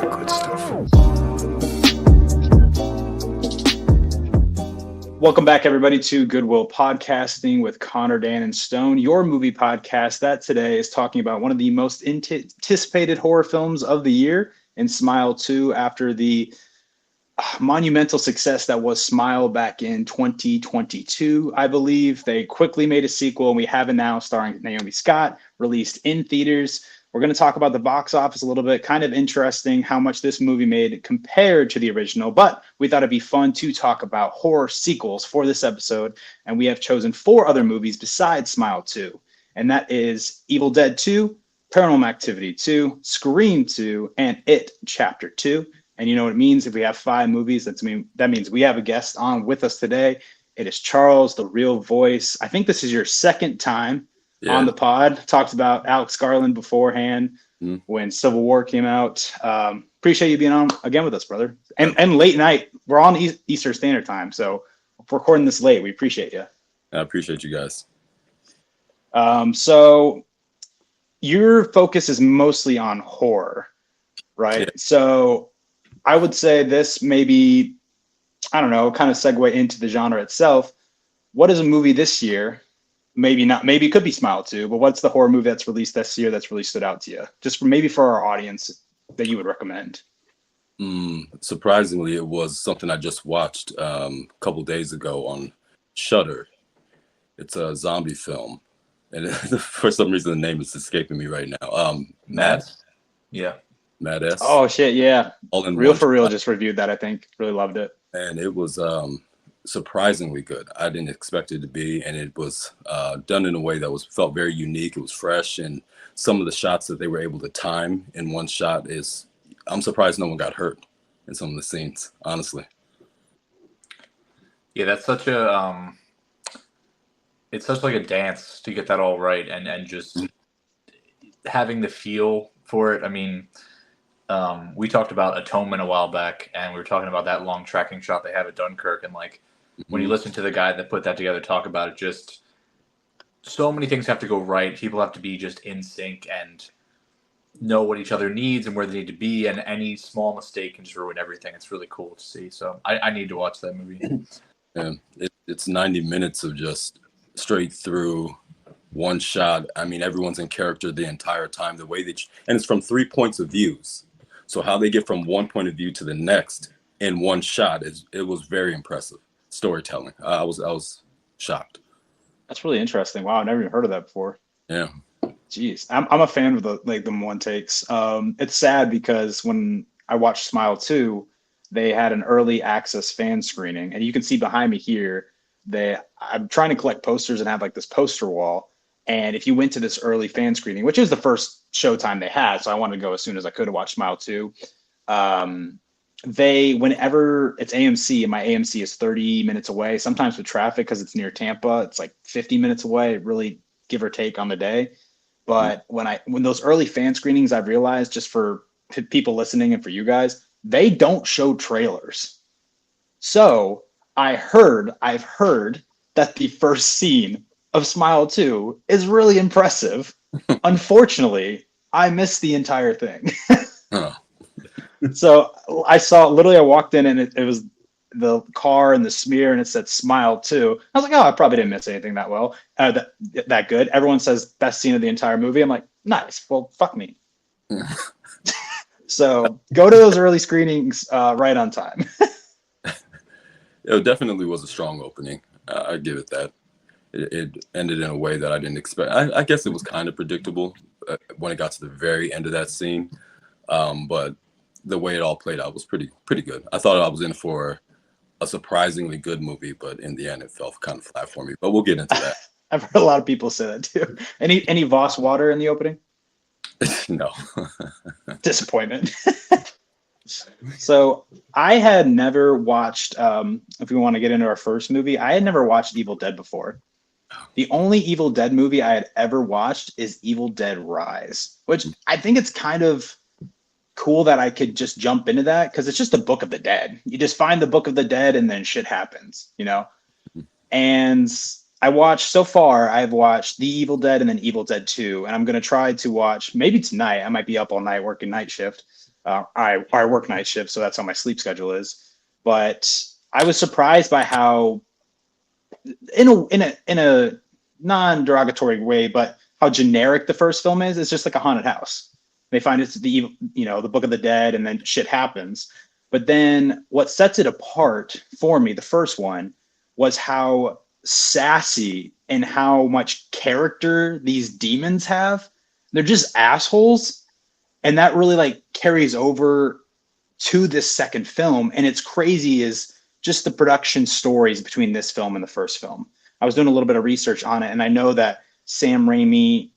the good stuff. Welcome back, everybody, to Goodwill Podcasting with Connor, Dan, and Stone, your movie podcast that today is talking about one of the most anticipated horror films of the year, in Smile 2, after the monumental success that was Smile back in 2022, I believe. They quickly made a sequel, and we have it now starring Naomi Scott, released in theaters. We're going to talk about the box office a little bit. Kind of interesting how much this movie made compared to the original, but we thought it'd be fun to talk about horror sequels for this episode, and we have chosen 4 other movies besides Smile 2, and that is Evil Dead 2, Paranormal Activity 2, Scream 2, and It Chapter 2. And you know what it means if we have 5 movies? That means we have a guest on with us today. It is Charles, the real voice. I think this is your second time on the pod. Talked about Alex Garland beforehand when Civil War came out. Appreciate you being on again with us, brother. And late night. We're on Eastern Standard Time, so we're recording this late. We appreciate you. I appreciate you guys. So your focus is mostly on horror, right? Yeah. So I would say this maybe, I don't know, kind of segue into the genre itself. What is a movie this year? Maybe not, maybe it could be Smile 2, but what's the horror movie that's released this year that's really stood out to you? Just for our audience that you would recommend. Surprisingly, it was something I just watched a couple days ago on Shudder. It's a zombie film. And for some reason, the name is escaping me right now. Mad? Yeah. Mad S. Oh, shit, yeah. All in Real one for Real shot. just reviewed that, I think. Really loved it. And it was surprisingly good. I didn't expect it to be, and it was done in a way that felt very unique. It was fresh, and some of the shots that they were able to time in one shot I'm surprised no one got hurt in some of the scenes, honestly. Yeah, that's such a it's such like a dance to get that all right, and just having the feel for it. I mean, we talked about Atonement a while back, and we were talking about that long tracking shot they have at Dunkirk, and like when you listen to the guy that put that together talk about it, just so many things have to go right. People have to be just in sync and know what each other needs and where they need to be, and any small mistake can just ruin everything. It's really cool to see. So I need to watch that movie. Yeah, it's 90 minutes of just straight through one shot. I mean, everyone's in character the entire time. The way and it's from 3 points of views. So how they get from one point of view to the next in one shot it was very impressive storytelling. I was shocked. That's really interesting. Wow, I never even heard of that before. Yeah. Jeez, I'm a fan of the one takes. It's sad because when I watched Smile 2, they had an early access fan screening, and you can see behind me here I'm trying to collect posters and have like this poster wall. And if you went to this early fan screening, which is the first showtime they had, so I wanted to go as soon as I could to watch Smile 2. Whenever it's AMC, and my AMC is 30 minutes away, sometimes with traffic because it's near Tampa, it's like 50 minutes away, really give or take on the day. But when those early fan screenings, I've realized, just for people listening and for you guys, they don't show trailers. So I've heard that the first scene of Smile 2 is really impressive. Unfortunately, I missed the entire thing. Oh. So I walked in, and it was the car and the smear, and it said Smile 2. I was like, oh, I probably didn't miss anything that good. Everyone says best scene of the entire movie. I'm like, nice. Well, fuck me. So go to those early screenings right on time. It definitely was a strong opening. I give it that. It ended in a way that I didn't expect. I guess it was kind of predictable when it got to the very end of that scene. But the way it all played out was pretty good. I thought I was in for a surprisingly good movie, but in the end, it fell kind of flat for me. But we'll get into that. I've heard a lot of people say that too. Any Voss water in the opening? No. Disappointment. So I had never watched, if we want to get into our first movie, I had never watched Evil Dead before. The only Evil Dead movie I had ever watched is Evil Dead Rise, which I think it's kind of cool that I could just jump into that because it's just a Book of the Dead. You just find the Book of the Dead and then shit happens, you know? And I've watched The Evil Dead and then Evil Dead 2, and I'm going to try to watch, maybe tonight, I might be up all night working night shift, I work night shift, so that's how my sleep schedule is. But I was surprised by how, in a non-derogatory way, but how generic the first film is. It's just like a haunted house. They find it's the Book of the Dead, and then shit happens. But then what sets it apart for me, the first one, was how sassy and how much character these demons have. They're just assholes, and that really like carries over to this second film. And it's crazy is just the production stories between this film and the first film. I was doing a little bit of research on it, and I know that Sam Raimi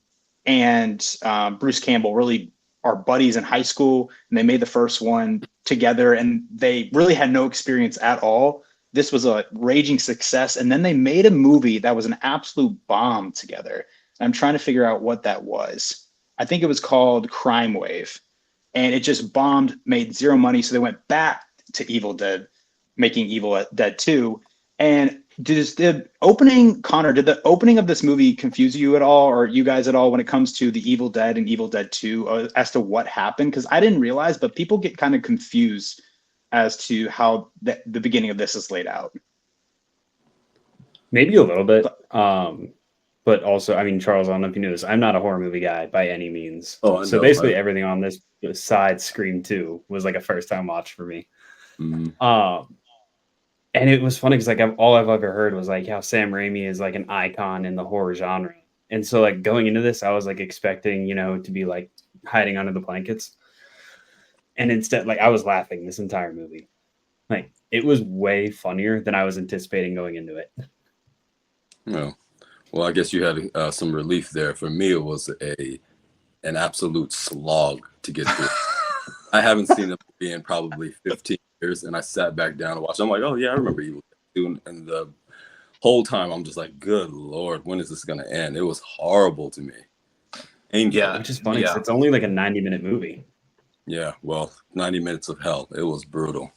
and Bruce Campbell really are buddies in high school, and they made the first one together, and they really had no experience at all. This was a raging success, and then they made a movie that was an absolute bomb together. I'm trying to figure out what that was. I think it was called Crime Wave, and it just bombed, made zero money. So they went back to Evil Dead, making Evil Dead 2. And did the opening of this movie confuse you at all, or you guys at all, when it comes to the Evil Dead and Evil Dead 2, as to what happened? Because I didn't realize, but people get kind of confused as to how the beginning of this is laid out. Maybe a little bit. But also, I mean, Charles, I don't know if you knew this. I'm not a horror movie guy by any means. Oh, I so know. basically, everything on this besides Scream 2 was like a first time watch for me. Mm-hmm. And it was funny because like all I've ever heard was like how Sam Raimi is like an icon in the horror genre. And so like going into this, I was like expecting, to be like hiding under the blankets. And instead, like I was laughing this entire movie. Like it was way funnier than I was anticipating going into it. No. Well, I guess you had some relief there. For me, it was an absolute slog to get through. I haven't seen the movie in probably 15 years, and I sat back down and watched. I'm like, oh yeah, I remember Evil Dead 2, and the whole time I'm just like, good Lord, when is this gonna end? It was horrible to me. Painful. Yeah, Which is funny because it's only like a 90-minute movie. Yeah, well, 90 minutes of hell. It was brutal.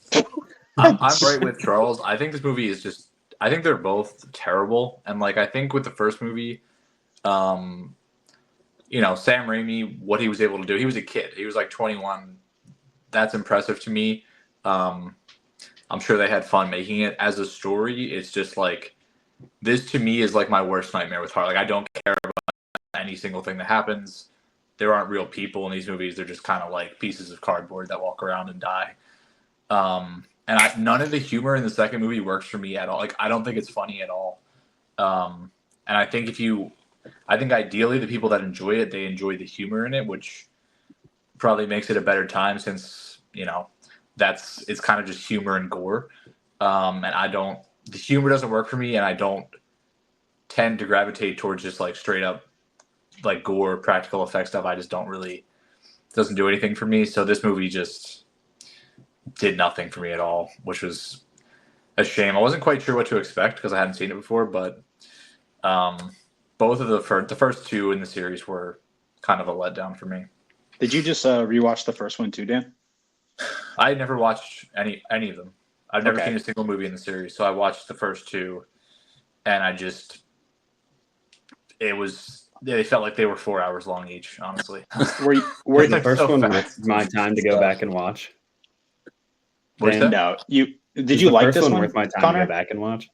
I'm right with Charles. I think this movie is just. I think they're both terrible, and like I think with the first movie, Sam Raimi, what he was able to do. He was a kid. He was like 21. That's impressive to me. I'm sure they had fun making it. As a story, it's just like this to me is like my worst nightmare with horror. Like I don't care about any single thing that happens. There aren't real people in these movies. They're just kind of like pieces of cardboard that walk around and die. And none of the humor in the second movie works for me at all. Like I don't think it's funny at all. And I think ideally the people that enjoy it, they enjoy the humor in it, which probably makes it a better time since, it's kind of just humor and gore. And the humor doesn't work for me, and I don't tend to gravitate towards just like straight up like gore, practical effects stuff. I just doesn't do anything for me. So this movie just did nothing for me at all, which was a shame. I wasn't quite sure what to expect because I hadn't seen it before, but both of the first two in the series were kind of a letdown for me. Did you just rewatch the first one too, Dan? I never watched any of them. I've never Okay. seen a single movie in the series, so I watched the first two, and they felt like they were 4 hours long each. Honestly, Were The you, first so one fast. worth my time to go back and watch? What's Dan, that? no, did you the like first this one one, worth my time Connor? to go back and watch?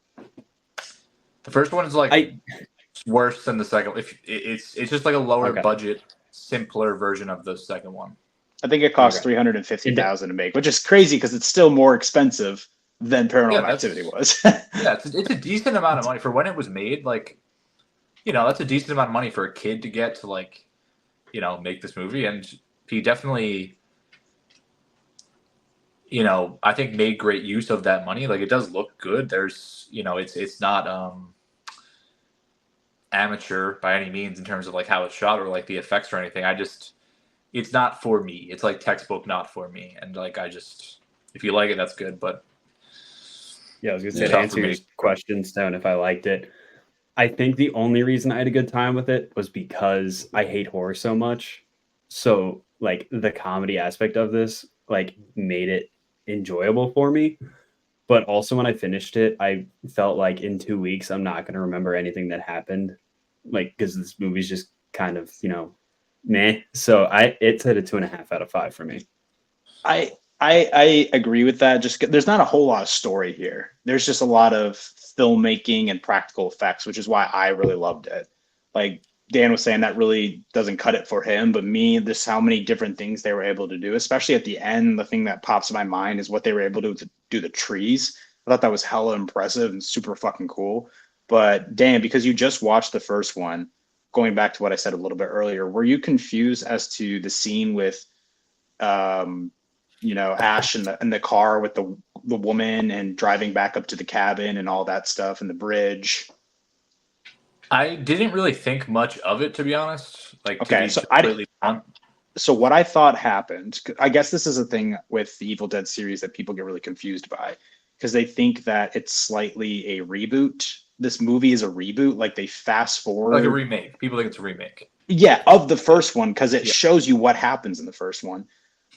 The first one is like worse than the second. If it's just like a lower budget, simpler version of the second one. I think it cost $350,000 to make, which is crazy because it's still more expensive than Paranormal Activity was. Yeah, it's a decent amount of money for when it was made. Like, that's a decent amount of money for a kid to get to like, make this movie, and he definitely, I think made great use of that money. Like, it does look good. There's, it's not amateur by any means in terms of like how it's shot or like the effects or anything. It's not for me. It's like textbook not for me. And like if you like it, that's good. But yeah, I was gonna say to answer your question, Stone, if I liked it. I think the only reason I had a good time with it was because I hate horror so much. So like the comedy aspect of this like made it enjoyable for me. But also when I finished it, I felt like in 2 weeks, I'm not going to remember anything that happened. Like, because this movie's just kind of, meh. So it's at a 2.5 out of 5 for me. I agree with that. Just there's not a whole lot of story here. There's just a lot of filmmaking and practical effects, which is why I really loved it. Like Dan was saying, that really doesn't cut it for him, but me, this how many different things they were able to do, especially at the end. The thing that pops in my mind is what they were able to do the trees. I thought that was hella impressive and super fucking cool. But Dan, because you just watched the first one, going back to what I said a little bit earlier, were you confused as to the scene with Ash in the car with the woman and driving back up to the cabin and all that stuff and the bridge? I didn't really think much of it, to be honest. Like, okay, so what I thought happened, I guess this is a thing with the Evil Dead series that people get really confused by, because they think that it's slightly a reboot. This movie is a reboot, like they fast forward. Like a remake. People think it's a remake. Yeah, of the first one, because it shows you what happens in the first one.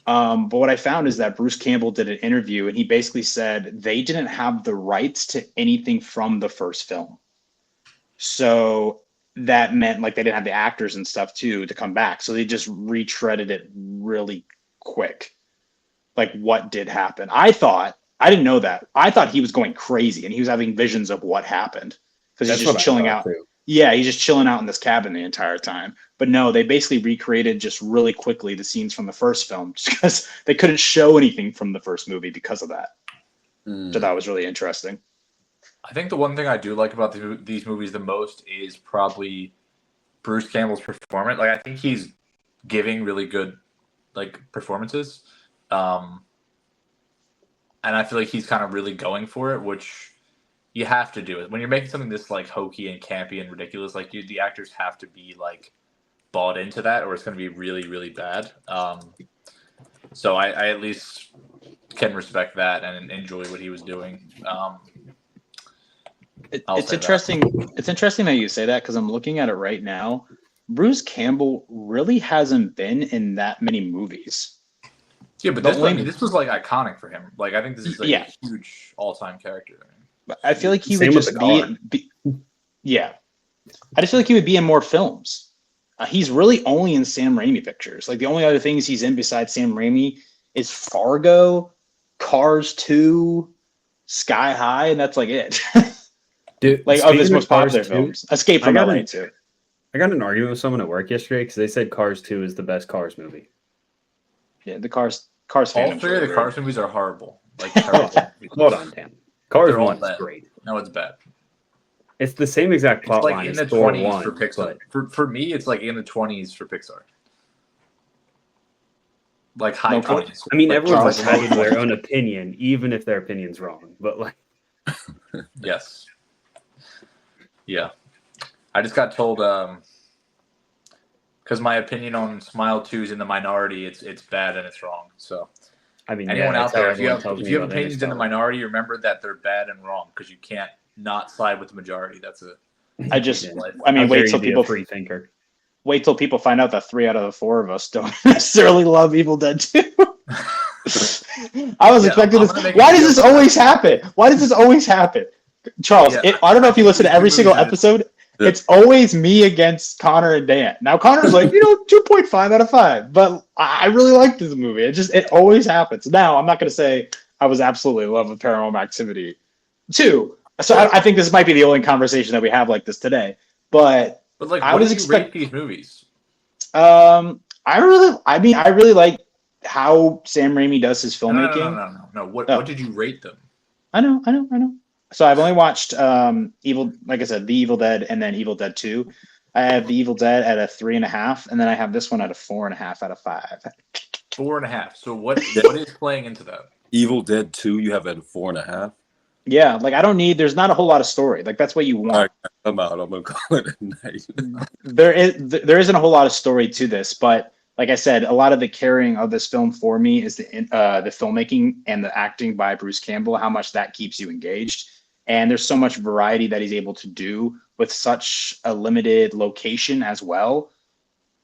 But what I found is that Bruce Campbell did an interview, and he basically said they didn't have the rights to anything from the first film. So that meant like they didn't have the actors and stuff to come back. So they just retreaded it really quick. Like what did happen? I didn't know that. I thought he was going crazy and he was having visions of what happened because he's just chilling out. Too. Yeah, he's just chilling out in this cabin the entire time. But no, they basically recreated just really quickly the scenes from the first film just because they couldn't show anything from the first movie because of that. So that was really interesting. I think the one thing I do like about these movies the most is probably Bruce Campbell's performance. Like I think he's giving really good like performances. And I feel like he's kind of really going for it, which you have to do it. When you're making something this like hokey and campy and ridiculous, like the actors have to be like bought into that or it's going to be really, really bad. So I at least can respect that and enjoy what he was doing. It's interesting. It's interesting that you say that because I'm looking at it right now. Bruce Campbell really hasn't been in that many movies. Yeah, but this was like iconic for him. Like I think this is like a huge all-time character. I feel like he would just be. Yeah, I just feel like he would be in more films. He's really only in Sam Raimi pictures. Like the only other things he's in besides Sam Raimi is Fargo, Cars 2, Sky High, and that's like it. Dude, like of his most popular films. Escape from LA too. I got an argument with someone at work yesterday because they said Cars 2 is the best Cars movie. Yeah, the Cars all three of the Cars movies are horrible. Like terrible. Hold on, Dan. Cars 1 is great. No, it's bad. It's the same exact plot like line in as the Thor 20s 1, for Pixar. But... For me, it's like in the 20s for Pixar. Like high 20s. I mean, everyone's entitled to their own opinion, even if their opinion's wrong. But like, yes, yeah. I just got told because my opinion on Smile 2 is in the minority. It's bad and it's wrong. So, I mean, anyone out there, if you have opinions in the minority, remember that they're bad and wrong because you can't not side with the majority. That's a. Wait till people free thinker. Wait till people find out that 3 out of the 4 of us don't necessarily love Evil Dead 2. I was expecting this. Why does this always happen? Why does this always happen? Charles, I don't know if you listen to every single episode. Yeah. It's always me against Connor and Dan. Now Connor's like, 2.5 out of 5. But I really like this movie. It always happens. Now I'm not going to say I was absolutely in love with Paranormal Activity 2. So I think this might be the only conversation that we have like this today. But like, I was expecting these movies. I really like how Sam Raimi does his filmmaking. No. What did you rate them? I know. So I've only watched The Evil Dead and then Evil Dead 2. I have The Evil Dead at a 3.5, and then I have this one at a 4.5 out of 5. 4.5. So what is playing into that? Evil Dead 2, you have at a 4.5. Yeah, like there's not a whole lot of story. Like that's what you want. Right, I'm out. I'm gonna call it a night. there isn't a whole lot of story to this, but like I said, a lot of the carrying of this film for me is the filmmaking and the acting by Bruce Campbell. How much that keeps you engaged, and there's so much variety that he's able to do with such a limited location as well,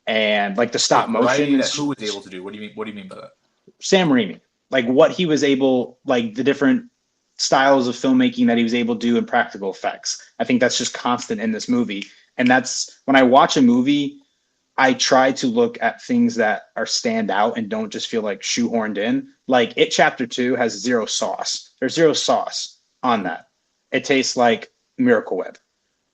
and like the stop motion. Who was able to do? What do you mean by that? Sam Raimi, like what he was able, like the different styles of filmmaking that he was able to do in practical effects. I think that's just constant in this movie. And that's when I watch a movie, I try to look at things that are stand out and don't just feel like shoehorned in. Like It Chapter 2 has zero sauce. There's zero sauce on that. It tastes like Miracle Whip.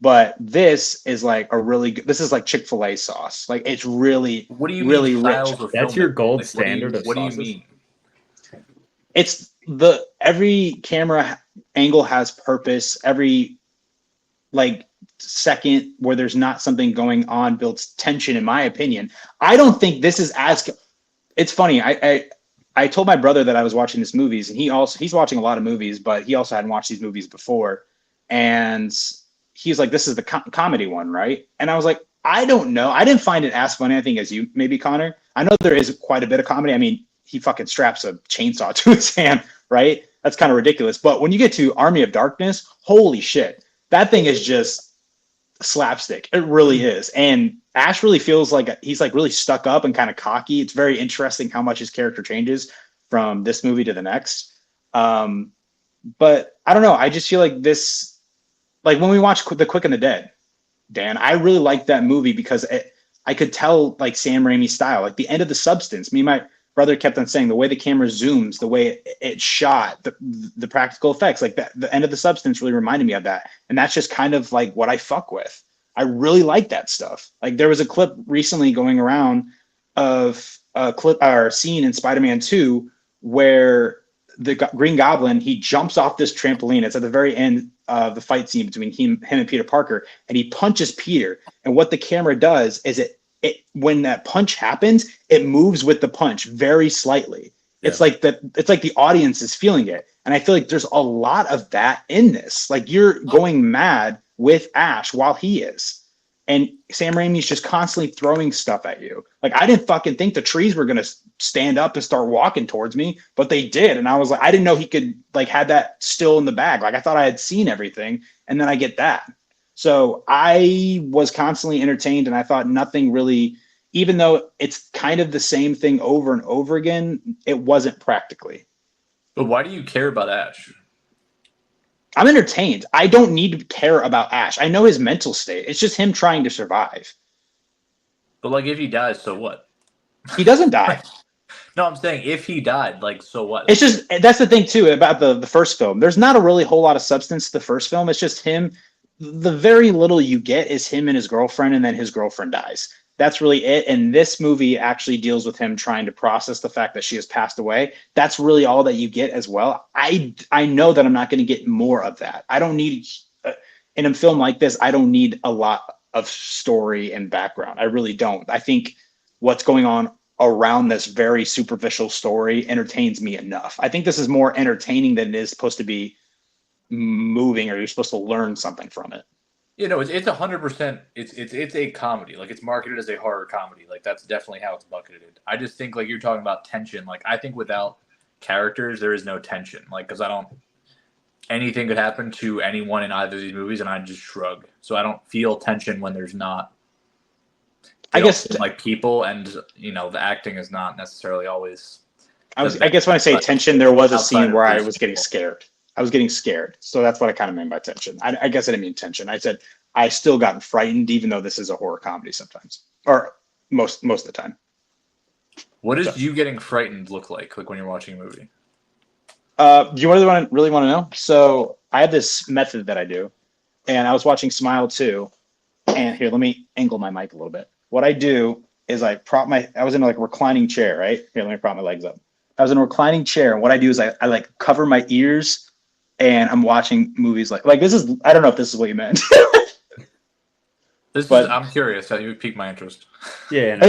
But this is like a really good, this is like Chick-fil-A sauce. Like it's really, What do you really mean rich. styles of That's your filming? gold Like, standard of what do you sauces? mean? It's every camera angle has purpose. Every like second where there's not something going on builds tension, in my opinion. I don't think this is as, it's funny. I told my brother that I was watching this movies, and he's watching a lot of movies, but he also hadn't watched these movies before. And he's like, this is the comedy one, right? And I was like, I don't know. I didn't find it as funny, I think, as you maybe, Connor. I know there is quite a bit of comedy. I mean, he fucking straps a chainsaw to his hand, right? That's kind of ridiculous. But when you get to Army of Darkness, holy shit, that thing is just slapstick. It really is. And Ash really feels like he's like really stuck up and kind of cocky. It's very interesting how much his character changes from this movie to the next. But I don't know. I just feel like this, like when we watch The Quick and the Dead, Dan, I really liked that movie because I could tell like Sam Raimi's style, like the end of The Substance. Me and my brother kept on saying the way the camera zooms, the way it's shot, the practical effects, like that, the end of The Substance really reminded me of that. And that's just kind of like what I fuck with. I really like that stuff. Like there was a clip recently going around of a clip or scene in Spider-Man 2 where the Green Goblin, he jumps off this trampoline. It's at the very end of the fight scene between him and Peter Parker, and he punches Peter. And what the camera does is it when that punch happens, it moves with the punch very slightly. Yeah. It's like the audience is feeling it. And I feel like there's a lot of that in this. Like you're going mad with Ash while he is. And Sam Raimi's just constantly throwing stuff at you. Like I didn't fucking think the trees were going to stand up and start walking towards me, but they did. And I was like, I didn't know he could like had that still in the bag. Like I thought I had seen everything. And then I get that. So I was constantly entertained, and I thought nothing really, even though it's kind of the same thing over and over again, it wasn't practically. But why do you care about Ash? I'm entertained. I don't need to care about Ash. I know his mental state. It's just him trying to survive. But like if he dies, so what? He doesn't die. No, I'm saying if he died, like so what? It's just, that's the thing too about the first film. There's not a really whole lot of substance to the first film. It's just him. The very little you get is him and his girlfriend, and then his girlfriend dies. That's really it. And this movie actually deals with him trying to process the fact that she has passed away. That's really all that you get as well. I know that I'm not going to get more of that. I don't need, in a film like this, I don't need a lot of story and background. I really don't. I think what's going on around this very superficial story entertains me enough. I think this is more entertaining than it is supposed to be moving, or you're supposed to learn something from it. You know, it's 100%. It's a comedy. Like it's marketed as a horror comedy. Like that's definitely how it's bucketed. I just think like you're talking about tension. Like I think without characters, there is no tension. Like because anything could happen to anyone in either of these movies, and I just shrug. So I don't feel tension when there's not. I guess like people, and you know the acting is not necessarily always. I guess when I say tension, there was a scene where I was getting scared. I was getting scared. So that's what I kind of meant by tension. I guess I didn't mean tension. I said I still got frightened, even though this is a horror comedy sometimes, or most of the time. What does you getting frightened look like when you're watching a movie? Do you really want to know? So I have this method that I do, and I was watching Smile 2. And here, let me angle my mic a little bit. What I do is I was in like a reclining chair, right? Here, let me prop my legs up. I was in a reclining chair, and what I do is I like cover my ears. And I'm watching movies like this is, I don't know if this is what you meant. I'm curious how you pique my interest. Yeah.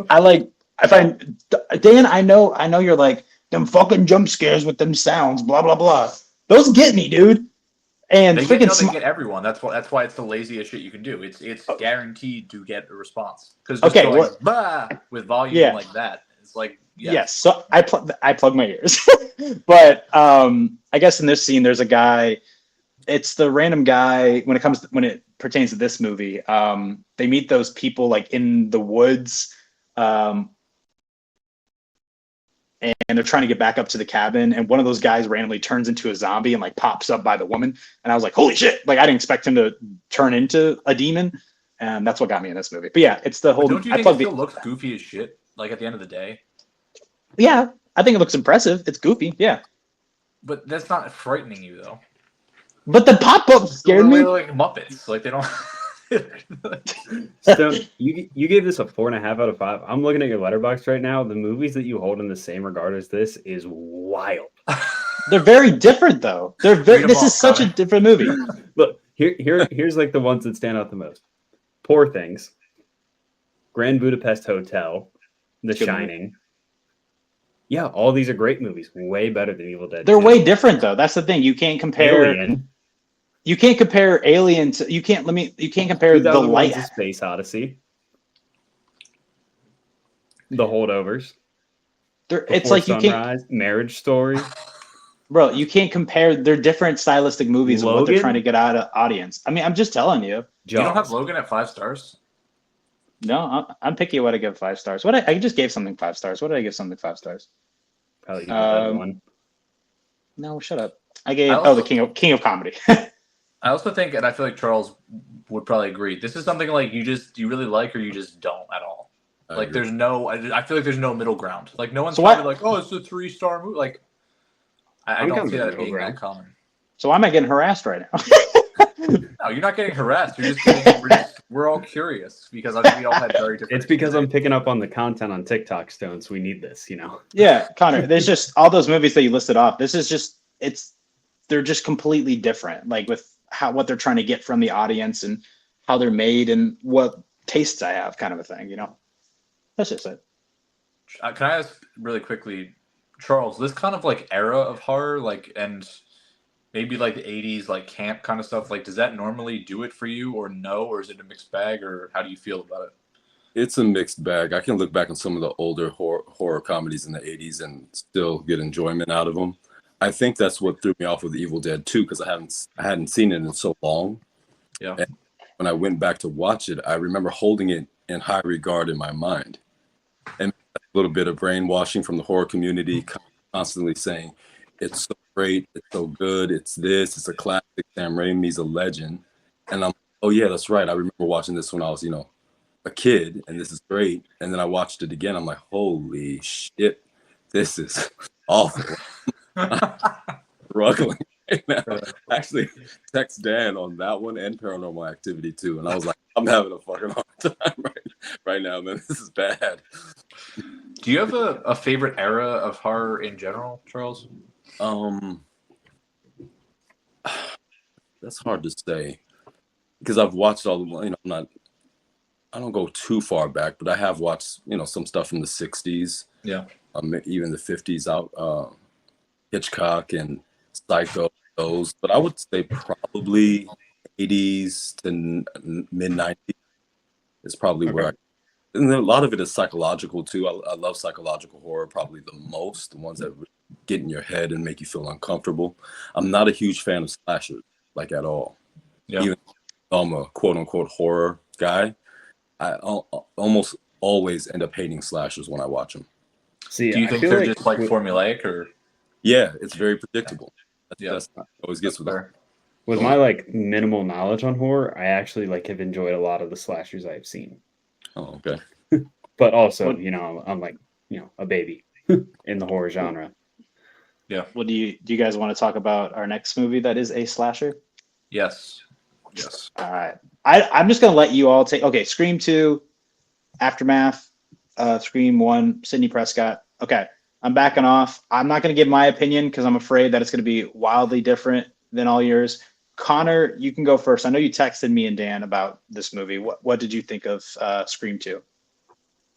I find, Dan, I know you're like, them fucking jump scares with them sounds, blah, blah, blah. Those get me, dude. And they get everyone. That's why it's the laziest shit you can do. It's guaranteed to get a response. Because with volume like that, it's like, yes. So I plug my ears. But I guess in this scene there's a guy. It's the random guy when it pertains to this movie. They meet those people like in the woods, and they're trying to get back up to the cabin. And one of those guys randomly turns into a zombie and like pops up by the woman. And I was like, holy shit! Like I didn't expect him to turn into a demon. And that's what got me in this movie. But yeah, it's the whole. But don't you think it still looks goofy as shit? Like at the end of the day. Yeah, I think it looks impressive. It's goofy. Yeah. But that's not frightening you though. But the pop-up scared me. Like Muppets. Like they don't. Stone, you gave this a 4.5 out of 5. I'm looking at your letterbox right now. The movies that you hold in the same regard as this is wild. They're very different, though. This is such a different movie. Look, here's like the ones that stand out the most: Poor Things, Grand Budapest Hotel, The Shining. Yeah, all these are great movies. Way better than Evil Dead. They're way different, though. That's the thing. You can't compare. Alien. You can't compare Alien to. You can't compare The Light. Space Odyssey. The Holdovers. It's like Sunrise, you can't. Marriage Story. Bro, you can't compare. They're different stylistic movies of what they're trying to get out of audience. I mean, I'm just telling you. You don't have Logan at 5 stars? No, I'm picky what I give 5 stars. I just gave something 5 stars. What did I give something 5 stars? Probably one. No, shut up. I gave the King of Comedy. I also think, and I feel like Charles would probably agree, this is something like you really like or you just don't at all. Like there's no, I feel like there's no middle ground. Like no one's probably like, oh, it's a 3-star movie. Like I don't see that being that common. So why am I getting harassed right now? No, you're not getting harassed. You're just getting, we're all curious because I think we all had very different. It's because I'm picking up on the content on TikTok, Stone, so we need this, you know. Yeah, Connor, there's just all those movies that you listed off. This is just they're just completely different. Like with what they're trying to get from the audience and how they're made and what tastes I have, kind of a thing, you know. That's just it. Can I ask really quickly, Charles, this kind of like era of horror, like, and maybe like the 80s, like camp kind of stuff, like, does that normally do it for you or no? Or is it a mixed bag or how do you feel about it? It's a mixed bag. I can look back on some of the older horror comedies in the 80s and still get enjoyment out of them. I think that's what threw me off with Evil Dead 2 because I hadn't seen it in so long. Yeah. And when I went back to watch it, I remember holding it in high regard in my mind. And a little bit of brainwashing from the horror community, constantly saying, it's so great, it's so good, it's a classic, Sam Raimi's a legend. And I'm, oh yeah, that's right. I remember watching this when I was, a kid, and this is great. And then I watched it again. I'm like, holy shit, this is awful. Struggling right now. Actually, text Dan on that one and Paranormal Activity too, and I was like, I'm having a fucking hard time right now, man. This is bad. Do you have a favorite era of horror in general, Charles? That's hard to say because I've watched all the. I don't go too far back, but I have watched some stuff from the '60s. Yeah. Even the '50s out. Hitchcock and Psycho, those, but I would say probably 80s to mid 90s is probably where and a lot of it is psychological too. I love psychological horror probably the most, the ones that get in your head and make you feel uncomfortable. I'm not a huge fan of slashers, like at all. Yeah. Even though I'm a quote unquote horror guy, I almost always end up hating slashers when I watch them. See, do you think they're just like formulaic or? Yeah, it's very predictable. That's always gets with her. With my minimal knowledge on horror, I actually have enjoyed a lot of the slashers I've seen. Oh, okay. But also, I'm a baby in the horror genre. Yeah. Well, do you guys want to talk about our next movie that is a slasher? Yes. All right. I'm just gonna let you all take. Okay, Scream 2, Aftermath, Scream 1, Sidney Prescott. Okay. I'm backing off. I'm not going to give my opinion because I'm afraid that it's going to be wildly different than all yours. Connor, you can go first. I know you texted me and Dan about this movie. What did you think of Scream 2?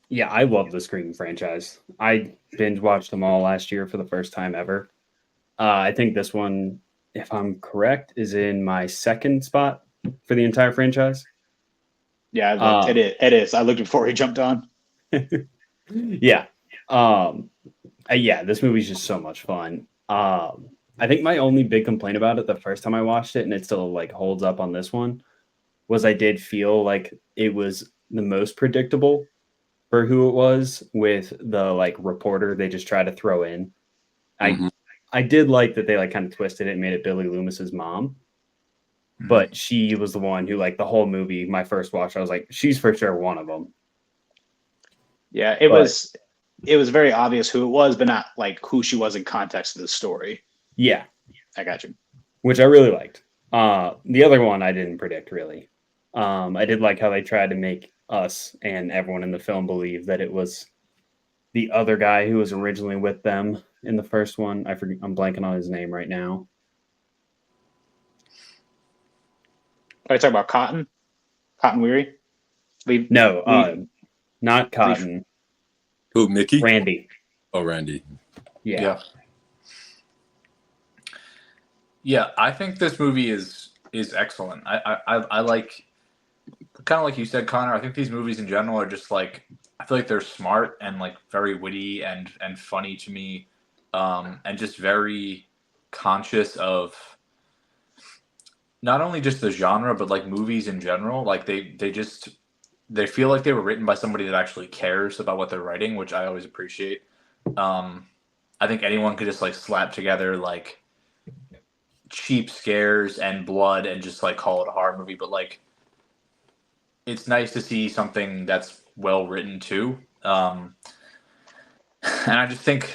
Yeah, I love the Scream franchise. I binge watched them all last year for the first time ever. I think this one, if I'm correct, is in my second spot for the entire franchise. Yeah, it is. I looked before he jumped on. Yeah. Yeah, this movie's just so much fun. I think my only big complaint about it the first time I watched it, and it still holds up on this one, was I did feel like it was the most predictable for who it was with the reporter they just try to throw in. I did like that they kind of twisted it and made it Billy Loomis's mom. but she was the one who, like, the whole movie, my first watch, I was like, she's for sure one of them. Yeah, it was very obvious who it was, but not like who she was in context of the story. Yeah. I got you. Which I really liked. The other one I didn't predict, really. I did like how they tried to make us and everyone in the film believe that it was the other guy who was originally with them in the first one. I'm blanking on his name right now. Are you talking about Cotton? Cotton Weary? Not Cotton. Who, Mickey? Randy. Oh, Randy. Yeah. Yeah, I think this movie is excellent. I like, kind of like you said, Connor. I think these movies in general are just like, I feel like they're smart and like very witty and funny to me, and just very conscious of not only just the genre but like movies in general. Like they feel like they were written by somebody that actually cares about what they're writing, which I always appreciate. I think anyone could just like slap together like cheap scares and blood and just like call it a horror movie, but like it's nice to see something that's well written too. And I just think,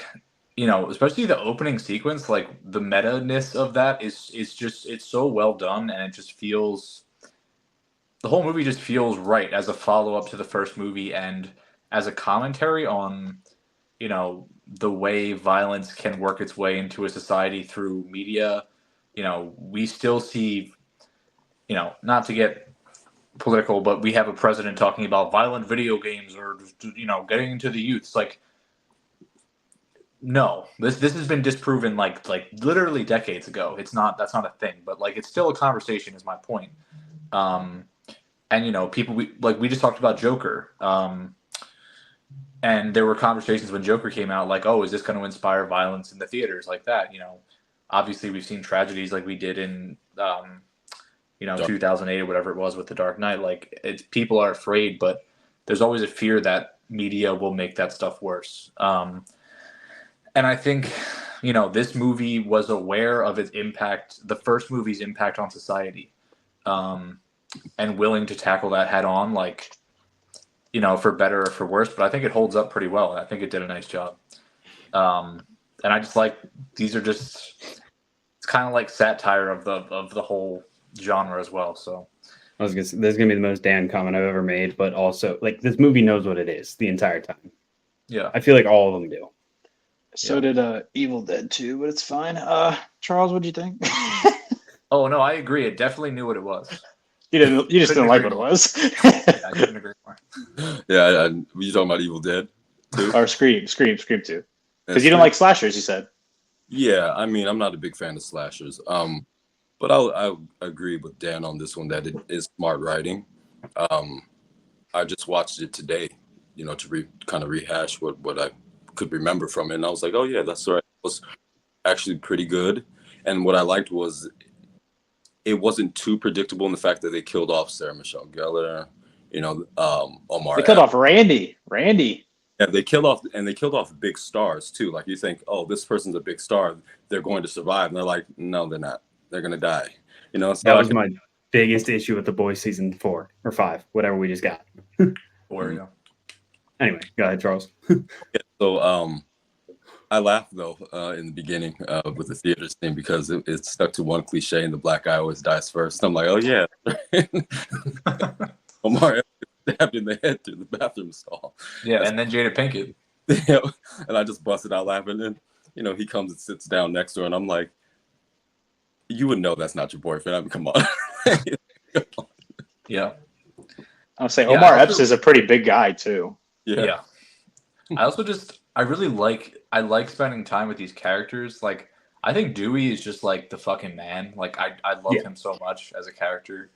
especially the opening sequence, like the meta-ness of that is just, it's so well done, and it just feels, the whole movie just feels right as a follow-up to the first movie and as a commentary on, the way violence can work its way into a society through media. We still see, not to get political, but we have a president talking about violent video games or, getting into the youths. Like, no, this has been disproven like literally decades ago. That's not a thing, but like it's still a conversation is my point. And people, we just talked about Joker. And there were conversations when Joker came out, like, oh, is this going to inspire violence in the theaters like that? Obviously we've seen tragedies like we did in, 2008 or whatever it was with The Dark Knight. Like, people are afraid, but there's always a fear that media will make that stuff worse. And I think, this movie was aware of its impact, the first movie's impact on society, and willing to tackle that head on, like, for better or for worse. But I think it holds up pretty well. I think it did a nice job. And I just like, these are just, it's kind of like satire of the whole genre as well. So I was gonna say, this is gonna be the most Dan comment I've ever made, but also like this movie knows what it is the entire time. Yeah, I feel like all of them do. So did Evil Dead 2, but it's fine. Charles, what'd you think? Oh no, I agree. It definitely knew what it was. You just didn't like what it was. I couldn't agree more. Yeah, were you talking about Evil Dead 2? Or Scream 2. Because you don't like slashers, you said. Yeah, I mean, I'm not a big fan of slashers. But I agree with Dan on this one that it is smart writing. I just watched it today, to kind of rehash what I could remember from it, and I was like, oh yeah, that's right. It was actually pretty good. And what I liked was it wasn't too predictable in the fact that they killed off Sarah Michelle Gellar, Omar. They killed off Randy. Yeah, they killed off big stars too. Like, you think, oh, this person's a big star, they're going to survive, and they're like, no, they're not. They're gonna die. That was my biggest issue with The Boys season 4 or 5, whatever we just got. Yeah. Anyway, go ahead, Charles. Yeah, so I laughed though in the beginning with the theater scene because it stuck to one cliche, and the black guy always dies first. I'm like, oh yeah, Omar stabbed in the head through the bathroom stall. Yeah, and then Jada Pinkett. Yeah, and I just busted out laughing. And he comes and sits down next to her, and I'm like, you would know that's not your boyfriend. I mean, come on. Yeah. I'll say Omar Epps is a pretty big guy too. Yeah. I like spending time with these characters. Like, I think Dewey is just like the fucking man. Like, I love him so much as a character.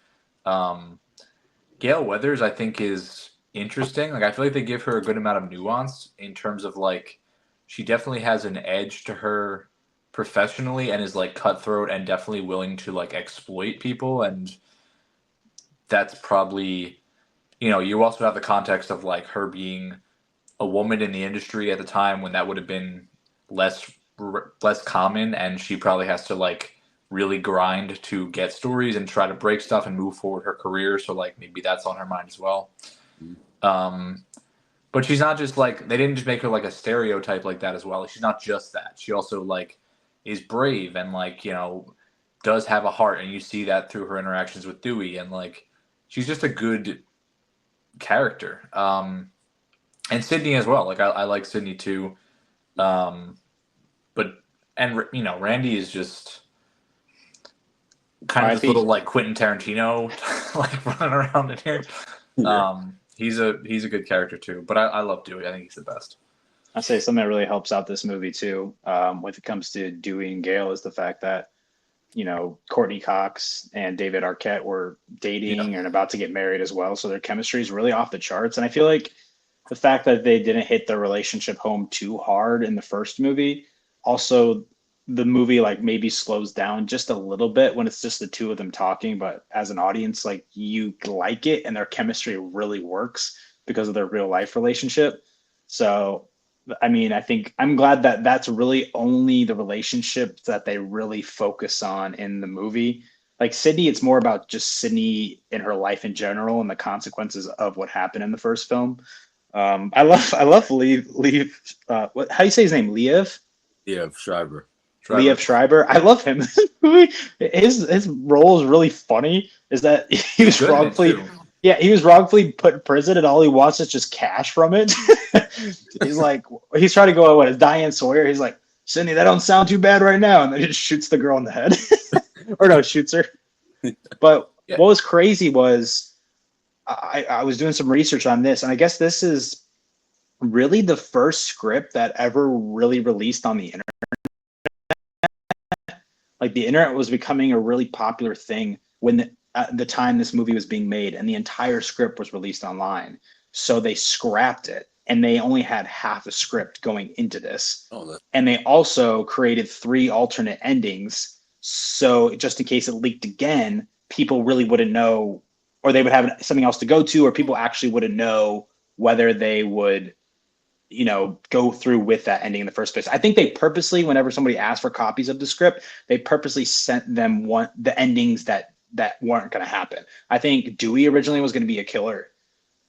Gail Weathers, I think, is interesting. Like, I feel like they give her a good amount of nuance in terms of like, she definitely has an edge to her professionally and is like cutthroat and definitely willing to like exploit people. And that's probably, you also have the context of like her being a woman in the industry at the time when that would have been less common, and she probably has to like really grind to get stories and try to break stuff and move forward her career. So like maybe that's on her mind as well. But she's not just like, they didn't just make her like a stereotype like that as well. Like, she's not just that. She also like is brave and like, you know, does have a heart, and you see that through her interactions with Dewey, and like she's just a good character. And Sydney as well. Like I like Sydney too. But and you know, Randy is just kind of this little like Quentin Tarantino like running around in here. Yeah. He's a good character too. But I love Dewey. I think he's the best. I say something that really helps out this movie too, when it comes to Dewey and Gale, is the fact that, you know, Courtney Cox and David Arquette were dating and about to get married as well. So their chemistry is really off the charts. And I feel like the fact that they didn't hit their relationship home too hard in the first movie, also the movie like maybe slows down just a little bit when it's just the two of them talking. But as an audience, like you like it, and their chemistry really works because of their real life relationship. So I mean, I think I'm glad that that's really only the relationship that they really focus on in the movie. Like Sydney, it's more about just Sydney in her life in general and the consequences of what happened in the first film. I love Liev. What? How do you say his name? Liev. Yeah, Schreiber. Liev Schreiber. I love him. His role is really funny. Is that he was wrongfully. Yeah, he was wrongfully put in prison, and all he wants is just cash from it. He's trying to go out as Diane Sawyer. He's like, Sydney, that don't sound too bad right now, and then he just shoots the girl in the head, or no, shoots her. But what was crazy was I was doing some research on this, and I guess this is really the first script that ever really released on the internet. Like the internet was becoming a really popular thing when at the time this movie was being made, and the entire script was released online. So they scrapped it, and they only had half the script going into this. And they also created 3 alternate endings. So just in case it leaked again, people really wouldn't know, or they would have something else to go to, or people actually wouldn't know whether they would, you know, go through with that ending in the first place. I think they purposely, whenever somebody asked for copies of the script, they purposely sent them the endings that weren't going to happen. I think Dewey originally was going to be a killer,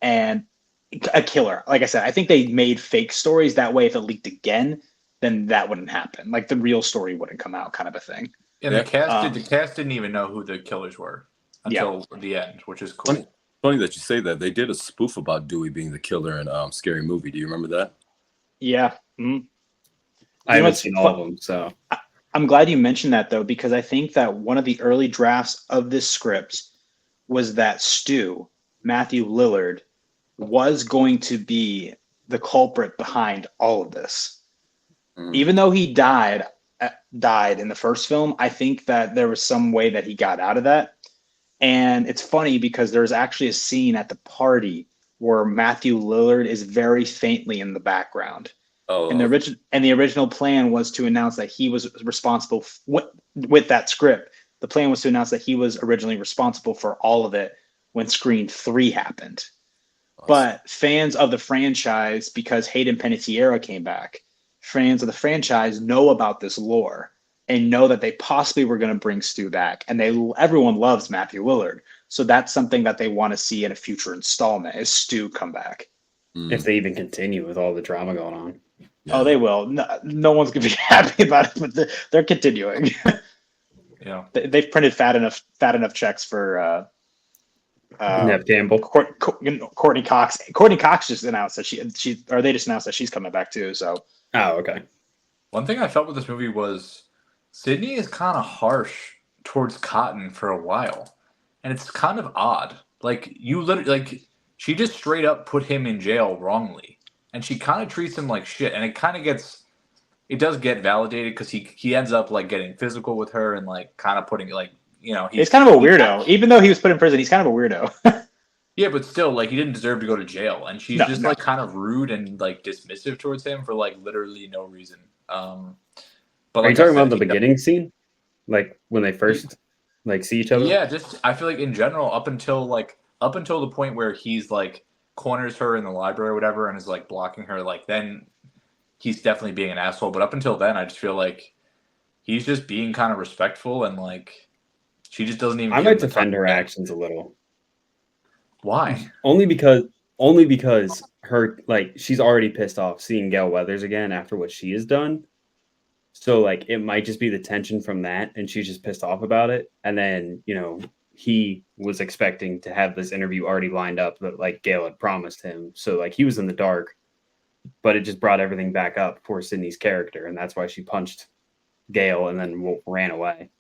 and like I said, I think they made fake stories that way. If it leaked again, then that wouldn't happen. Like the real story wouldn't come out, kind of a thing. And the cast didn't even know who the killers were until the end, which is cool. Funny that you say that. They did a spoof about Dewey being the killer in Scary Movie. Do you remember that? Yeah. Mm-hmm. I haven't seen all of them, so I'm glad you mentioned that, though, because I think that one of the early drafts of this script was that Stu, Matthew Lillard, was going to be the culprit behind all of this. Even though he died in the first film, I think that there was some way that he got out of that. And it's funny because there's actually a scene at the party where Matthew Lillard is very faintly in the background. And the original plan was to announce that he was responsible with that script. The plan was to announce that he was originally responsible for all of it when Scream 3 happened. Awesome. But fans of the franchise, because Hayden Panettiere came back, fans of the franchise know about this lore and know that they possibly were going to bring Stu back. And everyone loves Matthew Lillard. So that's something that they want to see in a future installment, is Stu come back. If they even continue with all the drama going on. Yeah. Oh, they will. No one's going to be happy about it, but they're continuing. Yeah. They've printed fat enough checks for Nev Campbell. Courtney Cox. Courtney Cox just announced that they just announced that she's coming back too. So. Oh, okay. One thing I felt with this movie was Sydney is kind of harsh towards Cotton for a while, and it's kind of odd. Like she just straight up put him in jail wrongly, and she kind of treats him like shit. And it does get validated because he ends up like getting physical with her and like kind of putting like, you know, he's kind of a weirdo. Even though he was put in prison, he's kind of a weirdo. Yeah, but still, like, he didn't deserve to go to jail, and she's like kind of rude and like dismissive towards him for like literally no reason. But are you talking about the beginning scene, like when they first like see each other? Yeah, just I feel like in general, up until the point where he's like corners her in the library or whatever, and is like blocking her, like then he's definitely being an asshole. But up until then, I just feel like he's just being kind of respectful and like she just doesn't even. I give might him the defend time her to- actions a little. Why? Only because her like she's already pissed off seeing Gail Weathers again after what she has done. So like it might just be the tension from that, and she's just pissed off about it. And then he was expecting to have this interview already lined up that like Gail had promised him. So like he was in the dark, but it just brought everything back up for Sydney's character, and that's why she punched Gail and then ran away.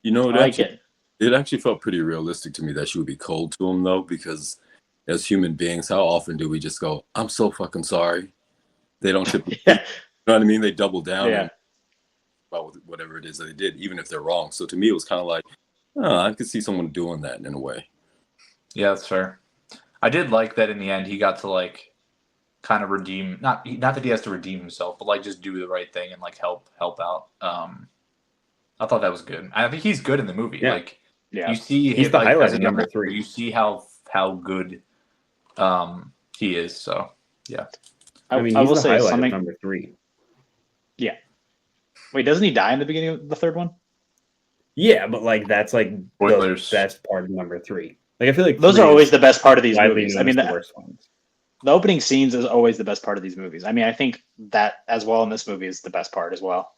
It actually felt pretty realistic to me that she would be cold to him though, because as human beings, how often do we just go, "I'm so fucking sorry"? They don't typically, you know what I mean? They double down about whatever it is that they did, even if they're wrong. So to me, it was kind of like, oh, I could see someone doing that in a way. Yeah, that's fair. I did like that in the end he got to like kind of redeem not that he has to redeem himself, but like just do the right thing and like help out. I thought that was good. I think he's good in the movie. Yeah. Like Yeah. you see He's him, the like, highlight as a of number young actor, 3. You see how good he is. So yeah. I mean, I he's will the say highlight something. of number 3. Yeah. Wait, doesn't he die in the beginning of the third one? Yeah, but like that's like Spoilers. the best part of number 3. Like I feel like Those 3 are is always the best part of these widely movies. known I mean, as the worst ones. the opening scenes is always the best part of these movies. I mean, I think that as well in this movie is the best part as well.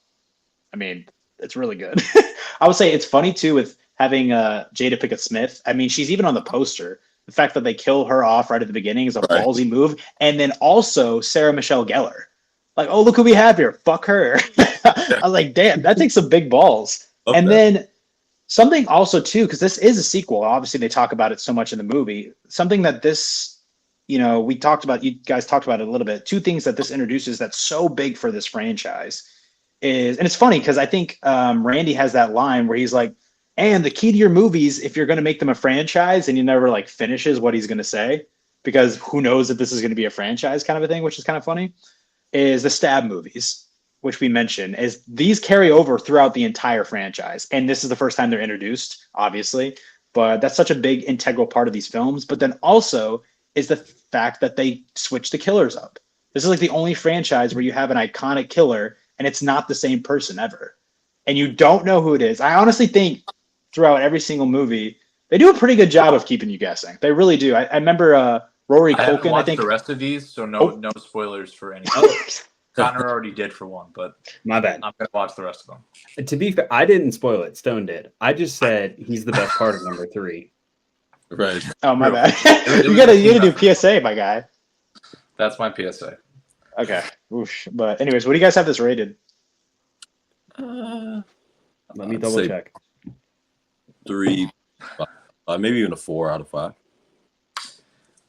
I mean, it's really good. I would say it's funny too with having Jada Pinkett Smith. I mean, she's even on the poster. The fact that they kill her off right at the beginning is a ballsy move. And then also Sarah Michelle Gellar. Like, oh, look who we have here. Fuck her. I was like, damn, that takes some big balls. Okay. And then something also too, because this is a sequel. Obviously, they talk about it so much in the movie. Something that this, we talked about, you guys talked about it a little bit. 2 things that this introduces that's so big for this franchise is, and it's funny because I think Randy has that line where he's like, and the key to your movies, if you're going to make them a franchise, and he never like finishes what he's going to say, because who knows if this is going to be a franchise kind of a thing, which is kind of funny, is the stab movies, which we mentioned, is these carry over throughout the entire franchise. And this is the first time they're introduced, obviously, but that's such a big integral part of these films. But then also is the fact that they switch the killers up. This is like the only franchise where you have an iconic killer and it's not the same person ever. And you don't know who it is. I honestly think throughout every single movie, they do a pretty good job of keeping you guessing. They really do. I remember Rory I haven't Culkin, watched I think. the rest of these, so no spoilers for any. Connor already did for one, but My bad. I'm gonna watch the rest of them. To be fair, I didn't spoil it. Stone did. I just said he's the best part of number 3. Right. Oh, my True. bad. You gotta do PSA, my guy. That's my PSA. Okay. Oof. But anyways, what do you guys have this rated? Let me I'd double say check. 3, maybe even a 4 out of 5.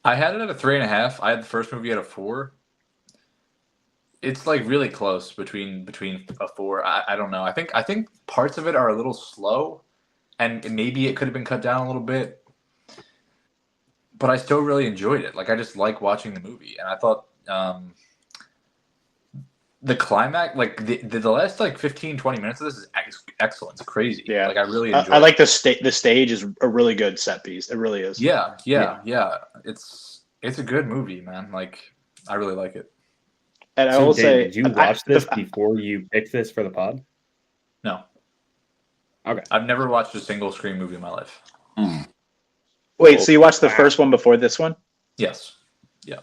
I had it at a 3.5. I had the first movie at a 4. It's like really close between a 4. I don't know. I think parts of it are a little slow, and maybe it could have been cut down a little bit. But I still really enjoyed it. Like I just like watching the movie, and I thought the climax, like the last like 15-20 minutes of this is excellent. It's crazy. Yeah. Like I really enjoy. I like the stage is a really good set piece. It really is. Yeah. It's a good movie, man. Like I really like it. And I So, will Dan, say, did you watch this before you picked this for the pod? No. Okay. I've never watched a single Scream movie in my life. Wait, so you watched the first one before this one? Yes. So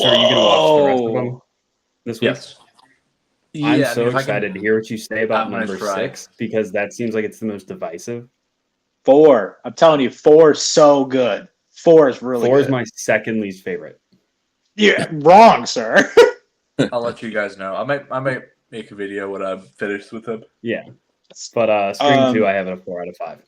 are you going to watch the rest of them this week? Yes. I'm Yeah, so if I excited to hear what you say about I'm gonna number try. 6 because that seems like it's the most divisive. 4. I'm telling you, 4 is so good. 4 is really 4 good. is my second least favorite. Yeah, wrong, sir. I'll let you guys know. I might make a video when I'm finished with them. Yeah. But Scream 2, I have it a 4 out of 5.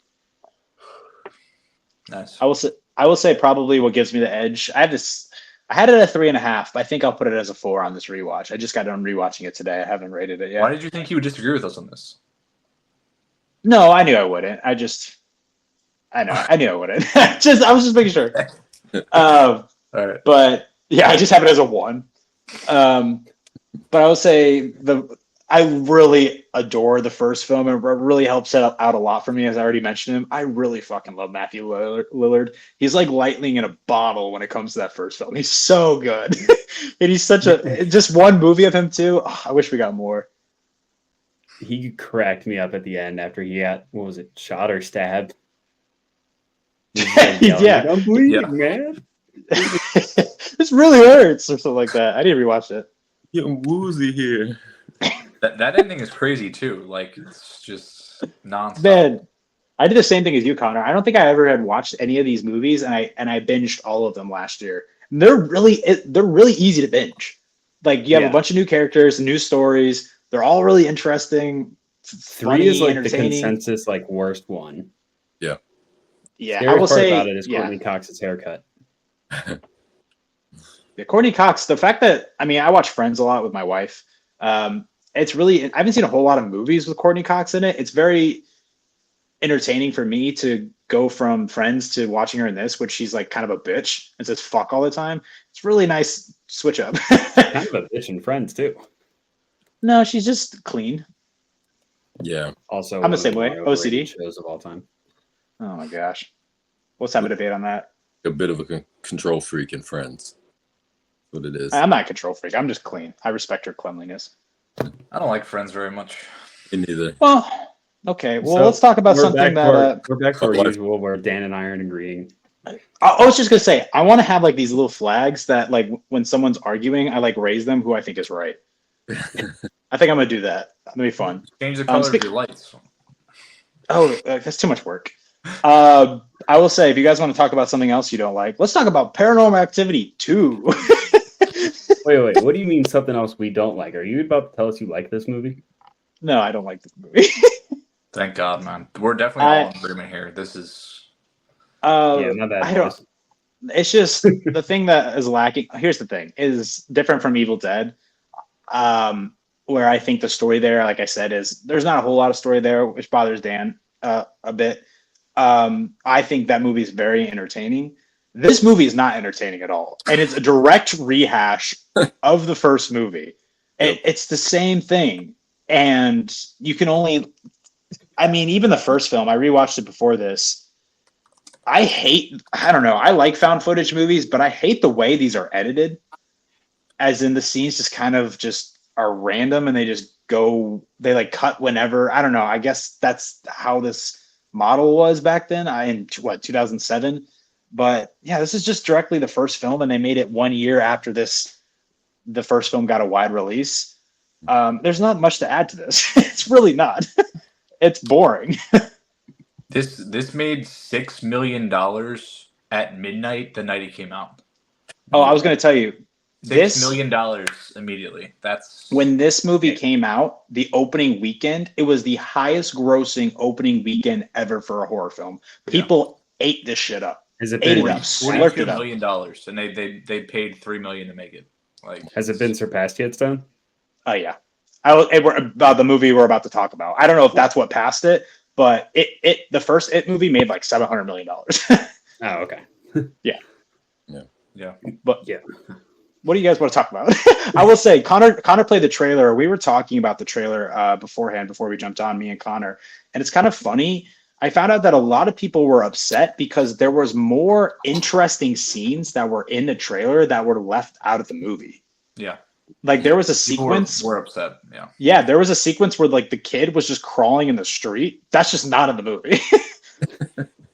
Nice. I will say probably what gives me the edge. I had it at 3.5, but I think I'll put it as a 4 on this rewatch. I just got done rewatching it today. I haven't rated it yet. Why did you think you would disagree with us on this? No, I knew I wouldn't. I knew I wouldn't. I was just making sure. All right. But yeah, I just have it as a 1. But I would say I really adore the first film, and it really helps set out a lot for me, as I already mentioned him. I really fucking love Matthew Lillard. He's like lightning in a bottle when it comes to that first film. He's so good. And he's such just one movie of him too. Oh, I wish we got more. he cracked me up at the end after he got, what was it, shot or stabbed? Yeah. I'm bleeding, man. This really hurts, or something like that. I need to rewatch it. Getting woozy here. That ending is crazy too. Like it's just nonstop. Man, I did the same thing as you, Connor. I don't think I ever had watched any of these movies, and I binged all of them last year. And they're really easy to binge. Like you have a bunch of new characters, new stories. They're all really interesting. 3 is like the consensus like worst one. Yeah. Yeah, Scary I will part say about it is Courtney Cox's haircut. Yeah, Courtney Cox. The fact that I watch Friends a lot with my wife. It's really I haven't seen a whole lot of movies with Courtney Cox in it. It's very entertaining for me to go from Friends to watching her in this, which she's like kind of a bitch and says fuck all the time. It's really nice switch up. Kind of a bitch in Friends too. No, she's just clean. Yeah. Also, I'm the same way. OCD shows of all time. Oh my gosh, let's have a debate on that. A bit of a control freak in Friends. That's what it is. I'm not a control freak. I'm just clean. I respect her cleanliness. I don't like Friends very much. Me neither. Well, okay. Well, So, let's talk about we're something back we're back to our What? usual where Dan and I aren't agreeing. I was just gonna say I want to have like these little flags that like when someone's arguing, I like raise them who I think is right. I think I'm gonna do that. That'll be fun. Change the color of your lights. Oh, that's too much work. I will say, if you guys want to talk about something else you don't like, let's talk about Paranormal Activity 2. Wait. What do you mean something else we don't like? Are you about to tell us you like this movie? No, I don't like this movie. Thank God, man. We're definitely all in agreement here. This is. Yeah, not bad. I don't. It's just the thing that is lacking. Here's the thing: is different from Evil Dead, where I think the story there, like I said, is there's not a whole lot of story there, which bothers Dan a bit. I think that movie is very entertaining. This movie is not entertaining at all, and it's a direct rehash of the first movie. It's the same thing, and you can only. Even the first film, I rewatched it before this. I don't know. I like found footage movies, but I hate the way these are edited. As in the scenes just kind of just are random and they just go, they like cut whenever. I don't know. I guess that's how this model was back then. In 2007. But yeah, this is just directly the first film and they made it 1 year after the first film got a wide release. There's not much to add to this. It's really not. It's boring. This made $6 million at midnight the night it came out. Oh, I was going to tell you. $6 million immediately. That's when this movie came out, the opening weekend, it was the highest grossing opening weekend ever for a horror film. People ate this shit up. Has it ate been it up, slurped $42 it up. million, and they paid $3 million to make it. Like, has it been surpassed yet, Stone? Oh yeah, about the movie we're about to talk about. I don't know if that's what passed it, but the first It movie made like $700 million. Oh, okay. Yeah. But yeah. What do you guys want to talk about? I will say Connor played the trailer. We were talking about the trailer beforehand before we jumped on, me and Connor. And it's kind of funny. I found out that a lot of people were upset because there was more interesting scenes that were in the trailer that were left out of the movie. Yeah. Like there was a sequence. We're upset. Yeah. Yeah, there was a sequence where like the kid was just crawling in the street. That's just not in the movie.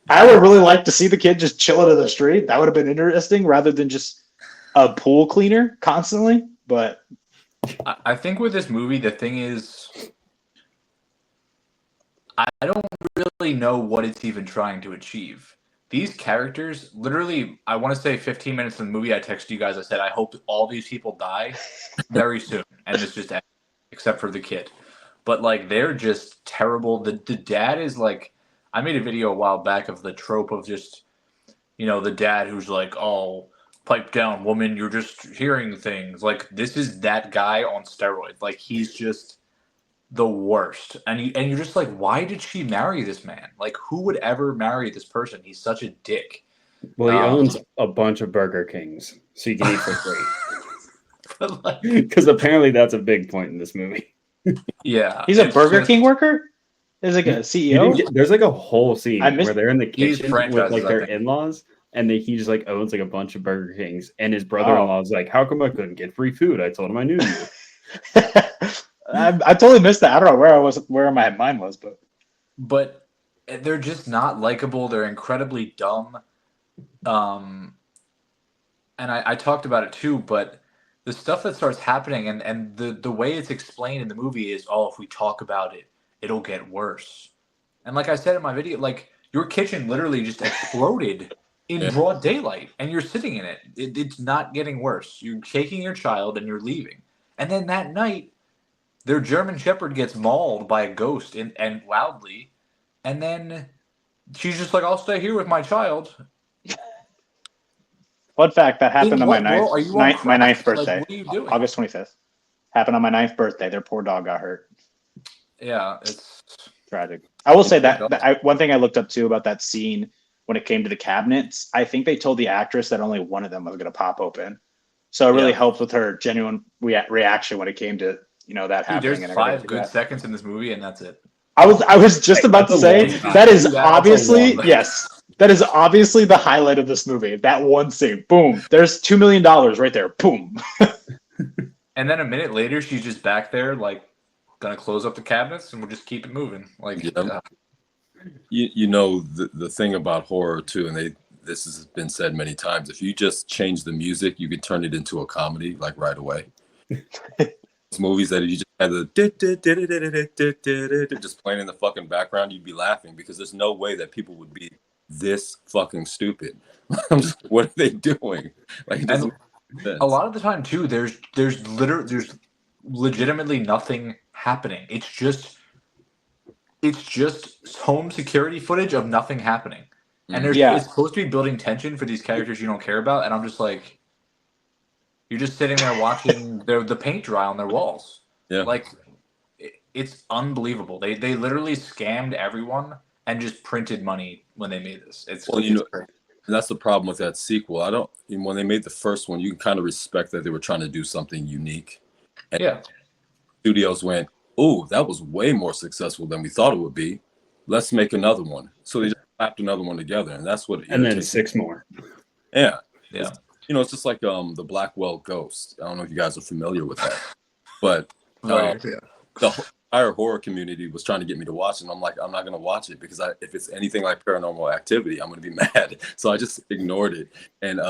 I would really like to see the kid just chilling in the street. That would have been interesting rather than just a pool cleaner constantly. But I think with this movie, the thing is, I don't really know what it's even trying to achieve. These characters, literally, I want to say 15 minutes in the movie, I texted you guys, I said, I hope all these people die very soon. And it's just, except for the kid. But, like, they're just terrible. The dad is, like, I made a video a while back of the trope of just, the dad who's like, oh, pipe down, woman, you're just hearing things. Like, this is that guy on steroids. Like, he's just the worst. And you're just like, why did she marry this man? Like, who would ever marry this person? He's such a dick. Well, he owns a bunch of Burger Kings, so you can eat for free. Because apparently that's a big point in this movie. Yeah. He's a Burger King worker? There's like a CEO? There's like a whole scene where they're in the These kitchen with like franchises, their I think. in-laws, and he just like owns like a bunch of Burger Kings, and his brother-in-law is like, how come I couldn't get free food? I told him I knew you. I totally missed that. I don't know where my mind was, but they're just not likable. They're incredibly dumb. And I talked about it too, but the stuff that starts happening and the way it's explained in the movie is, oh, if we talk about it, it'll get worse. And like I said in my video, like your kitchen literally just exploded in broad daylight and you're sitting in it. It's not getting worse. You're taking your child and you're leaving. And then that night, their German Shepherd gets mauled by a ghost and loudly. And then she's just like, I'll stay here with my child. Fun fact, that happened on my ninth birthday. Like, what are you doing? August 25th. Happened on my 9th birthday. Their poor dog got hurt. Yeah, it's tragic. I will say that one thing I looked up too about that scene when it came to the cabinets, I think they told the actress that only one of them was going to pop open. So it really helped with her genuine reaction when it came to, that happening. There's 5 good seconds in this movie, and that's it. I was just about to say that is obviously that is obviously the highlight of this movie. That one scene, boom. There's $2 million right there, boom. And then a minute later, she's just back there, like, gonna close up the cabinets, and we'll just keep it moving. Like, the thing about horror too, and this has been said many times. If you just change the music, you can turn it into a comedy like right away. Movies that you just had the just playing in the fucking background, you'd be laughing because there's no way that people would be this fucking stupid. I'm just, what are they doing? Like, it doesn't make sense. A lot of the time too, there's legitimately nothing happening. It's just home security footage of nothing happening, and it's supposed to be building tension for these characters you don't care about, and I'm just like, you're just sitting there watching the paint dry on their walls. Yeah. Like, it's unbelievable. They literally scammed everyone and just printed money when they made this. It's crazy. And that's the problem with that sequel. When they made the first one, you can kind of respect that they were trying to do something unique. And studios went, oh, that was way more successful than we thought it would be. Let's make another one. So they just slapped another one together, and that's what. And then 6 more. Yeah. It's just like the Blackwell Ghost. I don't know if you guys are familiar with that, but the entire horror community was trying to get me to watch it, and I'm like, I'm not going to watch it because if it's anything like Paranormal Activity, I'm going to be mad. So I just ignored it. And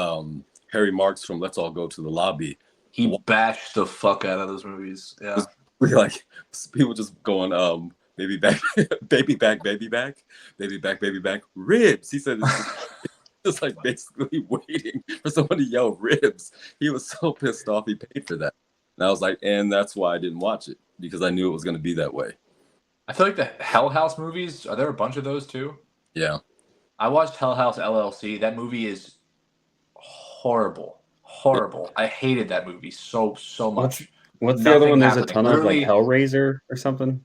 Harry Marks from Let's All Go to the Lobby, he bashed the fuck out of those movies. Yeah, like people just going, baby back, baby back, baby back, baby back, baby back, ribs. He said. Just like basically waiting for someone to yell ribs. He was so pissed off he paid for that. And I was like, and that's why I didn't watch it, because I knew it was going to be that way. I feel like the Hell House movies, are there a bunch of those too? Yeah. I watched Hell House LLC. That movie is horrible. Horrible. I hated that movie so much. What's the other one? There's a ton of like Hellraiser or something.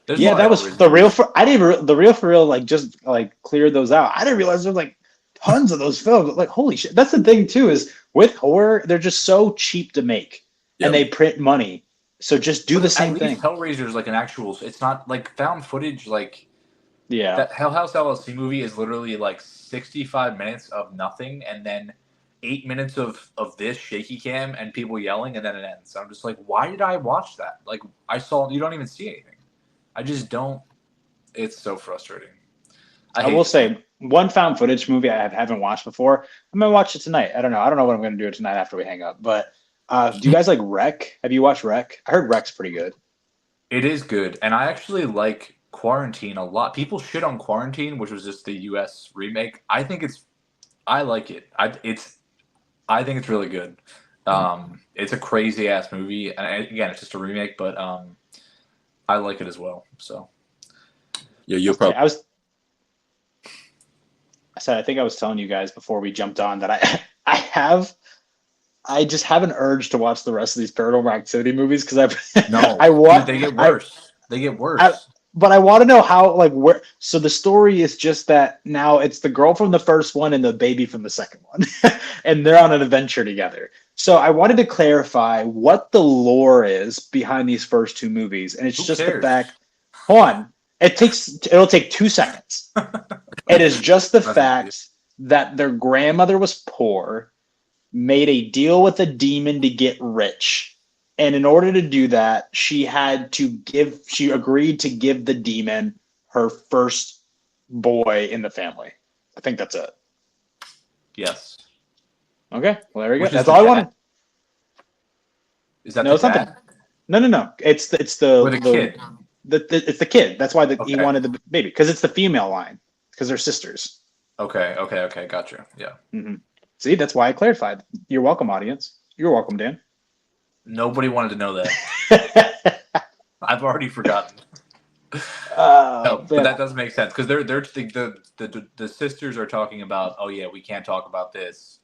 That was the real for real, like just like cleared those out. I didn't realize there was like tons of those films. Like, holy shit. That's the thing too, is with horror, they're just so cheap to make and they print money. So just do the same thing. Hellraiser is like an actual, it's not like found footage. Like, that Hell House LLC movie is literally like 65 minutes of nothing and then 8 minutes of this shaky cam and people yelling and then it ends. So I'm just like, why did I watch that? Like, you don't even see anything. I just don't. It's so frustrating. I will say, one found footage movie I haven't watched before. I'm gonna watch it tonight. I don't know what I'm gonna do tonight after we hang up. But do you guys like Rec? Have you watched Rec? I heard Rec's pretty good. It is good, and I actually like Quarantine a lot. People shit on Quarantine, which was just the U.S. remake. I like it. I think it's really good. It's a crazy ass movie, and again, it's just a remake, but I like it as well. So yeah, you'll probably. I think I was telling you guys before we jumped on that I just have an urge to watch the rest of these Paranormal Activity movies because they get worse. They get worse. But I want to know how, like, where. So the story is just that now it's the girl from the first one and the baby from the second one, and they're on an adventure together. So I wanted to clarify what the lore is behind these first 2 movies, and it's just the fact. Hold on, it'll take 2 seconds. It is just the fact that their grandmother was poor, made a deal with a demon to get rich, And in order to do that, she agreed to give the demon her first boy in the family. I think that's it. Yes. Okay. Well, there we go. Which is That's the all I dad? wanted. Is that No, the it's not dad? No. It's the Or the kid? It's the kid. That's why he Okay. wanted the baby, because it's the female line, because they're sisters. Okay. Gotcha. Yeah. Mm-hmm. See, that's why I clarified. You're welcome, audience. You're welcome, Dan. Nobody wanted to know that. I've already forgotten. No, but that does make sense because the sisters are talking about, oh yeah, we can't talk about this.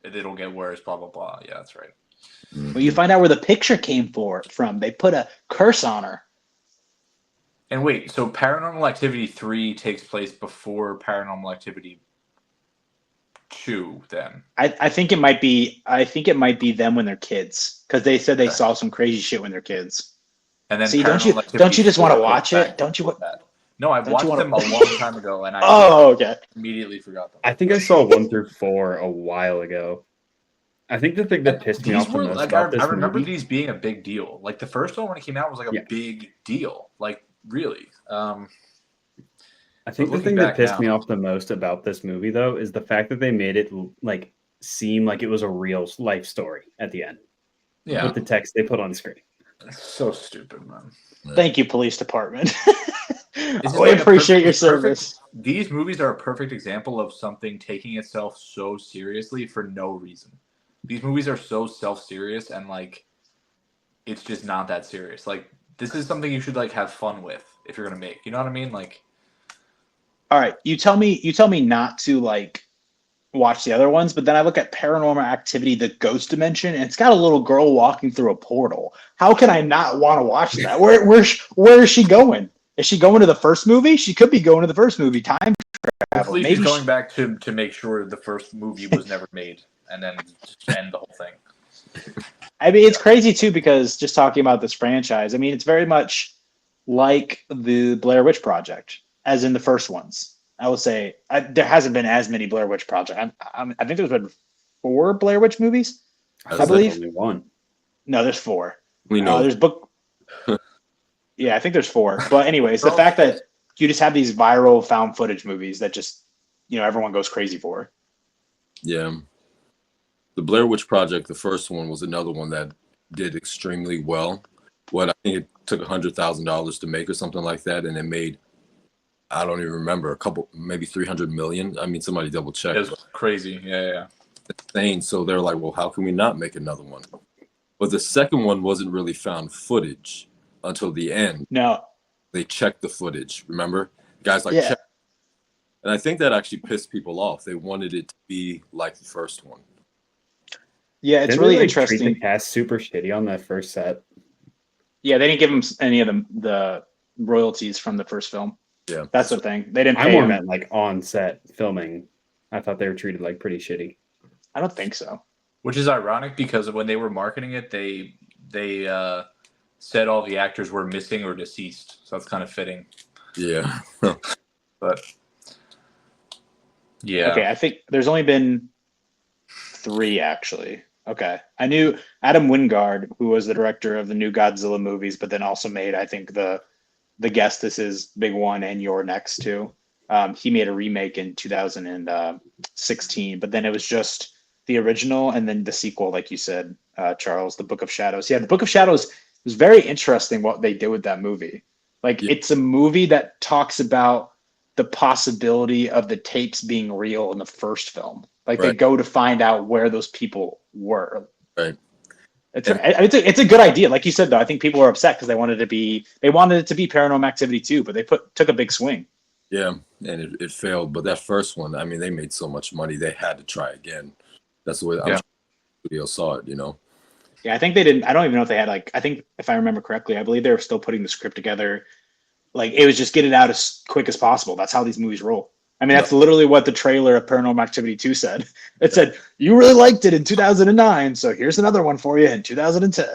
It'll get worse. Blah blah blah. Yeah, that's right. Well, you find out where the picture came from. They put a curse on her. And wait, so Paranormal Activity 3 takes place before Paranormal Activity 2, then? I think it might be. I think it might be them when they're kids, because they said they saw some crazy shit when they're kids. And then see, don't you just want to watch it? Don't you? That. No, I watched them a long time ago, and I okay. Immediately forgot them. I think I saw 1 through 4 a while ago. I think the thing that pissed me off the most about this I remember movie, these being a big deal. Like the first one when it came out was like a big deal. Like really. I think the thing that pissed me off the most about this movie, though, is the fact that they made it like seem like it was a real life story at the end. Yeah. With the text they put on screen. So stupid, man. Thank you, police department. I appreciate your service. These movies are a perfect example of something taking itself so seriously for no reason. These movies are so self-serious and like it's just not that serious. Like this is something you should like have fun with if you're gonna make. You know what I mean? Like, all right, you tell me not to like watch the other ones, but then I look at Paranormal Activity, the Ghost Dimension, and it's got a little girl walking through a portal. How can I not want to watch that? Where is she going? Is she going to the first movie? She could be going to the first movie. Time travel. Hopefully she's going back to make sure the first movie was never made, and then just end the whole thing. I mean, it's crazy too, because just talking about this franchise, I mean, it's very much like the Blair Witch Project, as in the first ones. I would say there hasn't been as many Blair Witch Project. I think there's been 4 Blair Witch movies. I believe only 1. No, there's 4. We know there's book. Yeah, I think there's 4. But anyways, the fact that you just have these viral found footage movies that just everyone goes crazy for. Yeah, the Blair Witch Project, the first one, was another one that did extremely well. I think it took $100,000 to make or something like that, and it made, I don't even remember, maybe 300 million. I mean, somebody double check. It was crazy. Yeah. Insane. So they're like, well, how can we not make another one? But the second one wasn't really found footage until the end. No. They checked the footage. Remember? Guys check. And I think that actually pissed people off. They wanted it to be like the first one. Yeah, it's really interesting. Treat the cast super shitty on that first set. Yeah, they didn't give them any of the royalties from the first film. Yeah, that's the thing. They didn't. I more meant like on set filming. I thought they were treated like pretty shitty. I don't think so. Which is ironic because when they were marketing it, they said all the actors were missing or deceased. So that's kind of fitting. Yeah, but yeah. Okay, I think there's only been 3 actually. Okay, I knew Adam Wingard, who was the director of the new Godzilla movies, but then also made, I think, the Guest, This Is Big One, and You're Next too. He made a remake in 2016, but then it was just the original and then the sequel, like you said, Charles, The Book of Shadows. Yeah, The Book of Shadows was very interesting what they did with that movie. Like, it's a movie that talks about the possibility of the tapes being real in the first film. Like they go to find out where those people were. Right. It's a good idea. Like you said, though, I think people were upset because they wanted it to be Paranormal Activity 2, but they took a big swing. Yeah, and it failed. But that first one, I mean, they made so much money, they had to try again. That's the way the studio saw it, Yeah, I think they didn't. I don't even know if they had I think if I remember correctly, I believe they were still putting the script together. Like it was just get it out as quick as possible. That's how these movies roll. I mean, that's literally what the trailer of Paranormal Activity 2 said. It said, you really liked it in 2009, so here's another one for you in 2010.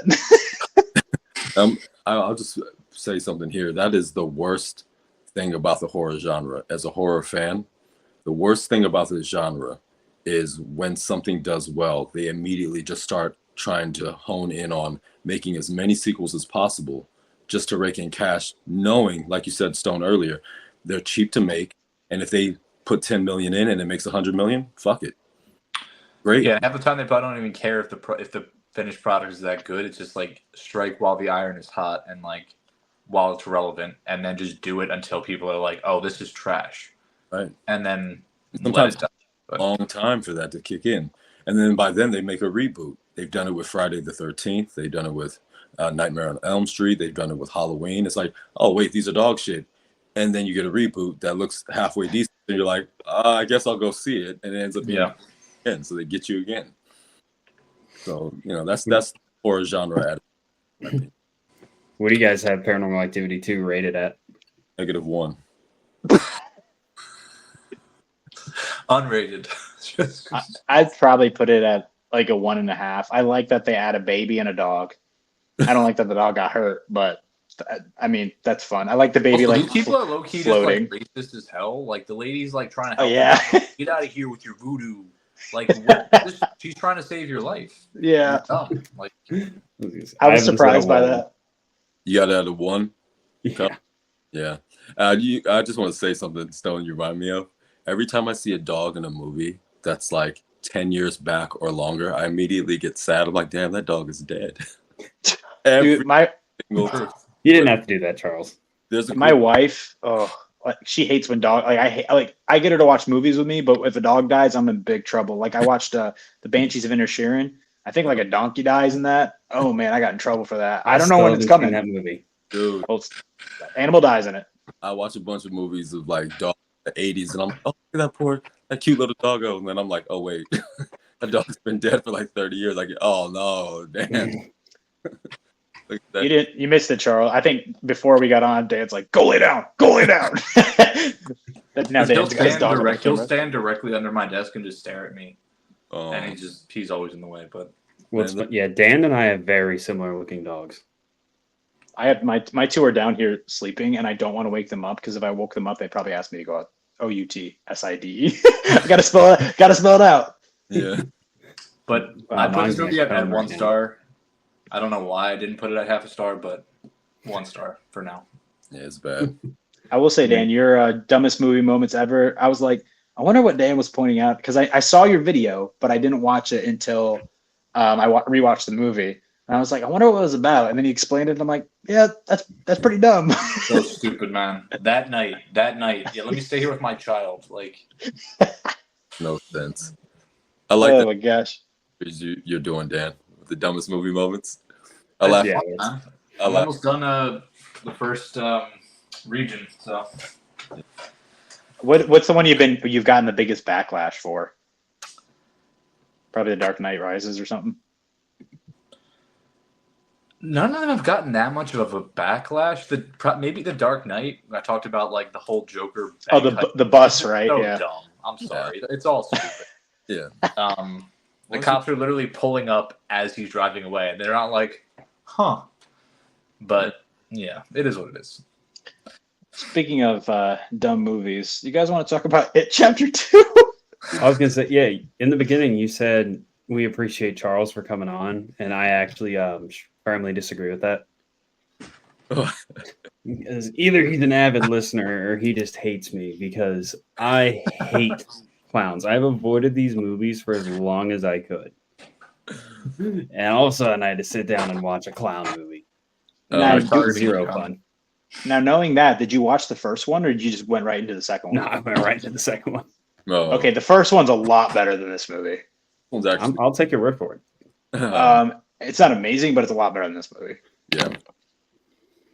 I'll just say something here. That is the worst thing about the horror genre. As a horror fan, the worst thing about this genre is when something does well, they immediately just start trying to hone in on making as many sequels as possible just to rake in cash, knowing, like you said, Stone, earlier, they're cheap to make. And if they put 10 million in and it makes 100 million, fuck it. Great. Yeah, half the time they probably don't even care if the finished product is that good. It's just like strike while the iron is hot and like while it's relevant, and then just do it until people are like, "Oh, this is trash." Right. And then sometimes let it die. a long time for that to kick in. And then by then they make a reboot. They've done it with Friday the 13th. They've done it with Nightmare on Elm Street. They've done it with Halloween. It's like, oh, wait, these are dog shit. And then you get a reboot that looks halfway decent. And you're like, I guess I'll go see it. And it ends up being again. So they get you again. So, that's horror genre. What do you guys have Paranormal Activity 2 rated at? -1. Unrated. I'd probably put it at like a 1.5. I like that they add a baby and a dog. I don't like that the dog got hurt, but I mean that's fun. I like the baby Also, like these people are low key floating. just like racist as hell. Like the lady's like trying to help. Oh yeah, get out of here with your voodoo. Like she's trying to save your life. Yeah, like I was surprised by that. You got it at a 1. Yeah. I just want to say something, Stone. You remind me of. Every time I see a dog in a movie that's like 10 years back or longer, I immediately get sad. I'm like, damn, that dog is dead. Dude, you didn't have to do that, Charles. My wife, she hates when dog. I get her to watch movies with me, but if a dog dies, I'm in big trouble. Like I watched the Banshees of Inisherin. I think like a donkey dies in that. Oh man, I got in trouble for that. I don't know when it's coming. That movie, dude. Animal dies in it. I watch a bunch of movies of like dogs in the 80s, and I'm like, oh, look at that cute little doggo, and then I'm like, oh wait, that dog's been dead for like 30 years. Like, oh no, damn. You missed it, Charles. I think before we got on, Dan's like, go lay down. Now he'll stand directly under my desk and just stare at me. And he's always in the way. But Dan and I have very similar looking dogs. I have my 2 are down here sleeping, and I don't want to wake them up because if I woke them up, they'd probably ask me to go out OUTSIDE. I gotta spell it out. Yeah. But I put this movie at 1 star. I don't know why I didn't put it at half a star, but 1 star for now. Yeah, it's bad. I will say, Dan, your dumbest movie moments ever. I was like, I wonder what Dan was pointing out because I saw your video, but I didn't watch it until I rewatched the movie. And I was like, I wonder what it was about. And then he explained it. And I'm like, yeah, that's pretty dumb. So stupid, man. That night. Yeah, let me stay here with my child. Like, no sense. I like that. Oh my gosh. You're doing, Dan, with the dumbest movie moments. I laugh. Yeah, I'm almost done the first region. So, what's the one you've gotten the biggest backlash for? Probably The Dark Knight Rises or something. None of them have gotten that much of a backlash. Maybe The Dark Knight. I talked about like the whole Joker. Oh, the bus, right? So yeah. Dumb. I'm sorry. Yeah. It's all stupid. Yeah. The cops are literally pulling up as he's driving away, and they're not like, "Huh." But yeah, it is what it is. Speaking of dumb movies, you guys want to talk about It Chapter 2? I was gonna say, yeah. In the beginning, you said we appreciate Charles for coming on, and I actually firmly disagree with that. Because either he's an avid listener or he just hates me because I hate clowns. I've avoided these movies for as long as I could. And all of a sudden I had to sit down and watch a clown movie. Zero fun. Now, knowing that, did you watch the first one or did you just went right into the second one? No, I went right into the second one. Okay, the first one's a lot better than this movie. I'll take your word for it. It's not amazing, but it's a lot better than this movie. Yeah.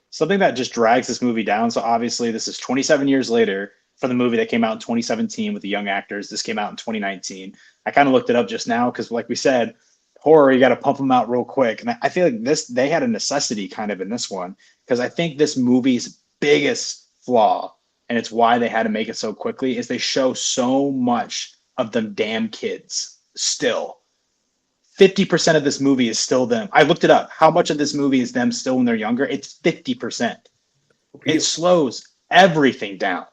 Something that just drags this movie down. So obviously this is 27 years later for the movie that came out in 2017 with the young actors. This came out in 2019. I kind of looked it up just now because like we said, horror, you got to pump them out real quick. And I feel like they had a necessity kind of in this one because I think this movie's biggest flaw, and it's why they had to make it so quickly, is they show so much of them damn kids still. 50% of this movie is still them. I looked it up. How much of this movie is them still when they're younger? It's 50%. It slows everything down.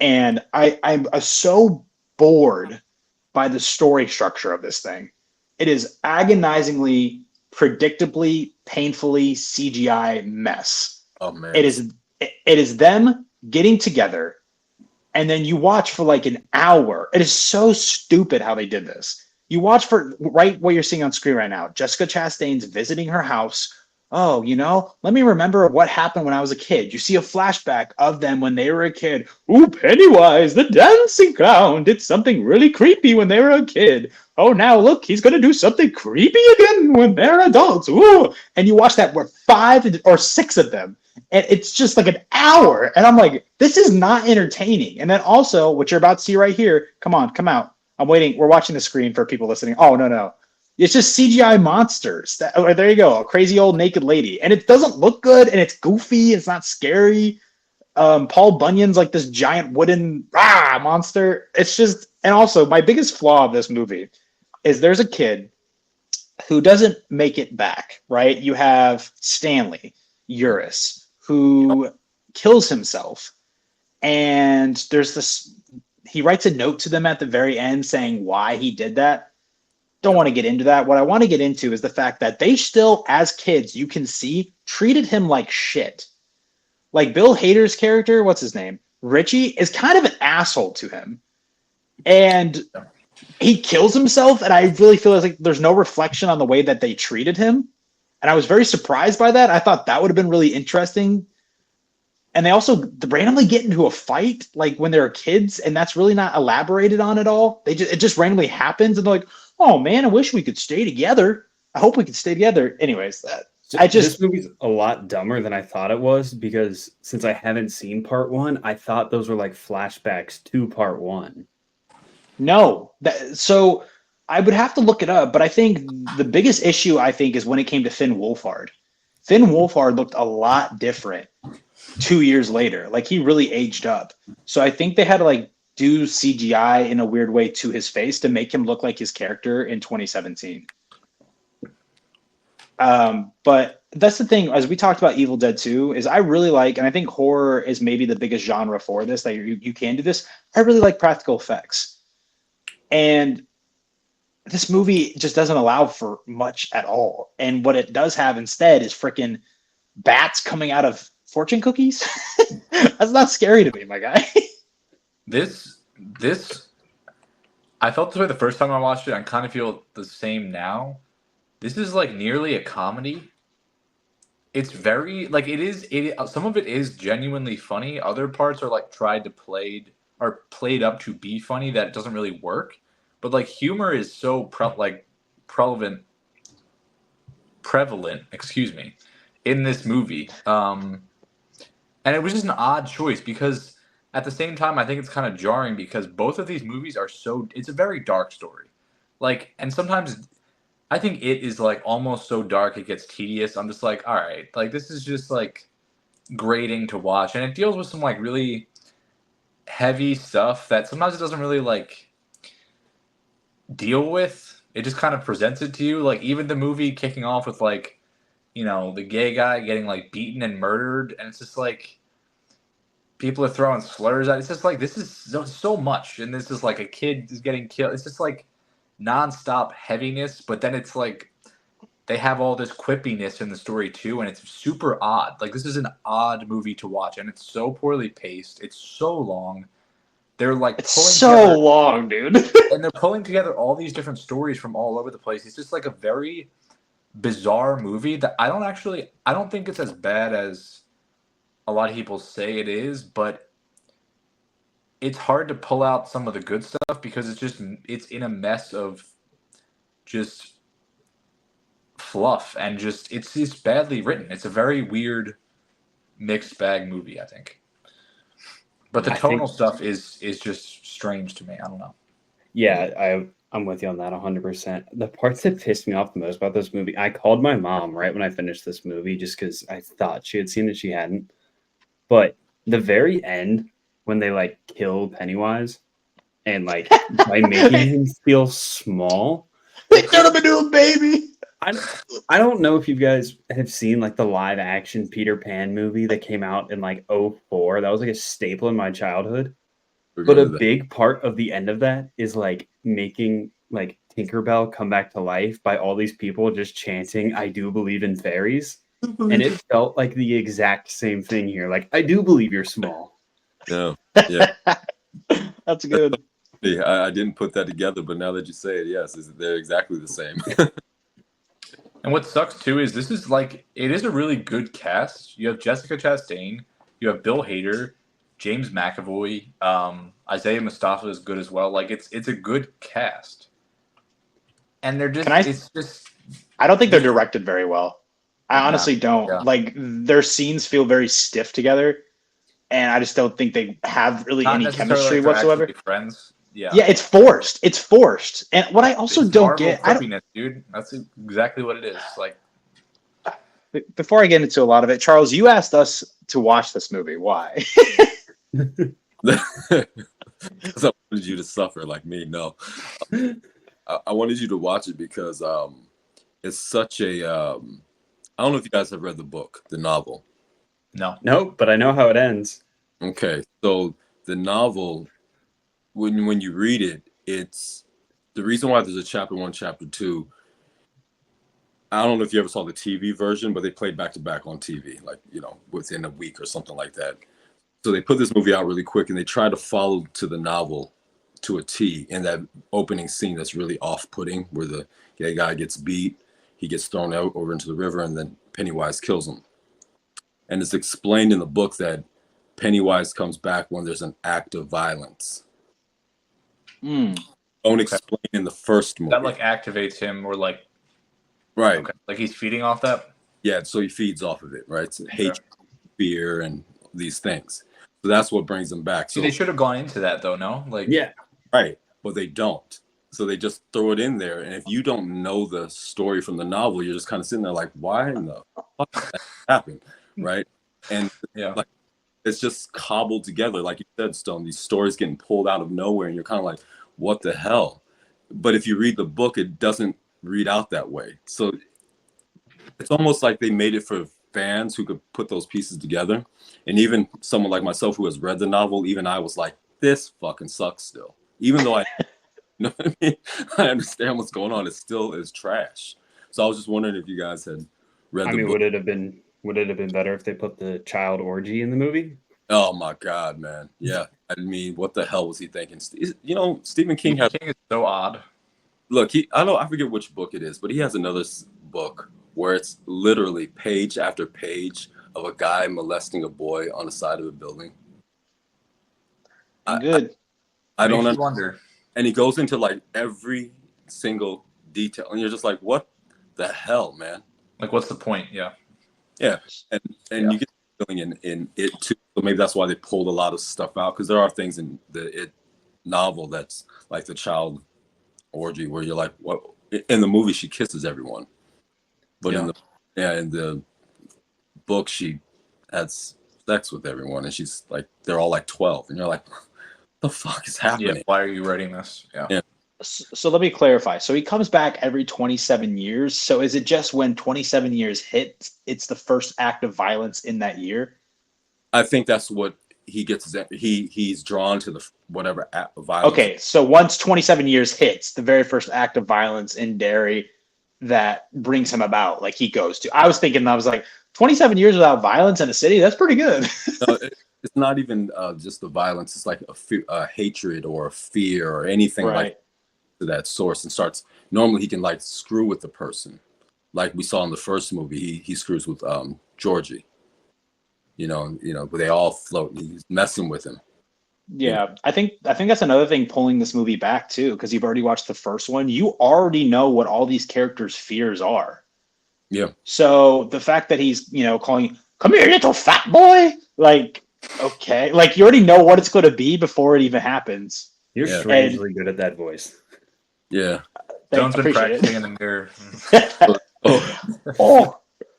And I'm so bored by the story structure of this thing. It is agonizingly, predictably, painfully CGI mess. Oh man. It is them getting together, and then you watch for like an hour. It is so stupid how they did this. You watch for right what you're seeing on screen right now. Jessica Chastain's visiting her house. Oh, let me remember what happened when I was a kid. You see a flashback of them when they were a kid. Ooh, Pennywise, the dancing clown, did something really creepy when they were a kid. Oh, now look, he's going to do something creepy again when they're adults. Ooh. And you watch that with 5 or 6 of them. And it's just like an hour. And I'm like, this is not entertaining. And then also, what you're about to see right here, come on, come out. I'm waiting. We're watching the screen for people listening. Oh, no. It's just CGI monsters. There you go. A crazy old naked lady. And it doesn't look good, and it's goofy. It's not scary. Paul Bunyan's like this giant wooden monster. It's just, and also my biggest flaw of this movie is there's a kid who doesn't make it back, right? You have Stanley Uris, who kills himself. And there's this, he writes a note to them at the very end saying why he did that. Don't want to get into that. What I want to get into is the fact that they still, as kids, you can see, treated him like shit. Like Bill Hader's character, what's his name? Richie is kind of an asshole to him. And he kills himself, and I really feel like there's no reflection on the way that they treated him. And I was very surprised by that. I thought that would have been really interesting. And they also randomly get into a fight, like when they're kids, and that's really not elaborated on at all. It just randomly happens, and they're like, "Oh man, I wish we could stay together. I hope we could stay together." Anyways, this movie's a lot dumber than I thought it was, because since I haven't seen part 1, I thought those were like flashbacks to part 1. No, so I would have to look it up, but I think the biggest issue is when it came to Finn Wolfhard. Finn Wolfhard looked a lot different 2 years later. Like he really aged up. So I think they had to like do CGI in a weird way to his face to make him look like his character in 2017. But that's the thing, as we talked about Evil Dead 2, is I really like, and I think horror is maybe the biggest genre for this, that you can do this. I really like practical effects. And this movie just doesn't allow for much at all. And what it does have instead is freaking bats coming out of fortune cookies. That's not scary to me, my guy. This I felt this way the first time I watched it. I kind of feel the same now. This is like nearly a comedy. It's very like some of it is genuinely funny. Other parts are like played up to be funny that it doesn't really work. But like humor is so prevalent, in this movie. And it was just an odd choice because at the same time I think it's kind of jarring because both of these movies it's a very dark story. Like, and sometimes I think it is like almost so dark it gets tedious. I'm just like, all right, like this is just like grating to watch, and it deals with some like really heavy stuff that sometimes it doesn't really like deal with. It just kind of presents it to you. Like even the movie kicking off with like, the gay guy getting like beaten and murdered, and it's just like people are throwing slurs at. It's just like this is so much, and this is like a kid is getting killed. It's just like nonstop heaviness, but then it's like they have all this quippiness in the story too, and it's super odd. Like this is an odd movie to watch, and it's so poorly paced. It's so long. They're like long, dude. And they're pulling together all these different stories from all over the place. It's just like a very bizarre movie that I don't think it's as bad as a lot of people say it is, but it's hard to pull out some of the good stuff because it's in a mess of just fluff and it's just badly written. It's a very weird mixed bag movie, I think. But the tonal stuff is just strange to me. I don't know. Yeah, I'm with you on that 100%. The parts that pissed me off the most about this movie, I called my mom right when I finished this movie just because I thought she had seen it, she hadn't. But the very end, when they like kill Pennywise and like by making him feel small, they turned him into a baby. I don't know if you guys have seen like the live action Peter Pan movie that came out in like 2004. That was like a staple in my childhood. But a big part of the end of that is like Tinkerbell come back to life by all these people just chanting, "I do believe in fairies." And it felt like the exact same thing here. Like, I do believe you're small. Yeah, yeah. That's good. Yeah, I didn't put that together, but now that you say it, yes, they're exactly the same. And what sucks too is this is like it is a really good cast. You have Jessica Chastain, you have Bill Hader, James McAvoy, Isaiah Mustafa is good as well. Like it's a good cast, and they're just it's just I don't think they're directed very well. I honestly don't. Yeah. Like their scenes feel very stiff together, and I just don't think they have really not any necessarily chemistry like they're whatsoever. actually friends. Yeah. Yeah, it's forced. It's forced. And what I also It's don't Marvel get, quippiness, dude. That's exactly what it is. Like, before I get into a lot of it, Charles, you asked us to watch this movie. Why? Because I wanted you to suffer like me. No, I wanted you to watch it because it's such a. I don't know if you guys have read the book, the novel. Nope, but I know how it ends. Okay, so the novel, when you read it, it's the reason why there's a chapter 1, chapter 2. I don't know if you ever saw the TV version, but they played back to back on TV, like, within a week or something like that. So they put this movie out really quick, and they try to follow to the novel to a T in that opening scene that's really off-putting, where the gay guy gets beat, he gets thrown out over into the river, and then Pennywise kills him. And it's explained in the book that Pennywise comes back when there's an act of violence. Don't explain in the first movie. that like activates him or like right. Okay. Like he's feeding off that? Yeah, so he feeds off of it, right? It's hate, fear, and these things. So that's what brings them back. So they should have gone into that though, no? Like yeah. Right. But they don't. So they just throw it in there. And if you don't know the story from the novel, you're just kind of sitting there like, why in the fuck did that happen? Right. And like it's just cobbled together. Like you said, Stone, these stories getting pulled out of nowhere, and you're kind of like, what the hell? But if you read the book, it doesn't read out that way. So it's almost like they made it for fans who could put those pieces together. And even someone like myself who has read the novel, even I was like, this fucking sucks still. Even though I you know what I mean? I understand what's going on. It still is trash. So I was just wondering if you guys had read the book. Would it have been better if they put the child orgy in the movie? Oh my God, man. Yeah. I mean, what the hell was he thinking? Stephen King is so odd. Look, I forget which book it is, but he has another book where it's literally page after page of a guy molesting a boy on the side of a building. Good. I don't wonder. And he goes into like every single detail, and you're just like, what the hell, man? Like, what's the point? Yeah. Yeah. And you get the feeling in it too. So maybe that's why they pulled a lot of stuff out, because there are things in the It novel that's like the child orgy where you're like, what? In the movie she kisses everyone, but in the book she has sex with everyone, and she's like, they're all like 12, and you're like, what the fuck is happening? Yeah, why are you writing this? Yeah. So let me clarify. So he comes back every 27 years. So is it just when 27 years hit, it's the first act of violence in that year? I think that's what he gets. He's drawn to the whatever act of violence. Okay, so once 27 years hits, the very first act of violence in Derry that brings him about, like he goes to. I was thinking, I was like, 27 years without violence in a city, that's pretty good. No, it's not even just the violence. It's like a hatred or a fear or anything like to that source, and starts. Normally, he can like screw with the person, like we saw in the first movie. He screws with Georgie. But they all float. He's messing with him. Yeah, I think that's another thing pulling this movie back too, because you've already watched the first one. You already know what all these characters' fears are. Yeah. So the fact that he's calling, "Come here, little fat boy," like, okay, like you already know what it's going to be before it even happens. You're strangely good at that voice. Yeah. John's been practicing in the mirror.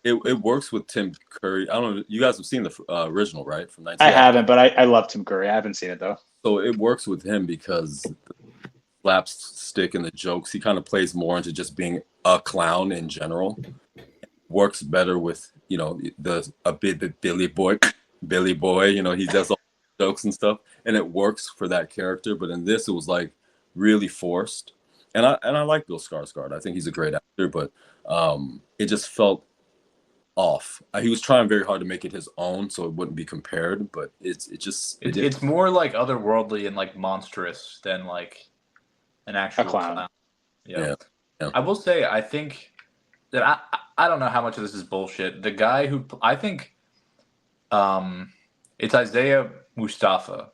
It works with Tim Curry. I don't know. You guys have seen the original, right? From 19. I haven't, but I love Tim Curry. I haven't seen it though. So it works with him because the slapstick and the jokes, he kind of plays more into just being a clown in general. Works better with a bit Billy Boy. He does all the jokes and stuff, and it works for that character. But in this, it was like really forced. And I like Bill Skarsgård. I think he's a great actor, but it just felt off. He was trying very hard to make it his own, so it wouldn't be compared. But it's more like otherworldly and like monstrous than like an actual clown. Yeah. I will say, I think that I don't know how much of this is bullshit. The guy who I think it's Isaiah Mustafa.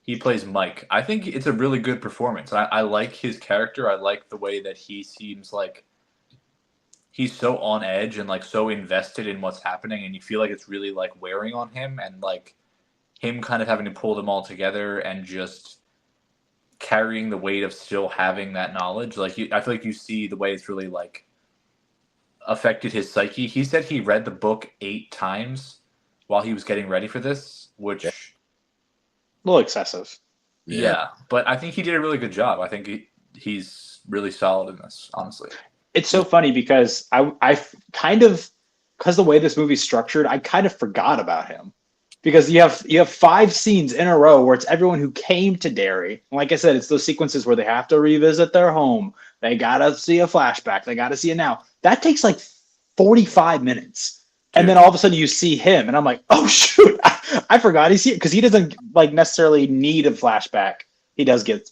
He plays Mike. I think it's a really good performance. I like his character. I like the way that he seems like he's so on edge and like so invested in what's happening, and you feel like it's really like wearing on him, and like him kind of having to pull them all together and just carrying the weight of still having that knowledge. Like I feel like you see the way it's really like affected his psyche. He said he read the book 8 times while he was getting ready for this, which a little excessive. Yeah, but I think he did a really good job. I think he's really solid in this, honestly. It's so funny because I kind of, because the way this movie's structured, I kind of forgot about him. Because you have 5 scenes in a row where it's everyone who came to Derry. And like I said, it's those sequences where they have to revisit their home. They got to see a flashback. They got to see it now. That takes like 45 minutes. And then all of a sudden you see him. And I'm like, oh, shoot. I forgot he's here. Because he doesn't like necessarily need a flashback. He does get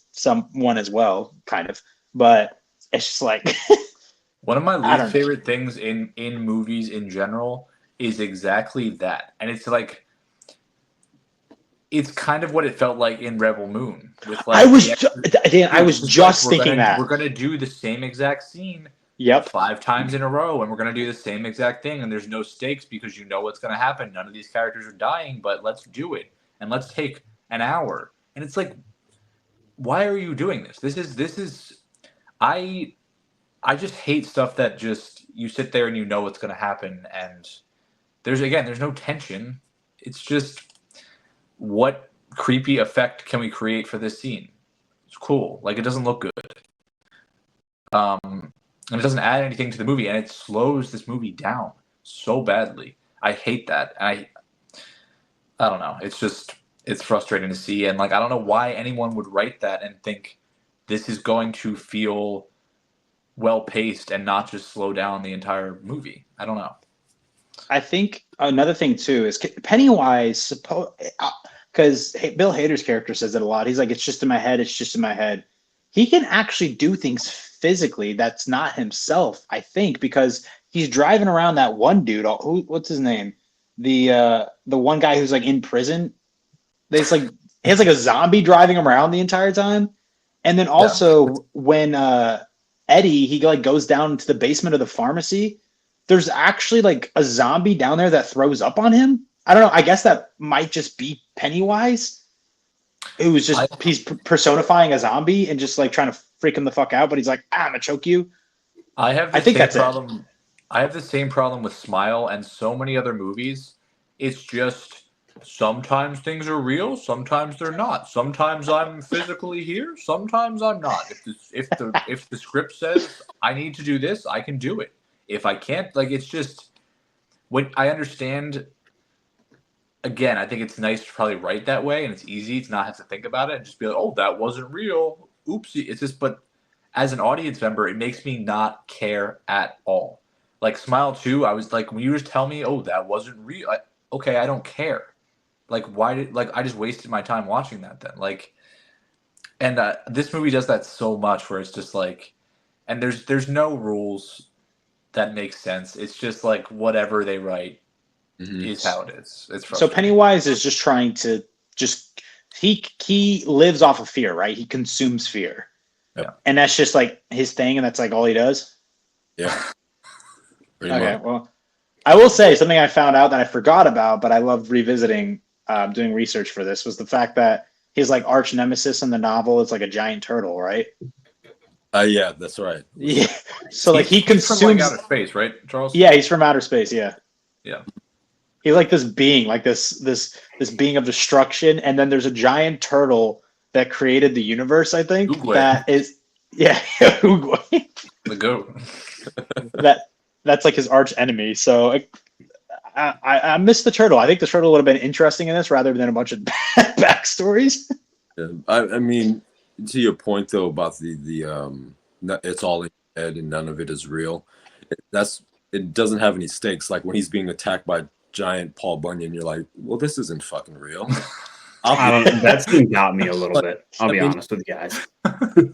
one as well, kind of. But it's just like... One of my least favorite things in movies in general is exactly that. And it's like... It's kind of what it felt like in Rebel Moon. With like I was just thinking that we're gonna do the same exact scene, 5 times in a row, and we're gonna do the same exact thing, and there's no stakes because you know what's gonna happen. None of these characters are dying, but let's do it, and let's take an hour. And it's like, why are you doing this? This is, I just hate stuff that just you sit there and you know what's gonna happen, and there's no tension. It's just, what creepy effect can we create for this scene? It's cool. Like, it doesn't look good. And it doesn't add anything to the movie, and it slows this movie down so badly. I hate that. I don't know. It's frustrating to see, and like, I don't know why anyone would write that and think this is going to feel well-paced and not just slow down the entire movie. I don't know. I think another thing too is Pennywise, because Bill Hader's character says it a lot. He's like, it's just in my head. It's just in my head. He can actually do things physically that's not himself, I think, because he's driving around that one dude. What's his name? The one guy who's like in prison. He has like a zombie driving him around the entire time. And then also when Eddie, he like goes down to the basement of the pharmacy, there's actually like a zombie down there that throws up on him. I don't know. I guess that might just be Pennywise. It was just he's personifying a zombie and just like trying to freak him the fuck out. But he's like, I'm gonna choke you. I have the same problem with Smile and so many other movies. It's just sometimes things are real, sometimes they're not. Sometimes I'm physically here, sometimes I'm not. If the script says I need to do this, I can do it. If I can't, like, it's just, when I understand, again, I think it's nice to probably write that way, and it's easy to not have to think about it and just be like, oh, that wasn't real. Oopsie. It's just, but as an audience member, it makes me not care at all. Like Smile 2, I was like, when you just tell me, oh, that wasn't real, okay, I don't care. Like, I just wasted my time watching that then. Like, and this movie does that so much where it's just like, and there's no rules that makes sense. It's just like whatever they write is how it is. It's so Pennywise is just trying to he lives off of fear, right? He consumes fear. Yeah. And that's just like his thing, and that's like all he does. Yeah. Okay, well, I will say something I found out that I forgot about, but I loved revisiting, doing research for this, was the fact that his like arch nemesis in the novel is like a giant turtle, right? Yeah, that's right. Yeah. So like he consumes from like outer space, right, Charles? Yeah, he's from outer space. Yeah. Yeah. He's like this being, like this being of destruction, and then there's a giant turtle that created the universe. I think Oogway. That is, yeah, Oogway. The goat. That's like his arch enemy. So I miss the turtle. I think the turtle would have been interesting in this rather than a bunch of backstories. Yeah. I mean, to your point though about the it's all in your head and none of it is real. It doesn't have any stakes. Like when he's being attacked by giant Paul Bunyan, you're like, well, this isn't fucking real. That scene got me a little bit. I'll be honest with you guys.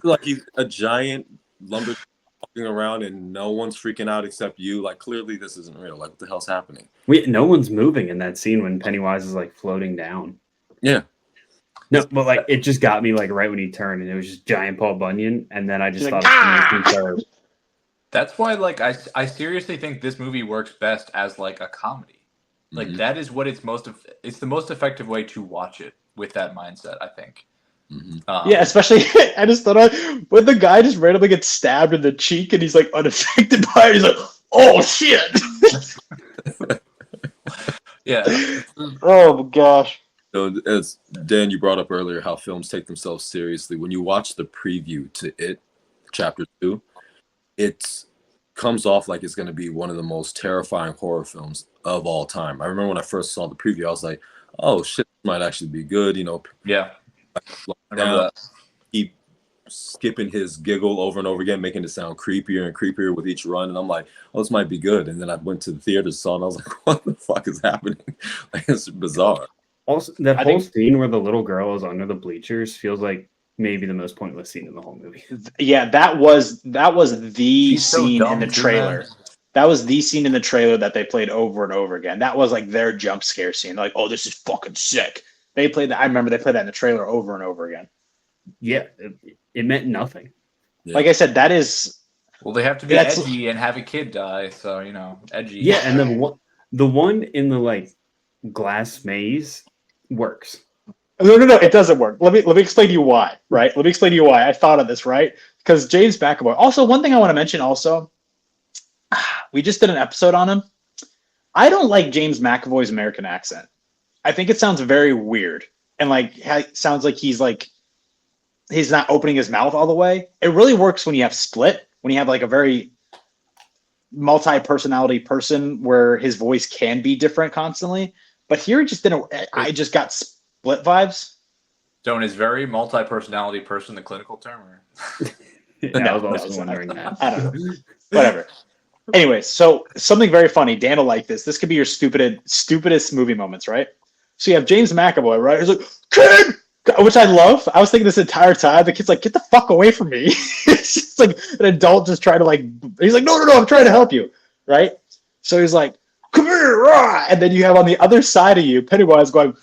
Like he's a giant lumber walking around and no one's freaking out except you. Like clearly this isn't real. Like what the hell's happening? No one's moving in that scene when Pennywise is like floating down. Yeah. No, but like it just got me like right when he turned and it was just giant Paul Bunyan, and then I just thought that's why like I seriously think this movie works best as like a comedy. Like that is what it's the most effective way to watch it with that mindset, I think. Yeah, especially I just thought when the guy just randomly gets stabbed in the cheek and he's like unaffected by it, he's like, oh shit. Yeah. Oh my gosh. So as Dan, you brought up earlier how films take themselves seriously. When you watch the preview to It, Chapter 2, it comes off like it's going to be one of the most terrifying horror films of all time. I remember when I first saw the preview, I was like, oh shit, this might actually be good. You know, yeah. I remember that. Keep skipping his giggle over and over again, making it sound creepier and creepier with each run. And I'm like, oh, this might be good. And then I went to the theater, saw it, and I was like, what the fuck is happening? Like, it's bizarre. Also, that whole scene where the little girl is under the bleachers feels like maybe the most pointless scene in the whole movie. Yeah, that was the scene in the trailer. That was the scene in the trailer that they played over and over again. That was like their jump scare scene. Like, oh, this is fucking sick. They played that. I remember they played that in the trailer over and over again. Yeah, it meant nothing. Yeah. Like I said, that is. Well, they have to be edgy and have a kid die, so edgy. Yeah, and the one in the like glass maze works. No, it doesn't work. Let me explain to you why, right? Let me explain to you why I thought of this, right? Because James McAvoy. Also, one thing I want to mention also, we just did an episode on him. I don't like James McAvoy's American accent. I think it sounds very weird and like sounds like he's not opening his mouth all the way. It really works when you have Split, when you have like a very multi-personality person where his voice can be different constantly. But here, I just got Split vibes. Stone is very multi-personality person, the clinical term? I was also wondering that. I don't know. Whatever. Anyway, so something very funny. Dan will like this. This could be your stupidest movie moments, right? So you have James McAvoy, right? He's like, kid! Which I love. I was thinking this entire time. The kid's like, get the fuck away from me. It's just like an adult just trying to he's like, no, I'm trying to help you, right? So he's like, come here, rah! And then you have on the other side of you, Pennywise going,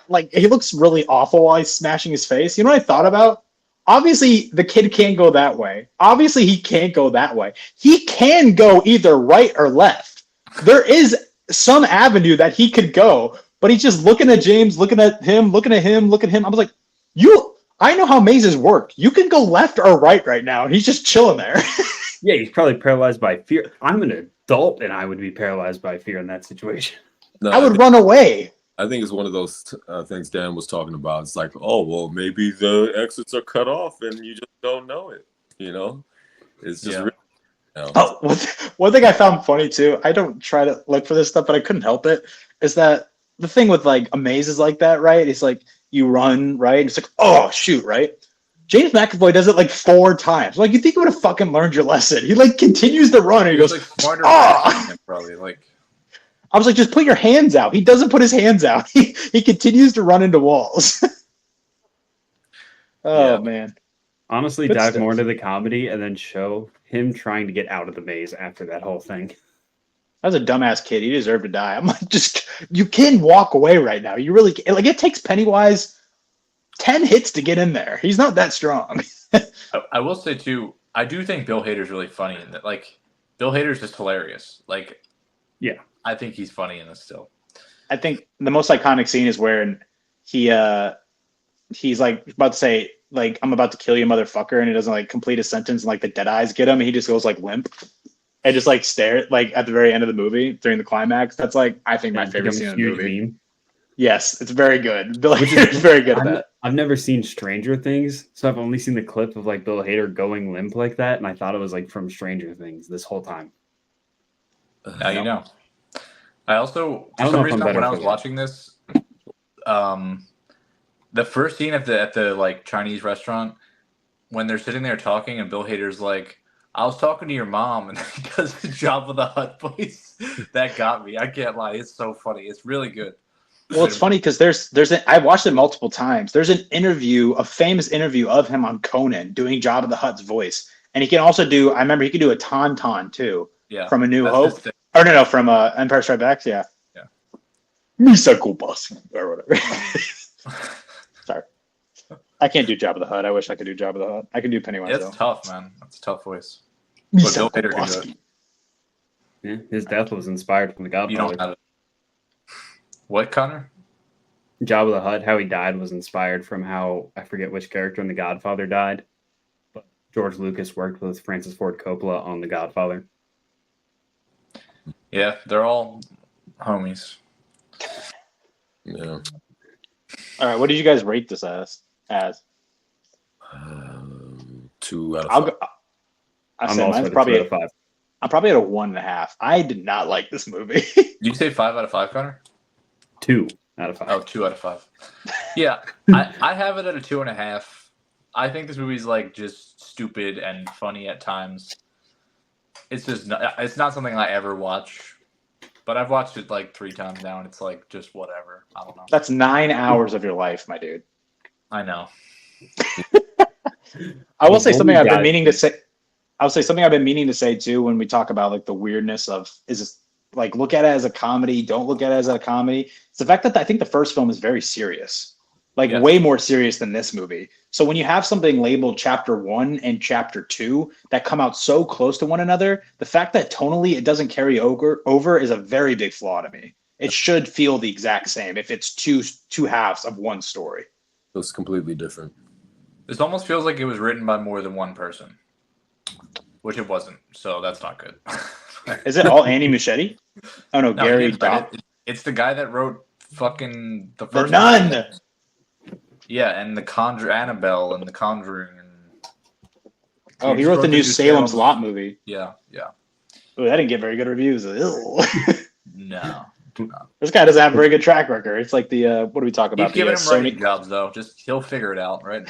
like he looks really awful while he's smashing his face. You know what I thought about? Obviously, the kid can't go that way. Obviously, he can't go that way. He can go either right or left. There is some avenue that he could go, but he's just looking at James, looking at him, looking at him, looking at him. I was like, I know how mazes work. You can go left or right now. And he's just chilling there. Yeah, he's probably paralyzed by fear. I'm an adult, and I would be paralyzed by fear in that situation. No, I would run away. I think it's one of those things Dan was talking about. It's like, oh, well, maybe the exits are cut off and you just don't know it. You know? It's just one thing I found funny, too, I don't try to look for this stuff, but I couldn't help it, is that the thing with, like, a maze is like that, right? It's like you run, right? It's like, oh, shoot, right? James McAvoy does it like 4 times. Like, you think he would have fucking learned your lesson. He, like, continues to run, and he goes, like, smarter than him, probably, like... I was like, just put your hands out. He doesn't put his hands out. He continues to run into walls. Man. Honestly, dive more into the comedy and then show him trying to get out of the maze after that whole thing. That was a dumbass kid. He deserved to die. I'm like, you can walk away right now. You really can. Like, it takes Pennywise 10 hits to get in there. He's not that strong. I will say, too, I do think Bill Hader's really funny in that. Like, Bill Hader's just hilarious. Like, yeah. I think he's funny in this still. I think the most iconic scene is where he's like about to say, like, I'm about to kill you, motherfucker, and he doesn't like complete a sentence, and like the dead eyes get him, and he just goes like limp and just like stare like at the very end of the movie during the climax. That's like I think my favorite scene in the movie. Meme. Yes, it's very good. Bill Hader is very good at that. I've never seen Stranger Things, so I've only seen the clip of like Bill Hader going limp like that, and I thought it was like from Stranger Things this whole time. Now you know. I also, for some reason, when I was watching this, the first scene at the like Chinese restaurant, when they're sitting there talking and Bill Hader's like, I was talking to your mom, and he does the Jabba the Hutt voice. That got me. I can't lie. It's so funny. It's really good. Well, it's funny because I've watched it multiple times. There's an interview, a famous interview of him on Conan doing Jabba the Hutt's voice. And he can also do, I remember he could do a Tauntaun too. Yeah. From A New That's Hope. his thing. Or no, from Empire Strikes Back. Yeah. Yeah. Misa Kubasi or whatever. Sorry. I can't do Jabba the Hutt. I wish I could do Jabba the Hutt. I can do Pennywise. It's tough, man. That's a tough voice. But Bill Hader can do it. Yeah, his death was inspired from the Godfather. You don't have it. What, Connor? Jabba the Hutt, how he died was inspired from how, I forget which character in The Godfather died, but George Lucas worked with Francis Ford Coppola on The Godfather. Yeah, they're all homies. Yeah. All right, what did you guys rate this as? 2 out of 5. I'll go, I I'm said also mine's at a probably 2 out of 5. I'm probably at a 1.5. I did not like this movie. Did you say 5 out of 5, Connor? 2 out of 5. Oh, 2 out of 5. Yeah, I have it at a 2.5. I think this movie's like just stupid and funny at times. It's just it's not something I ever watch, but I've watched it like 3 times now, and it's like just whatever. I don't know. That's 9 hours of your life, my dude. I know. I will say something I've been meaning to say. I'll say something I've been meaning to say too when we talk about like the weirdness of is this like look at it as a comedy, don't look at it as a comedy. It's the fact that I think the first film is very serious, like way more serious than this movie. So when you have something labeled Chapter 1 and Chapter 2 that come out so close to one another, the fact that tonally it doesn't carry over is a very big flaw to me. It should feel the exact same if it's two halves of one story. It's completely different. This almost feels like it was written by more than one person, which it wasn't. So that's not good. Is it all Andy Muschietti? Oh no, Gary Dopp. It's the guy that wrote fucking the first The Nun. Yeah, and the Conjure Annabelle and the Conjuring. Oh, he wrote the new Salem's Lot movie. Yeah. Oh, that didn't get very good reviews. Ew. No. This guy doesn't have a very good track record. It's like the what do we talk about? Keep giving him writing jobs though. Just he'll figure it out, right?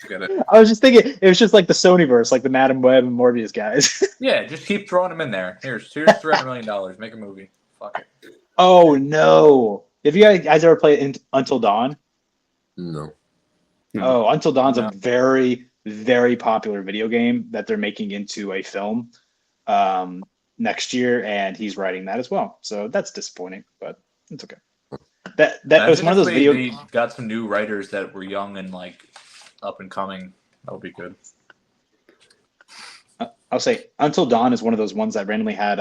Get it. I was just thinking it was just like the Sonyverse, like the Madam Web and Morbius guys. Yeah, just keep throwing them in there. Here's $300 million. Make a movie. Fuck it. Oh no! Have you guys ever played Until Dawn? No. Oh, Until Dawn's a very, very popular video game that they're making into a film next year, and he's writing that as well. So that's disappointing, but it's okay. That was one of those video. They got some new writers that were young and like up and coming. That would be good. I'll say Until Dawn is one of those ones that randomly had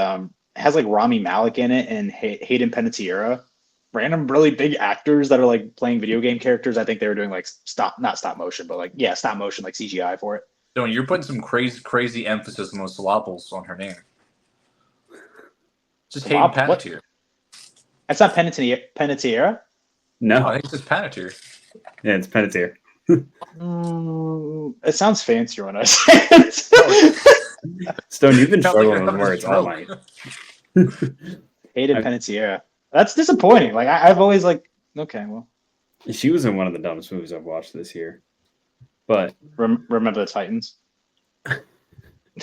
has like Rami Malek in it and Hayden Panettiere. Random really big actors that are like playing video game characters. I think they were doing like not stop motion, but like stop motion, like CGI for it. So you're putting some crazy emphasis on those syllables on her name. Just Hayden Panettiere. That's not Panettiere? No. I think it's just Panettiere. Yeah, it's Panettiere. It sounds fancier when I say it. Stone, you've been struggling with words all night. Hayden Panettiere. That's disappointing. Like I've always like, okay, well. She was in one of the dumbest movies I've watched this year. But Remember the Titans?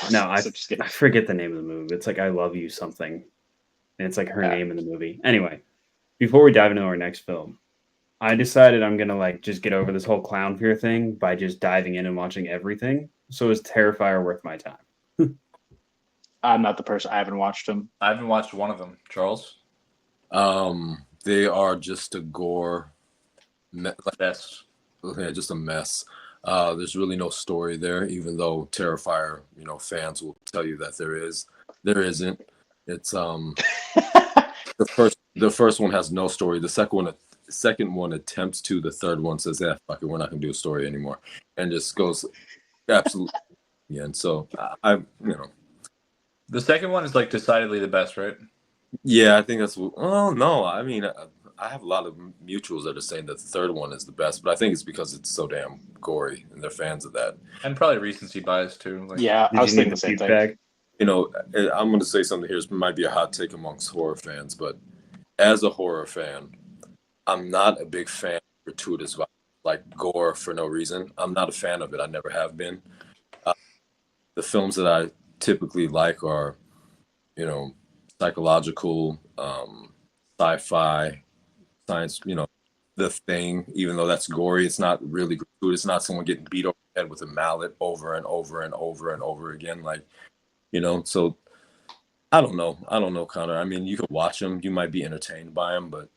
No, I forget the name of the movie. It's like I Love You something. And it's like her name in the movie. Anyway, before we dive into our next film, I decided I'm going to like just get over this whole clown fear thing by just diving in and watching everything. So is Terrifier worth my time? I'm not the person. I haven't watched them. I haven't watched one of them. Charles? They are just a gore mess. Yeah, just a mess. There's really no story there, even though Terrifier, fans will tell you that there is. There isn't. It's the first one has no story. The second one attempts to. The third one says, "Yeah, fuck it, we're not gonna do a story anymore," and just goes absolutely. Yeah, and so The second one is like decidedly the best, right? Yeah, I think that's. Oh no, I mean, I have a lot of mutuals that are saying that the third one is the best, but I think it's because it's so damn gory and they're fans of that. And probably recency bias too. Like, yeah, I was thinking the same thing. I'm going to say something here. It might be a hot take amongst horror fans, but as a horror fan, I'm not a big fan of gratuitous violence like gore for no reason. I'm not a fan of it. I never have been. The films that I typically like are, psychological, sci-fi, science, The Thing, even though that's gory, it's not really gratuitous. It's not someone getting beat over the head with a mallet over and over and over and over again. Like, so I don't know. I don't know, Connor. I mean, you could watch them. You might be entertained by them, but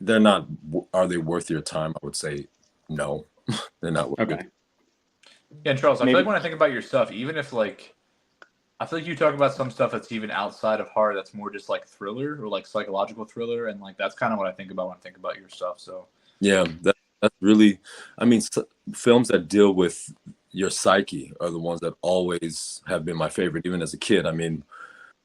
they're not. Are they worth your time? I would say no. They're not worth Okay. Yeah, and Charles, I Maybe- feel like when I think about your stuff, even if like, I feel like you talk about some stuff that's even outside of horror that's more just like thriller or like psychological thriller, and like that's kind of what I think about when I think about your stuff. So Yeah, that's really. I mean, films that deal with your psyche are the ones that always have been my favorite, even as a kid. I mean,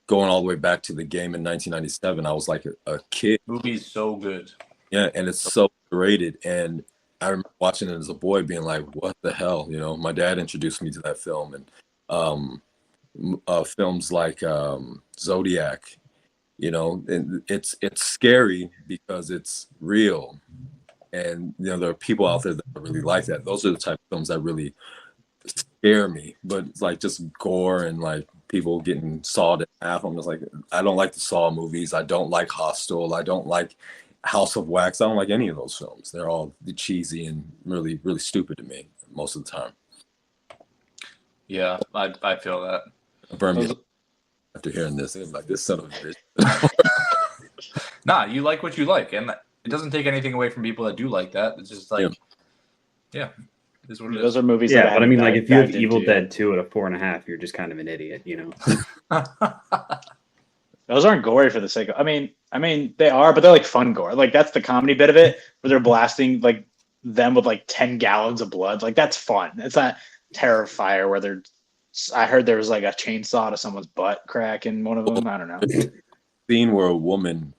going all the way back to The Game in 1997, I was like a kid. movie's so good. Yeah, and it's so rated. And I remember watching it as a boy, being like, "What the hell?" My dad introduced me to that film, and films like Zodiac. And it's scary because it's real, and there are people out there that really like that. Those are the type of films that really scare me. But it's like just gore and like people getting sawed in half. I'm just like, I don't like the Saw movies. I don't like Hostel. I don't like House of Wax. I don't like any of those films. They're all cheesy and really, really stupid to me most of the time. Yeah, I feel that. Burn me after hearing this. It's like, this son of a bitch. Nah, you like what you like, and it doesn't take anything away from people that do like that. It's just like, yeah, it is what it is. Those are movies. Yeah, that but I mean, like, if you have dived Evil into. Dead 2 at a 4.5, you're just kind of an idiot, Those aren't gory for the sake of. I mean, they are, but they're like fun gore. Like that's the comedy bit of it, where they're blasting like them with like 10 gallons of blood. Like that's fun. It's not Terrifier where they're. I heard there was like a chainsaw to someone's butt crack in one of them. I don't know. Scene where a woman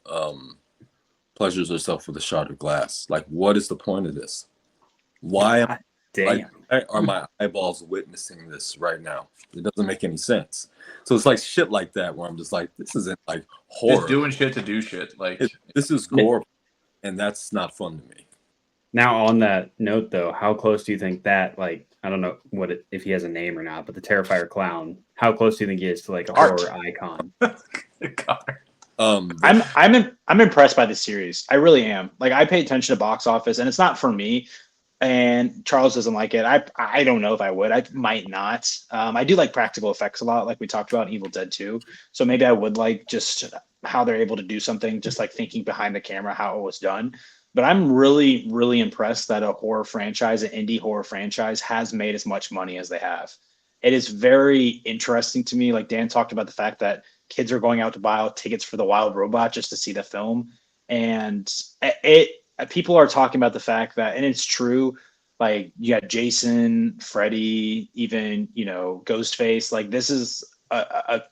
pleasures herself with a shard of glass. Like, what is the point of this? Why are my eyeballs witnessing this right now? It doesn't make any sense. So it's like shit like that where I'm just like, this isn't like horror. Just doing shit to do shit. Like this is gore, and that's not fun to me. Now, on that note, though, how close do you think that, like, I don't know if he has a name or not, but the Terrifier clown, how close do you think he is to like a horror icon? I'm impressed by the series. I really am. Like I pay attention to box office, and it's not for me. And Charles doesn't like it. I don't know if I would. I might not. I do like practical effects a lot, like we talked about in Evil Dead 2. So maybe I would like just how they're able to do something, just like thinking behind the camera how it was done. But I'm really, really impressed that a horror franchise, an indie horror franchise, has made as much money as they have. It is very interesting to me. Like Dan talked about the fact that kids are going out to buy tickets for the Wild Robot just to see the film. And people are talking about the fact that, and it's true, like you got Jason, Freddy, even, Ghostface. Like this is a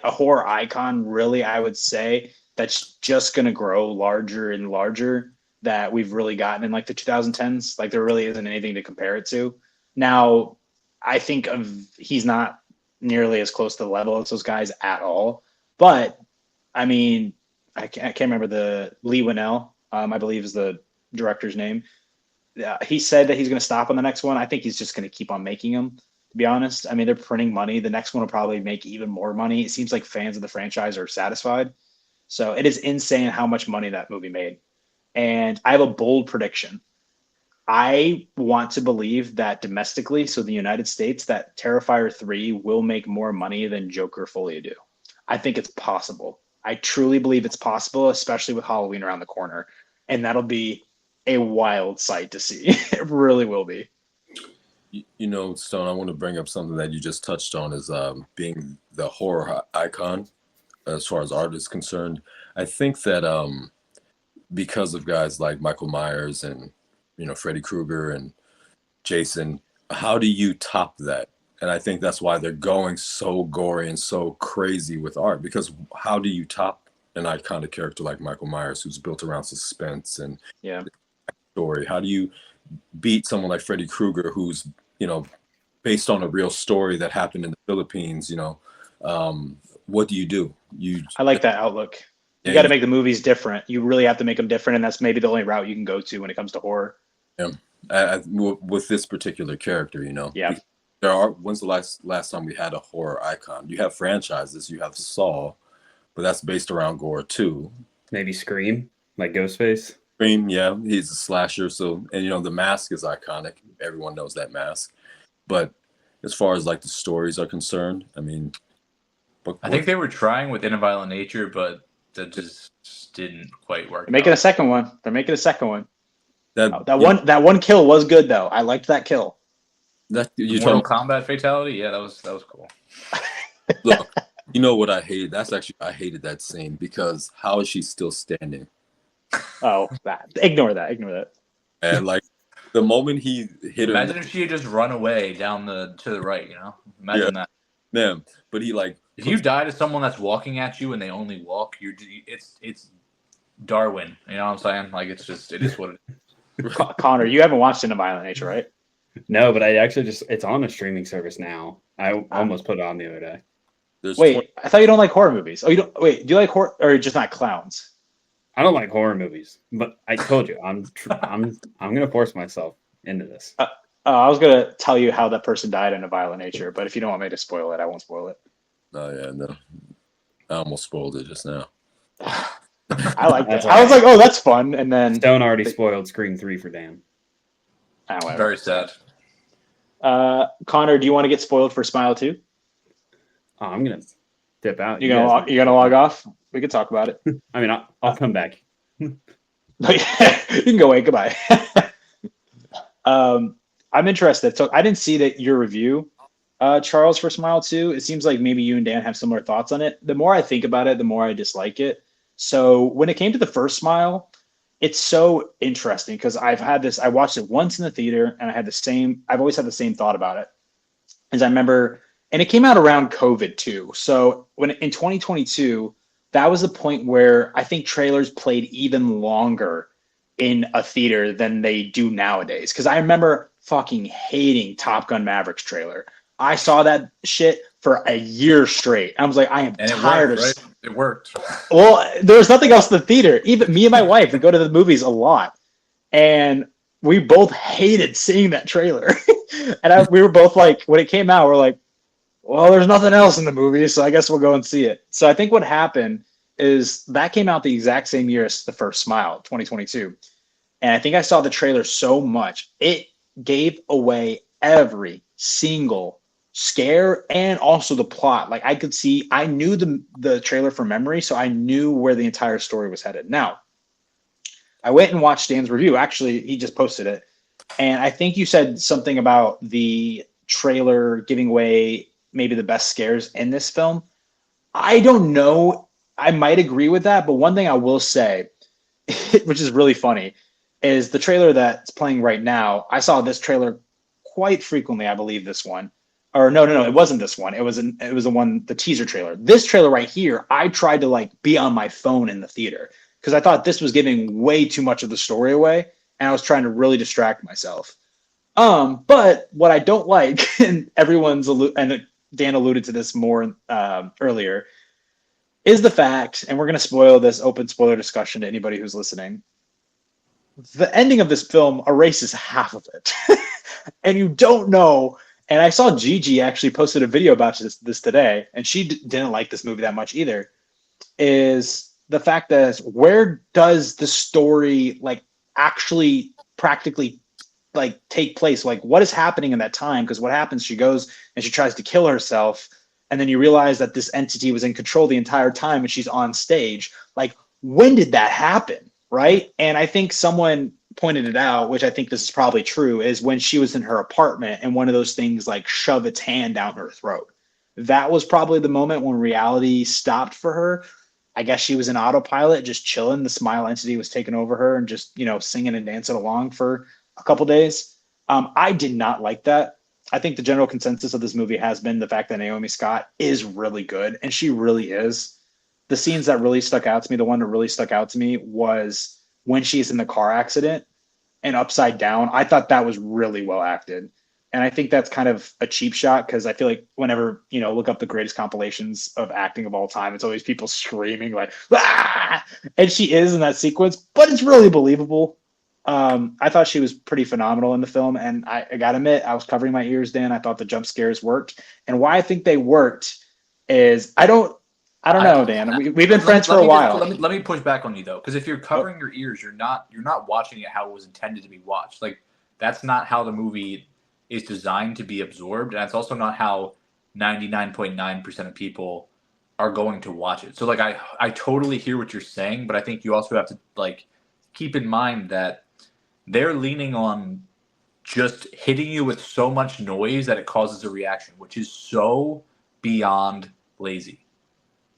horror icon, really, I would say, that's just going to grow larger and larger, that we've really gotten in like the 2010s. Like there really isn't anything to compare it to. Now, I think he's not nearly as close to the level as those guys at all. But I mean, I can't remember the Lee Winnell, I believe is the director's name. He said that he's going to stop on the next one. I think he's just going to keep on making them, to be honest. I mean, they're printing money. The next one will probably make even more money. It seems like fans of the franchise are satisfied. So it is insane how much money that movie made. And I have a bold prediction. I want to believe that domestically, so the United States, that Terrifier 3 will make more money than Joker Folie à Deux. I think it's possible. I truly believe it's possible, especially with Halloween around the corner. And that'll be a wild sight to see. It really will be. Stone, I want to bring up something that you just touched on, is being the horror icon as far as art is concerned. I think that because of guys like Michael Myers and Freddy Krueger and Jason, how do you top that? And I think that's why they're going so gory and so crazy with art, because how do you top an iconic character like Michael Myers, who's built around suspense and story? How do you beat someone like Freddy Krueger, who's based on a real story that happened in the Philippines? What do you do? I like that outlook. You got to make the movies different. You really have to make them different, and that's maybe the only route you can go to when it comes to horror. With this particular character, Yeah. when's the last time we had a horror icon? You have franchises, you have Saw, but that's based around gore too. Maybe Scream, like Ghostface. Scream, yeah, he's a slasher. So, and the mask is iconic. Everyone knows that mask. But as far as like the stories are concerned, I mean, I think they were trying with In a Violent Nature, but that just didn't quite work. They're making a second one. That one kill was good though. I liked that kill. Mortal Kombat fatality, yeah, that was cool. Look, you know what I hate? I hated that scene because how is she still standing? Oh, ignore that. And like the moment he hit her, imagine if she had just run away down to the right. Imagine that. Man, but he like if you die to someone that's walking at you and they only walk, it's Darwin. You know what I'm saying? Like it is what it is. Connor, you haven't watched In a Violent Nature, right? No, but I actually it's on a streaming service now. I almost put it on the other day. I thought you don't like horror movies. Oh, you don't. Wait, do you like horror or just not clowns? I don't like horror movies, but I told you I'm gonna force myself into this. I was gonna tell you how that person died in A Violent Nature, but if you don't want me to spoil it, I won't spoil it. Oh yeah, no, I almost spoiled it just now. I like that. I was like, oh, that's fun, and then Stone already spoiled Scream 3 for Dan. Very sad. Connor, do you want to get spoiled for Smile 2? Oh, I'm gonna dip out. You gonna log off? We can talk about it. I mean, I'll come back. You can go away. Goodbye. I'm interested. So I didn't see that your review, Charles, for Smile 2. It seems like maybe you and Dan have similar thoughts on it. The more I think about it, the more I dislike it. So when it came to the first Smile, it's so interesting because I watched it once in the theater and I've always had the same thought about it. As I remember, and it came out around COVID too. So when in 2022, that was the point where I think trailers played even longer in a theater than they do nowadays. Because I remember fucking hating Top Gun Maverick's trailer. I saw that shit for a year straight. I was like, I am tired of it. It worked. Well, there was nothing else in the theater. Even me and my wife, we go to the movies a lot. And we both hated seeing that trailer. And we were both like, when it came out, we're like, well, there's nothing else in the movie, so I guess we'll go and see it. So I think what happened is that came out the exact same year as the first Smile, 2022. And I think I saw the trailer so much, it gave away every single scare and also the plot. Like I knew the trailer from memory, so I knew where the entire story was headed. Now, I went and watched Dan's review. Actually, he just posted it. And I think you said something about the trailer giving away maybe the best scares in this film. I don't know. I might agree with that, but one thing I will say, which is really funny, is the trailer that's playing right now. I saw this trailer quite frequently. I believe this one, or no, it wasn't this one. It was the teaser trailer. This trailer right here, I tried to be on my phone in the theater because I thought this was giving way too much of the story away, and I was trying to really distract myself. But what I don't like, and and Dan alluded to this more earlier, is the fact, and we're going to spoil this open spoiler discussion to anybody who's listening. The ending of this film erases half of it. And you don't know. And I saw Gigi actually posted a video about this today, and she didn't like this movie that much either, is the fact that where does the story actually practically take place? What is happening in that time? Because what happens, she goes and she tries to kill herself, and then you realize that this entity was in control the entire time and she's on stage. When did that happen? Right? And I think someone pointed it out, which I think this is probably true, is when she was in her apartment and one of those things shove its hand down her throat. That was probably the moment when reality stopped for her. I guess she was in autopilot, just chilling. The Smile entity was taking over her and just, singing and dancing along for a couple days. I did not like that. I think the general consensus of this movie has been the fact that Naomi Scott is really good, and she really is. The scenes that really stuck out to me, the one that really stuck out to me was when she's in the car accident and upside down. I thought that was really well acted. And I think that's kind of a cheap shot because I feel like whenever, look up the greatest compilations of acting of all time, it's always people screaming ah! And she is in that sequence, but it's really believable. I thought she was pretty phenomenal in the film, and I gotta admit, I was covering my ears, Dan. I thought the jump scares worked, and why I think they worked is I don't know, Dan. We've been friends for a while. Let me push back on you though, because if you're covering your ears, you're not watching it how it was intended to be watched. Like that's not how the movie is designed to be absorbed, and it's also not how 99.9% of people are going to watch it. So like I totally hear what you're saying, but I think you also have to like keep in mind that they're leaning on just hitting you with so much noise that it causes a reaction, which is so beyond lazy.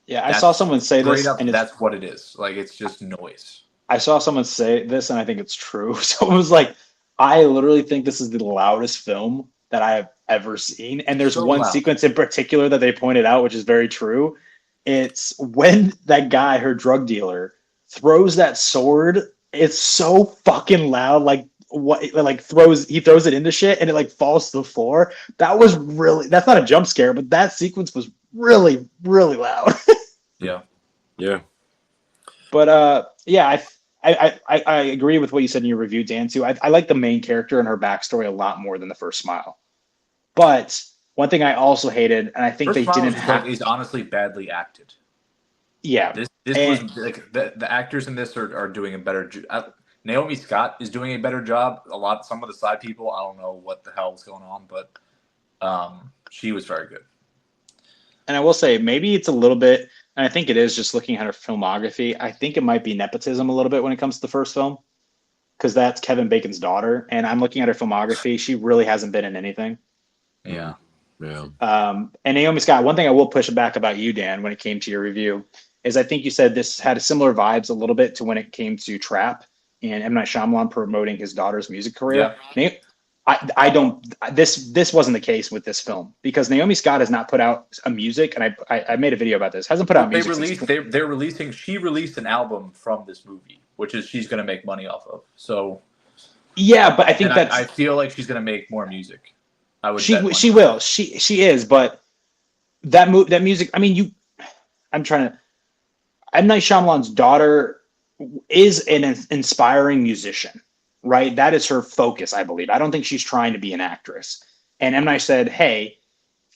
Yeah, I saw someone say this, and that's what it is. Like it's just noise. I saw someone say this, and I think it's true. Someone was like, "I literally think this is the loudest film that I have ever seen." And there's one sequence in particular that they pointed out, which is very true. It's when that guy, her drug dealer, throws that sword. It's so fucking loud. Like he throws it into shit and it like falls to the floor. That's not a jump scare, but that sequence was really, really loud. Yeah. But yeah, I agree with what you said in your review, Dan, too. I like the main character and her backstory a lot more than the first Smile. But one thing I also hated, and I think they didn't have, is honestly badly acted. Yeah. This was like the actors in this are doing a better job. Naomi Scott is doing a better job. Some of the side people, I don't know what the hell is going on, but she was very good. And I will say, maybe it's a little bit, and I think it is just looking at her filmography. I think it might be nepotism a little bit when it comes to the first film, because that's Kevin Bacon's daughter. And I'm looking at her filmography. She really hasn't been in anything. Yeah. And Naomi Scott, one thing I will push back about you, Dan, when it came to your review, is I think you said this had similar vibes a little bit to when it came to Trap and M. Night Shyamalan promoting his daughter's music career. Yeah. I don't. This wasn't the case with this film because Naomi Scott has not put out a music, and I made a video about this. Hasn't put out music. They're releasing. She released an album from this movie, which is she's going to make money off of. So yeah, but I think I feel like she's going to make more music. She will. She is, but that music. I mean, I'm trying to. M. Night Shyamalan's daughter is an inspiring musician. Right? That is her focus, I believe. I don't think she's trying to be an actress. And M. Night said, hey,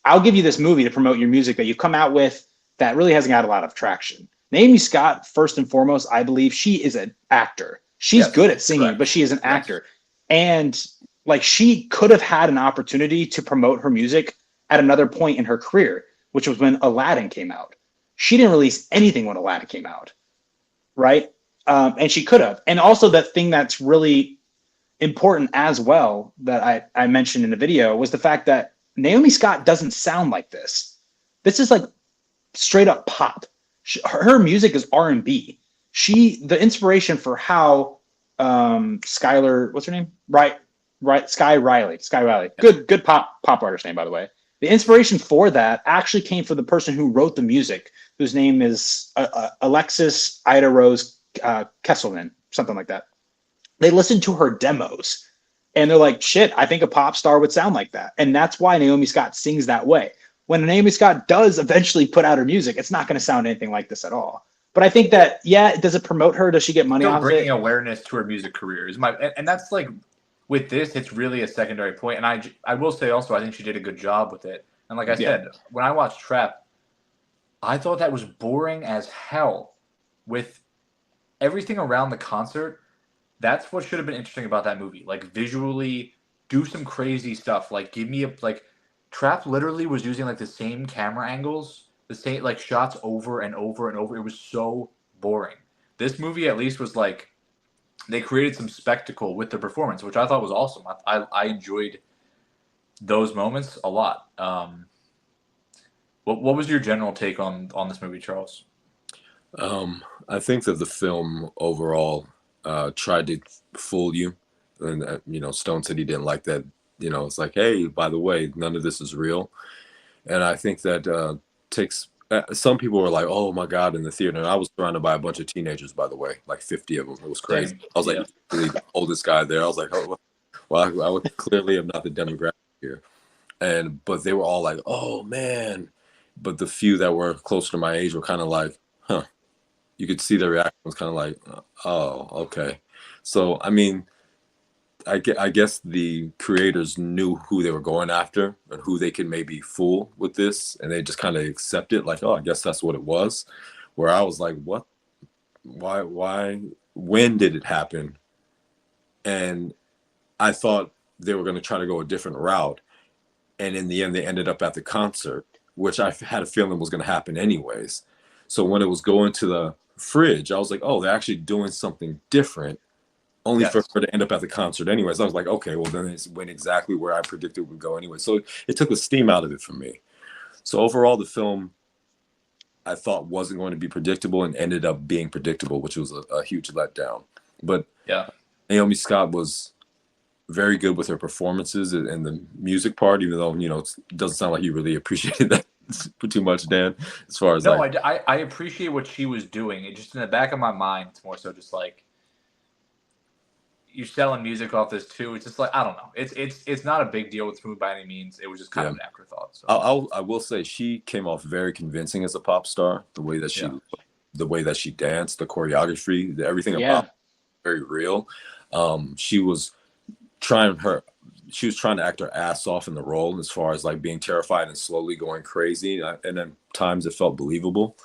I'll give you this movie to promote your music that you come out with that really hasn't got a lot of traction. Naomi Scott, first and foremost, I believe she is an actor. She's good at singing, but she is an actor. And like she could have had an opportunity to promote her music at another point in her career, which was when Aladdin came out. She didn't release anything when Aladdin came out. Right? And she could have. And also that thing that's really important as well that I mentioned in the video was the fact that Naomi Scott doesn't sound like this. This is like straight up pop. Her music is R&B. The inspiration for how Skylar, what's her name? Sky Riley. Good pop artist name, by the way. The inspiration for that actually came from the person who wrote the music, whose name is Alexis Ida Rose Kesselman, something like that. They listened to her demos and they're like, shit, I think a pop star would sound like that. And that's why Naomi Scott sings that way. When Naomi Scott does eventually put out her music, it's not going to sound anything like this at all. But I think that, does it promote her? Does she get money off of it? Bringing awareness to her music career is and that's like, with this, it's really a secondary point. And I will say also, I think she did a good job with it. And like I said, when I watched Trap, I thought that was boring as hell with everything around the concert. That's what should have been interesting about that movie. Like visually do some crazy stuff. Like give me Trap literally was using like the same camera angles, the same like shots over and over and over. It was so boring. This movie at least was like, they created some spectacle with the performance, which I thought was awesome. I enjoyed those moments a lot. What was your general take on this movie, Charles? I think that the film overall tried to fool you. And, Stone said he didn't like that. It's like, hey, by the way, none of this is real. And I think that takes... some people were like, oh my God, in the theater. And I was surrounded by a bunch of teenagers, by the way, like 50 of them. It was crazy. I was like, really the oldest guy there. I was like, oh, well, I clearly am not the demographic here. But they were all like, oh man. But the few that were closer to my age were kind of like, huh. You could see their reaction was kind of like, oh, okay. So, I mean, I guess the creators knew who they were going after and who they could maybe fool with this, and they just kind of accept it, like, oh, I guess that's what it was. Where I was like, what? Why? When did it happen? And I thought they were going to try to go a different route, and in the end, they ended up at the concert, which I had a feeling was going to happen anyways. So when it was going to the fridge, I was like, oh, they're actually doing something different, only for her to end up at the concert anyways. I was like, okay, well, then it went exactly where I predicted it would go anyway. So it took the steam out of it for me. So overall, the film I thought wasn't going to be predictable and ended up being predictable, which was a huge letdown. But yeah, Naomi Scott was very good with her performances and the music part, even though, it doesn't sound like you really appreciated that too much, Dan, as far as no, I appreciate what she was doing. It just in the back of my mind, it's more so just like, you're selling music off this too. It's just like, I don't know. It's not a big deal with this movie by any means. It was just kind of an afterthought. So I will say she came off very convincing as a pop star. The way that she danced, the choreography, everything about it, very real. She was trying to act her ass off in the role, as far as like being terrified and slowly going crazy, and then times it felt believable.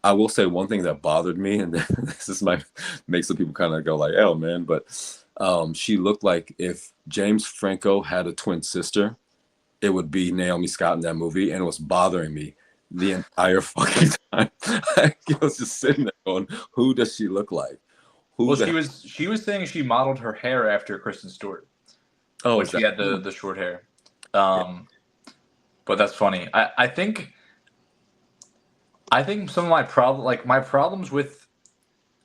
I will say one thing that bothered me, and this might make some people kind of go like, "Oh man," but she looked like if James Franco had a twin sister, it would be Naomi Scott in that movie, and it was bothering me the entire fucking time. I was just sitting there going, "Who does she look like?" She was saying she modeled her hair after Kristen Stewart. Oh, when she had the short hair. But that's funny. I think some of my problems with,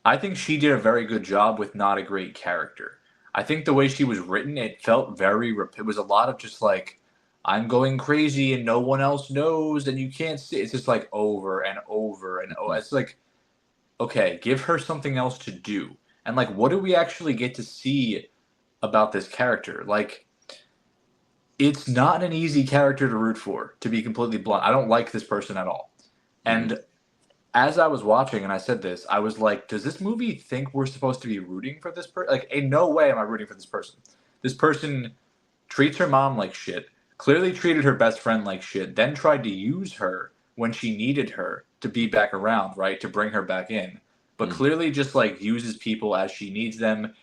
I think she did a very good job with not a great character. I think the way she was written, it felt it was a lot of just like, I'm going crazy and no one else knows and you can't see. It's just like over and over and over. It's like, okay, give her something else to do. And like, what do we actually get to see about this character? Like, it's not an easy character to root for, to be completely blunt. I don't like this person at all. And as I was watching, and I said this, I was like, does this movie think we're supposed to be rooting for this person? Like, in no way am I rooting for this person. This person treats her mom like shit, clearly treated her best friend like shit, then tried to use her when she needed her to be back around, right? To bring her back in. But clearly just like uses people as she needs them.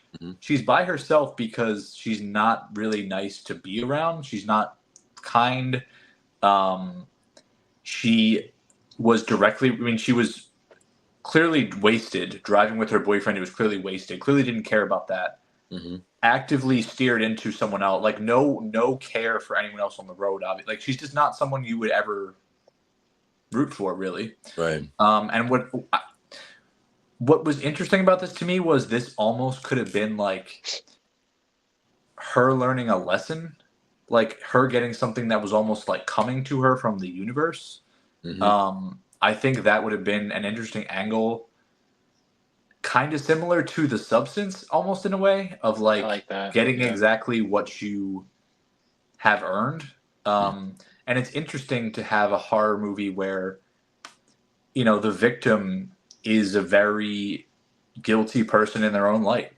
She's by herself because she's not really nice to be around. She's not kind. She was clearly wasted driving with her boyfriend. Who was clearly wasted, clearly didn't care about that. Actively steered into someone else. Like no care for anyone else on the road. Obviously. Like she's just not someone you would ever root for, really. Right. And what was interesting about this to me was this almost could have been like her learning a lesson, like her getting something that was almost like coming to her from the universe. I think that would have been an interesting angle, kind of similar to The Substance, almost in a way of like getting exactly what you have earned. And it's interesting to have a horror movie where, the victim is a very guilty person in their own right.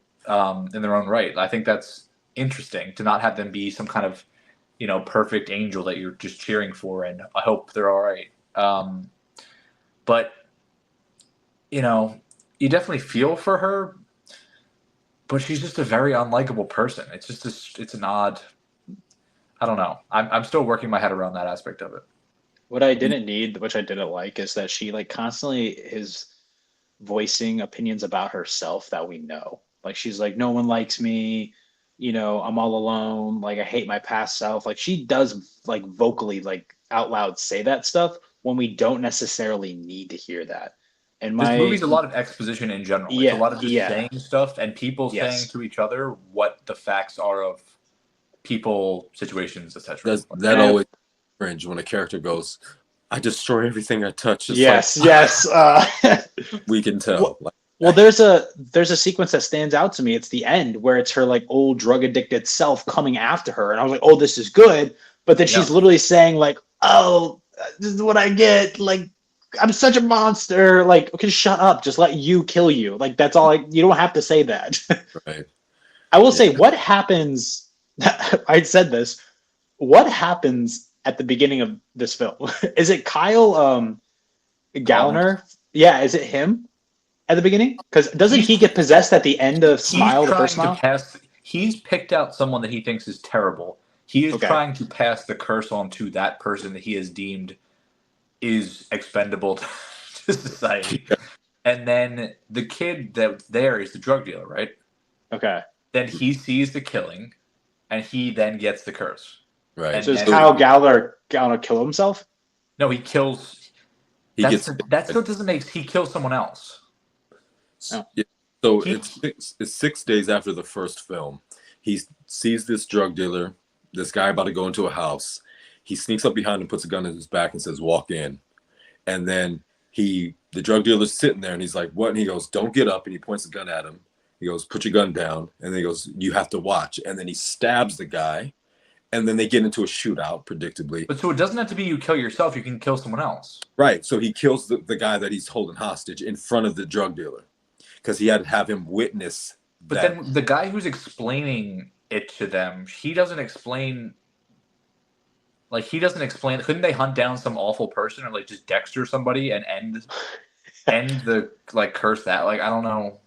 I think that's interesting to not have them be some kind of, perfect angel that you're just cheering for, and I hope they're all right. But, you definitely feel for her, but she's just a very unlikable person. It's just it's an odd, I don't know. I'm still working my head around that aspect of it. What I didn't need, which I didn't like, is that she like constantly is voicing opinions about herself that we know. Like she's like, no one likes me, I'm all alone, like I hate my past self. Like she does like vocally like out loud say that stuff when we don't necessarily need to hear that. And this movie's a lot of exposition in general. It's a lot of just saying stuff and people saying to each other what the facts are of people, situations, etc. That always cringe when a character goes, I destroy everything I touch. It's yes. We can tell. Well, there's a sequence that stands out to me. It's the end where it's her like old drug addicted self coming after her, and I was like, oh, this is good. But then she's literally saying like, oh, this is what I get. Like, I'm such a monster. Like, okay, shut up. Just let you kill you. Like, that's all. You don't have to say that. Right. I will say, what happens? I said this. What happens at the beginning of this film? Is it Kyle Gallner? Yeah, is it him at the beginning? Because doesn't he get possessed at the end of Smile, the first Smile? He's picked out someone that he thinks is terrible. He is Okay. trying to pass the curse on to that person that he has deemed is expendable to society. And then the kid that's there is the drug dealer, right? Okay. Then he sees the killing, and he then gets the curse. Right. So does Kyle Gallner kill himself? No, he kills. That still doesn't make. He kills someone else. Oh. Yeah. So it's 6 days after the first film. He sees this drug dealer, this guy about to go into a house. He sneaks up behind him, puts a gun in his back, and says, "Walk in." And then the drug dealer's sitting there, and he's like, "What?" And he goes, "Don't get up." And he points the gun at him. He goes, "Put your gun down." And then he goes, "You have to watch." And then he stabs the guy. And then they get into a shootout, predictably. But so it doesn't have to be you kill yourself. You can kill someone else. Right. So he kills the guy that he's holding hostage in front of the drug dealer because he had to have him witness. But then the guy who's explaining it to them, he doesn't explain. Like, he doesn't explain. Couldn't they hunt down some awful person or like just Dexter somebody and end the like curse that? Like, I don't know.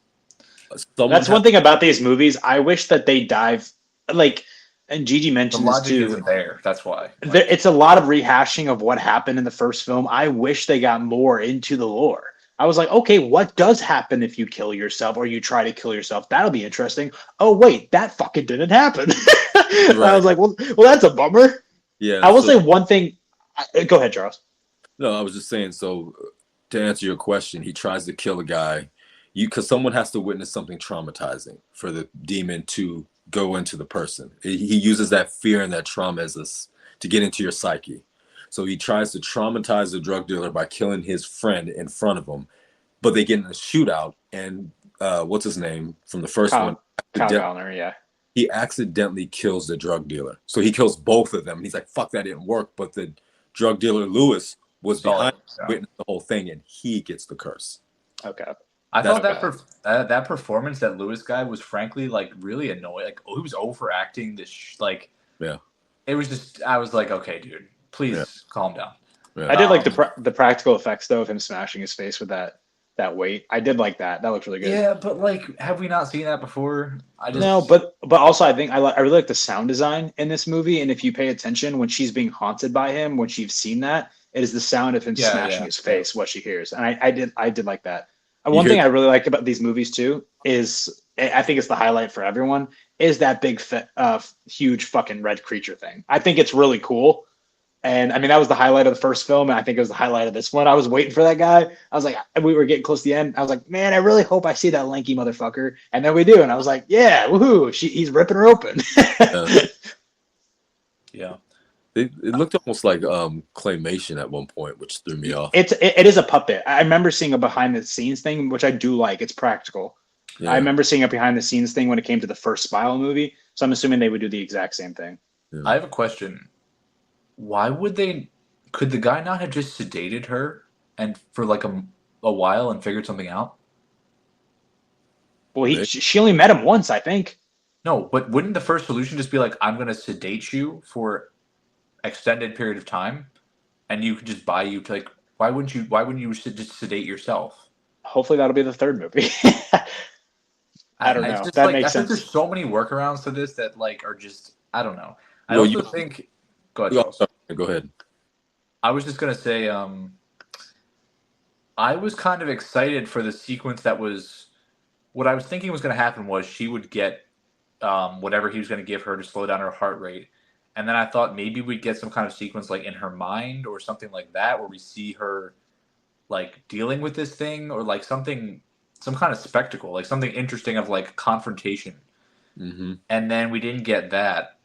That's one thing about these movies. I wish that they dive like. And Gigi mentioned the this logic too. Isn't there. That's why. It's a lot of rehashing of what happened in the first film. I wish they got more into the lore. I was like, okay, what does happen if you kill yourself or you try to kill yourself? That'll be interesting. Oh wait, that fucking didn't happen. Right. I was like, well, that's a bummer. Yeah. I will say one thing. Go ahead, Charles. No, I was just saying. So to answer your question, he tries to kill a guy, because someone has to witness something traumatizing for the demon to go into the person. He uses that fear and that trauma to get into your psyche. So he tries to traumatize the drug dealer by killing his friend in front of him, but they get in a shootout. And what's his name from the first one? Kyle Gallner, yeah. He accidentally kills the drug dealer. So he kills both of them. He's like, "Fuck, that didn't work." But the drug dealer Lewis was behind, witnessed the whole thing, and he gets the curse. Okay. I thought that performance, that Lewis guy, was frankly like really annoying. Like, he was overacting this. Yeah. It was just. I was like, okay, dude, please calm down. Yeah. I did like the practical effects though of him smashing his face with that weight. I did like that. That looked really good. Yeah, but like, have we not seen that before? No, but also I think I really like the sound design in this movie. And if you pay attention, when she's being haunted by him, when she's seen that, it is the sound of him smashing his face, what she hears. And I did like that. One thing I really like about these movies too is, I think it's the highlight for everyone, is that big, huge fucking red creature thing. I think it's really cool. And I mean, that was the highlight of the first film. And I think it was the highlight of this one. I was waiting for that guy. I was like, we were getting close to the end. I was like, man, I really hope I see that lanky motherfucker. And then we do. And I was like, yeah, woohoo. He's ripping her open. Yeah. It looked almost like claymation at one point, which threw me off. It is a puppet. I remember seeing a behind the scenes thing, which I do like. It's practical. Yeah. I remember seeing a behind the scenes thing when it came to the first Smile movie. So I'm assuming they would do the exact same thing. Yeah. I have a question. Why would they? Could the guy not have just sedated her and for like a while and figured something out? Well, she only met him once, I think. No, but wouldn't the first solution just be like, I'm going to sedate you for extended period of time, and you could just buy you to, like, why wouldn't you just sedate yourself? Hopefully that'll be the third movie. I don't know. That makes sense. There's so many workarounds to this that like are just, I don't know. I also think. Go ahead. Go ahead. I was just gonna say, I was kind of excited for the sequence that was. What I was thinking was going to happen was she would get whatever he was going to give her to slow down her heart rate. And then I thought maybe we'd get some kind of sequence like in her mind or something like that, where we see her like dealing with this thing, or like some kind of spectacle, like something interesting of like confrontation. Mm-hmm. And then we didn't get that.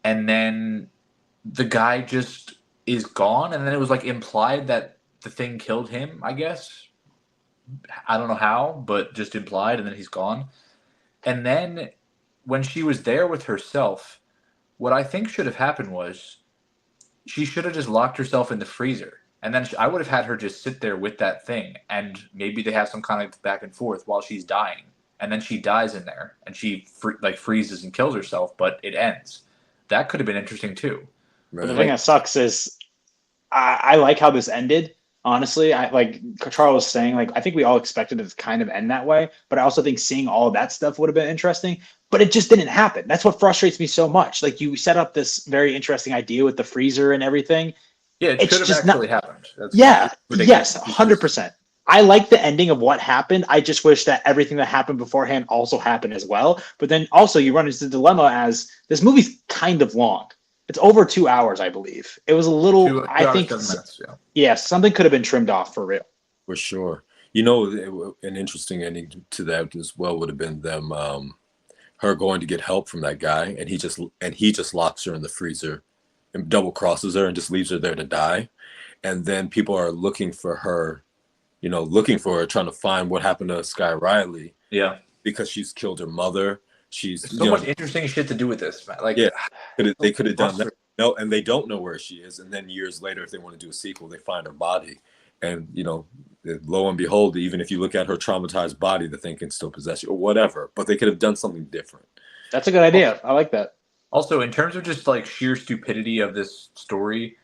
And then the guy just is gone. And then it was like implied that the thing killed him, I guess. I don't know how, but just implied. And then he's gone. And then when she was there with herself, what I think should have happened was she should have just locked herself in the freezer. And then I would have had her just sit there with that thing. And maybe they have some kind of back and forth while she's dying. and then she dies in there, and she freezes and kills herself, but it ends. That could have been interesting too. But the thing that sucks is I like how this ended. Honestly, I like Charles was saying, like, I think we all expected it to kind of end that way, but I also think seeing all that stuff would have been interesting, but it just didn't happen. That's what frustrates me so much. Like, you set up this very interesting idea with the freezer and everything. Yeah, it could have actually happened. Yes, 100%. I like the ending of what happened. I just wish that everything that happened beforehand also happened as well. But then also you run into the dilemma as this movie's kind of long. It's over 2 hours, I believe. It was a little, I think, 7 minutes, something could have been trimmed off for real. For sure. You know, an interesting ending to that as well would have been them, her going to get help from that guy, and he just locks her in the freezer and double crosses her and just leaves her there to die. And then people are looking for her, trying to find what happened to Sky Riley. Yeah. Because she's killed her mother. There's so much interesting shit to do with this, man. Like, they could have done that. No, and they don't know where she is. And then years later, if they want to do a sequel, they find her body. And, lo and behold, even if you look at her traumatized body, the thing can still possess you or whatever. But they could have done something different. That's a good idea. I like that. Also, in terms of just like sheer stupidity of this story,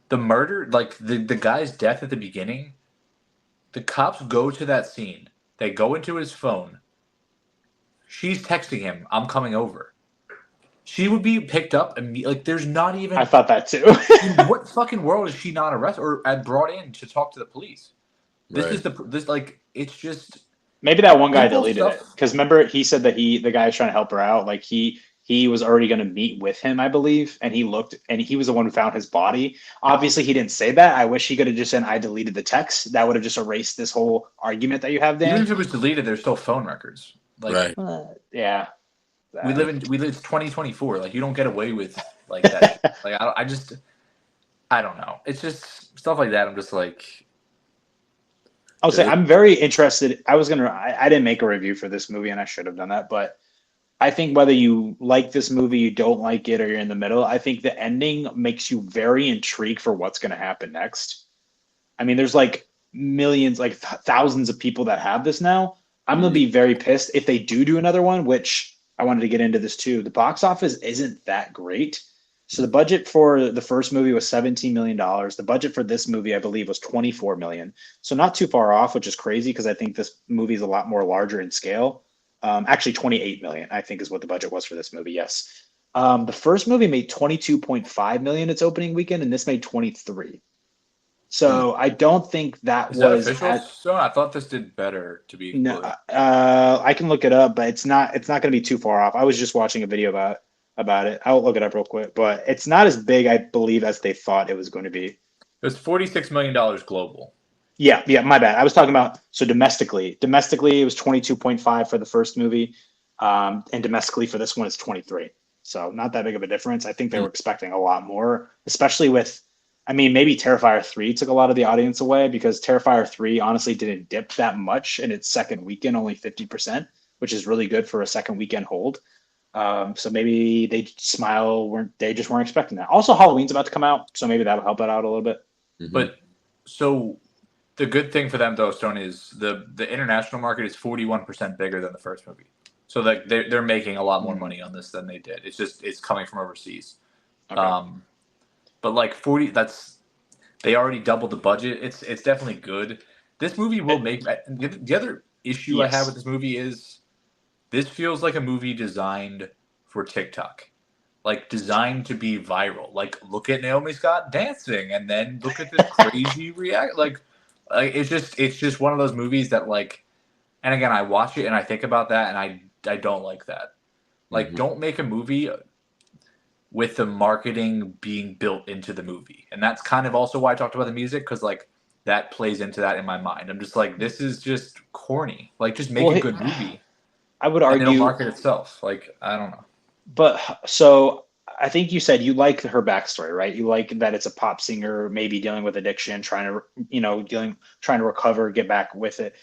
the murder, like the guy's death at the beginning, the cops go to that scene. They go into his phone. She's texting him, "I'm coming over." She would be picked up immediately. Like, there's not even. I thought that too. In what fucking world is she not arrested or brought in to talk to the police? It's just. Maybe that one guy deleted it because remember he said that the guy was trying to help her out. Like he was already going to meet with him, I believe, and he looked and he was the one who found his body. Obviously, he didn't say that. I wish he could have just said, "I deleted the text." That would have just erased this whole argument that you have, Dan. Even if it was deleted, there's still phone records. Like, yeah. We live in 2024. Like, you don't get away with like that. Like, I don't know. It's just stuff like that. I'm just like, I'll say I'm very interested. I didn't make a review for this movie, and I should have done that. But I think whether you like this movie, you don't like it, or you're in the middle, I think the ending makes you very intrigued for what's going to happen next. I mean, there's like millions, like thousands of people that have this now. I'm going to be very pissed if they do another one, which I wanted to get into this too. The box office isn't that great. So the budget for the first movie was $17 million. The budget for this movie, I believe, was $24 million. So not too far off, which is crazy because I think this movie is a lot more larger in scale. Actually, $28 million, I think, is what the budget was for this movie. Yes. The first movie made $22.5 million its opening weekend, and this made $23. So I don't think that was official. So I thought this did better. To be no, I can look it up, but it's not going to be too far off. I was just watching a video about it. I'll look it up real quick, but it's not as big, I believe, as they thought it was going to be. It was $46 million global. Yeah, my bad. I was talking about domestically. Domestically, it was 22.5 for the first movie, and domestically for this one, it's 23. So not that big of a difference. I think they were expecting a lot more, especially with. I mean, maybe Terrifier 3 took a lot of the audience away because Terrifier 3 honestly didn't dip that much in its second weekend, only 50%, which is really good for a second weekend hold. So maybe they just weren't expecting that. Also, Halloween's about to come out, so maybe that'll help it out a little bit. Mm-hmm. But so the good thing for them, though, Stone, is the international market is 41% bigger than the first movie. So they're making a lot more money on this than they did. It's coming from overseas. Okay. But like 40, they already doubled the budget. It's definitely good. This movie will make. The other issue I have with this movie is this feels like a movie designed for TikTok, like designed to be viral. Like, look at Naomi Scott dancing, and then look at this crazy react. Like it's just one of those movies that like. And again, I watch it and I think about that, and I don't like that. Like, don't make a movie with the marketing being built into the movie. And that's kind of also why I talked about the music, because like that plays into that in my mind. I'm just like, this is just corny. Like, just make a good movie. I would argue and it'll market itself. Like, I don't know. But so I think you said you like her backstory, right? You like that it's a pop singer, maybe dealing with addiction, trying to recover, get back with it.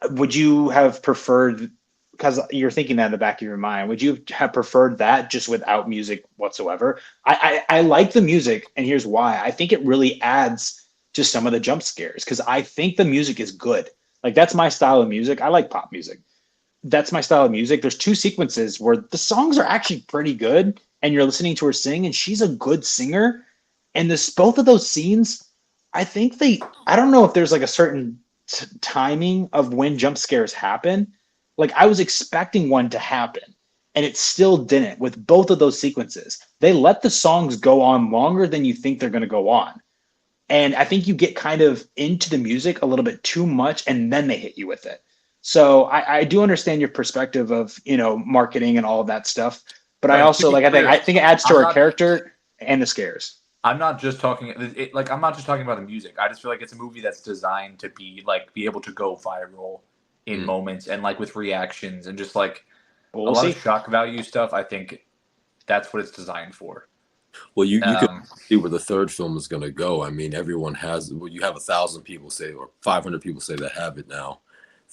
Would you have preferred, because you're thinking that in the back of your mind, would you have preferred that just without music whatsoever? I like the music, and here's why. I think it really adds to some of the jump scares, because I think the music is good. Like, that's my style of music. I like pop music. that's my style of music. There's two sequences where the songs are actually pretty good, and you're listening to her sing, and she's a good singer. And this both of those scenes, I think I don't know if there's like a certain timing of when jump scares happen. Like I was expecting one to happen, and it still didn't with both of those sequences. They let the songs go on longer than you think they're going to go on. And I think you get kind of into the music a little bit too much, and then they hit you with it. So I do understand your perspective of marketing and all of that stuff, but I But to also be clear, I think it adds to I'm her not. character and the scares. I'm not just talking I'm not just talking about the music. I just feel like it's a movie that's designed to be able to go viral in moments and like with reactions and just like But a we'll lot see. of shock value stuff. I think that's what it's designed for. Well, you can see where the third film is going to go. I mean, everyone has. Well, you have 1,000 people say, or 500 people say that have it now.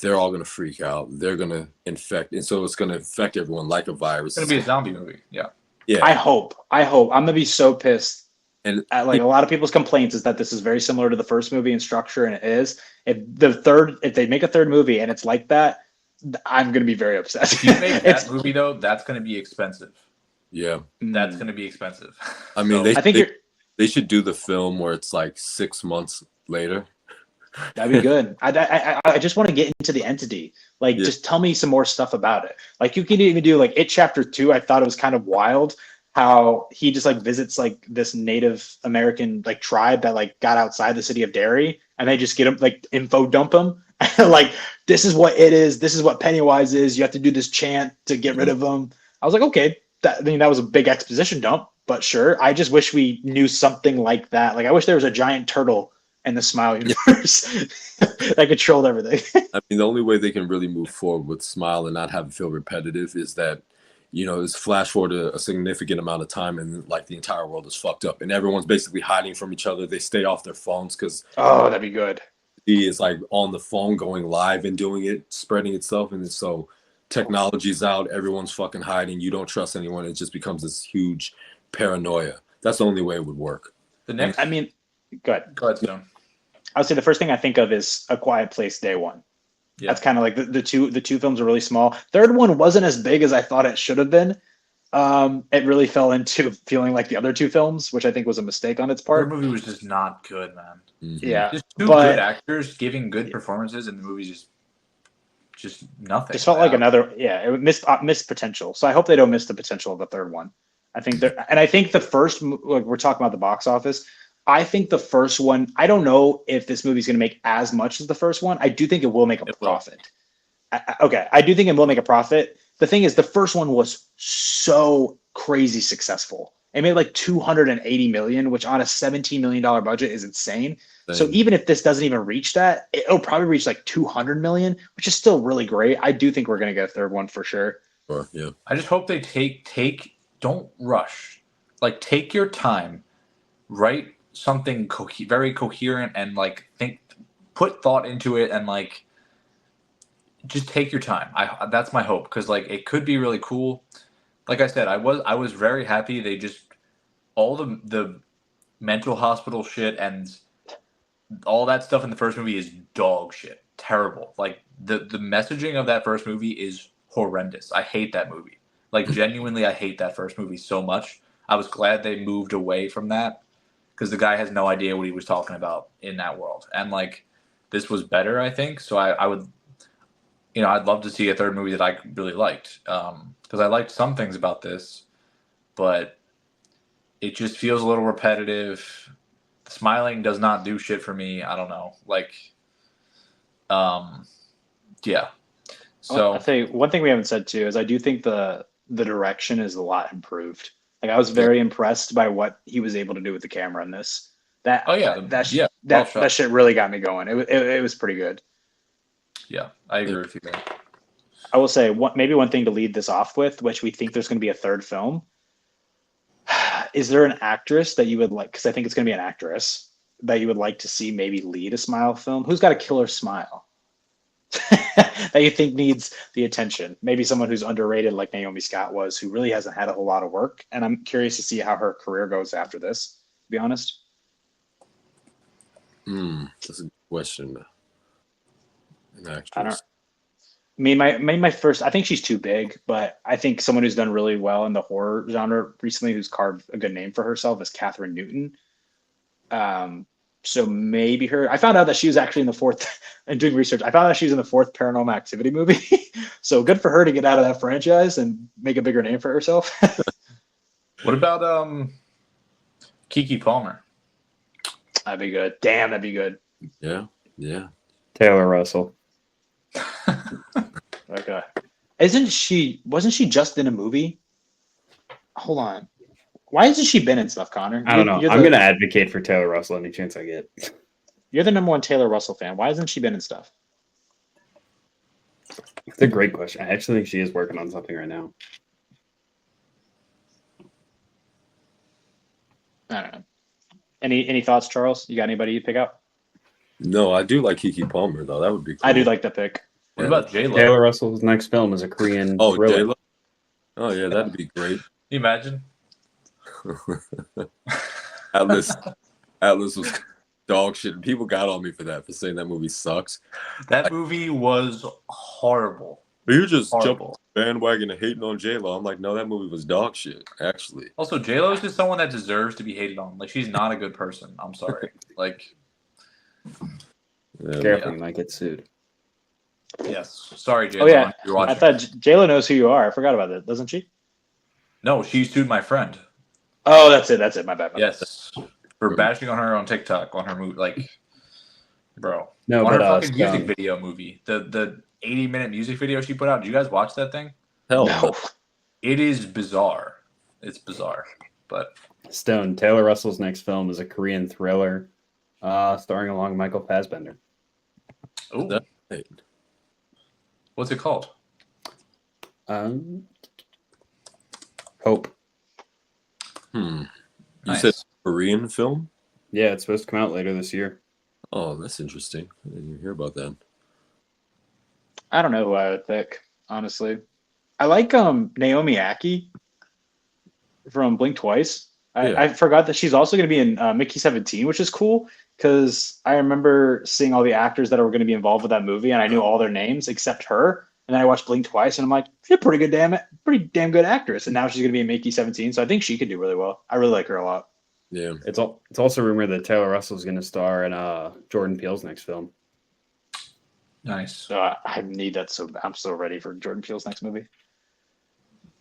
They're all going to freak out. They're going to infect, and so it's going to affect everyone like a virus. It's going to be a zombie movie. Yeah. Yeah. I hope. I'm going to be so pissed. And a lot of people's complaints is that this is very similar to the first movie in structure, and it is. If they make a third movie and it's like that, I'm going to be very upset. If you make that movie though, that's going to be expensive. Yeah, that's going to be expensive. I mean, so, they should do the film where it's like 6 months later. That'd be good. I just want to get into the entity. Just tell me some more stuff about it. Like you can even do like It Chapter 2. I thought it was kind of wild how he just like visits like this Native American like tribe that like got outside the city of Derry, and they just get him like info dump him. Like this is what it is. This is what Pennywise is. You have to do this chant to get rid of him. I was like, okay, that was a big exposition dump, but sure. I just wish we knew something like that. Like I wish there was a giant turtle in the Smile universe that controlled everything. I mean, the only way they can really move forward with Smile and not have it feel repetitive is that, it's flash forward a significant amount of time and like the entire world is fucked up and everyone's basically hiding from each other. They stay off their phones because that'd be good. He is like on the phone going live and doing it, spreading itself. And so technology's out, everyone's fucking hiding. You don't trust anyone. It just becomes this huge paranoia. That's the only way it would work. Go ahead. Go ahead, Stone. I would say the first thing I think of is A Quiet Place Day One. Yeah. That's kind of like the two films are really small. Third one wasn't as big as I thought it should have been. It really fell into feeling like the other two films, which I think was a mistake on its part. The movie was just not good, man. Mm-hmm. Yeah, just good actors giving good performances, and the movie just nothing. Just felt like another. Yeah, it missed potential. So I hope they don't miss the potential of the third one. I think the first, like we're talking about the box office. I think the first one, I don't know if this movie's going to make as much as the first one. I do think it will make a profit. I do think it will make a profit. The thing is, the first one was so crazy successful. It made like $280 million, which on a $17 million budget is insane. So even if this doesn't even reach that, it'll probably reach like $200 million, which is still really great. I do think we're going to get a third one for sure. Yeah. I just hope they don't rush. Like take your time, write something very coherent and like put thought into it and like just take your time. That's my hope because like it could be really cool. Like I said, I was very happy they just all the mental hospital shit and all that stuff in the first movie is dog shit. Terrible. Like the messaging of that first movie is horrendous. I hate that movie. Like genuinely I hate that first movie so much. I was glad they moved away from that. Because the guy has no idea what he was talking about in that world. And, like, this was better, I think. So I would, I'd love to see a third movie that I really liked. Because I liked some things about this. But it just feels a little repetitive. The smiling does not do shit for me. I don't know. Like, yeah. So I'll tell you, one thing we haven't said, too, is I do think the direction is a lot improved. Like I was very impressed by what he was able to do with the camera in this. That shit really got me going. It was pretty good. Yeah, I agree with you there. I will say maybe one thing to lead this off with, which we think there's going to be a third film. Is there an actress that you would like? Because I think it's going to be an actress that you would like to see maybe lead a Smile film. Who's got a killer smile that you think needs the attention? Maybe someone who's underrated like Naomi Scott was, who really hasn't had a whole lot of work. And I'm curious to see how her career goes after this, to be honest. That's a good question. An actress. I don't my first. I think she's too big, but I think someone who's done really well in the horror genre recently, who's carved a good name for herself, is Catherine Newton. So maybe her. I found out that she was actually in the fourth. And doing research, I found out she was in the fourth Paranormal Activity movie. So good for her to get out of that franchise and make a bigger name for herself. What about Kiki Palmer? That'd be good. Damn, that'd be good. Yeah. Taylor Russell. Okay. Wasn't she just in a movie? Hold on. Why hasn't she been in stuff, Connor? I don't know. I'm going to advocate for Taylor Russell any chance I get. You're the number one Taylor Russell fan. Why hasn't she been in stuff? It's a great question. I actually think she is working on something right now. I don't know. Any thoughts, Charles? You got anybody you pick out? No, I do like Kiki Palmer though. That would be cool. I do like the pick. What about J-Lo? Taylor Russell's next film is a Korean thriller. J-Lo? Oh yeah, that'd be great. Can you imagine? Atlas was dog shit. People got on me for saying that movie sucks. That movie was horrible. But you're just Horrible. jumping on the bandwagon and hating on J-Lo. I'm like, no, that movie was dog shit, actually. Also, J-Lo is just someone that deserves to be hated on. Like, she's not a good person. I'm sorry. Like, Yeah, Careful, you might get sued. yes. Sorry, J-Lo. Oh yeah, You're watching. I thought J-Lo knows who you are. I forgot about that, doesn't she? No, she sued my friend. Oh, that's it. My bad. Yes. For bashing on her on TikTok, on her movie. Like, bro. No, on her but fucking music video movie. The 80-minute music video she put out. Did you guys watch that thing? hell No. It is bizarre. It's bizarre. But Stone, Taylor Russell's next film is a Korean thriller starring along Michael Fassbender. ooh, Hey, what's it called? Hope. You Nice. said Korean film? Yeah, it's supposed to come out later this year. Oh, that's interesting. I didn't even hear about that. I don't know who I would pick, honestly. I like Naomi Aki from Blink Twice. I forgot that she's also going to be in Mickey 17, which is cool because I remember seeing all the actors that were going to be involved with that movie, and I knew all their names except her. And then I watched Blink Twice, and I'm like, she's a pretty damn good actress. And now she's going to be in Mickey 17, so I think she could do really well. I really like her a lot. Yeah. It's also rumored that Taylor Russell's going to star in Jordan Peele's next film. Nice. So I need that. So I'm so ready for Jordan Peele's next movie.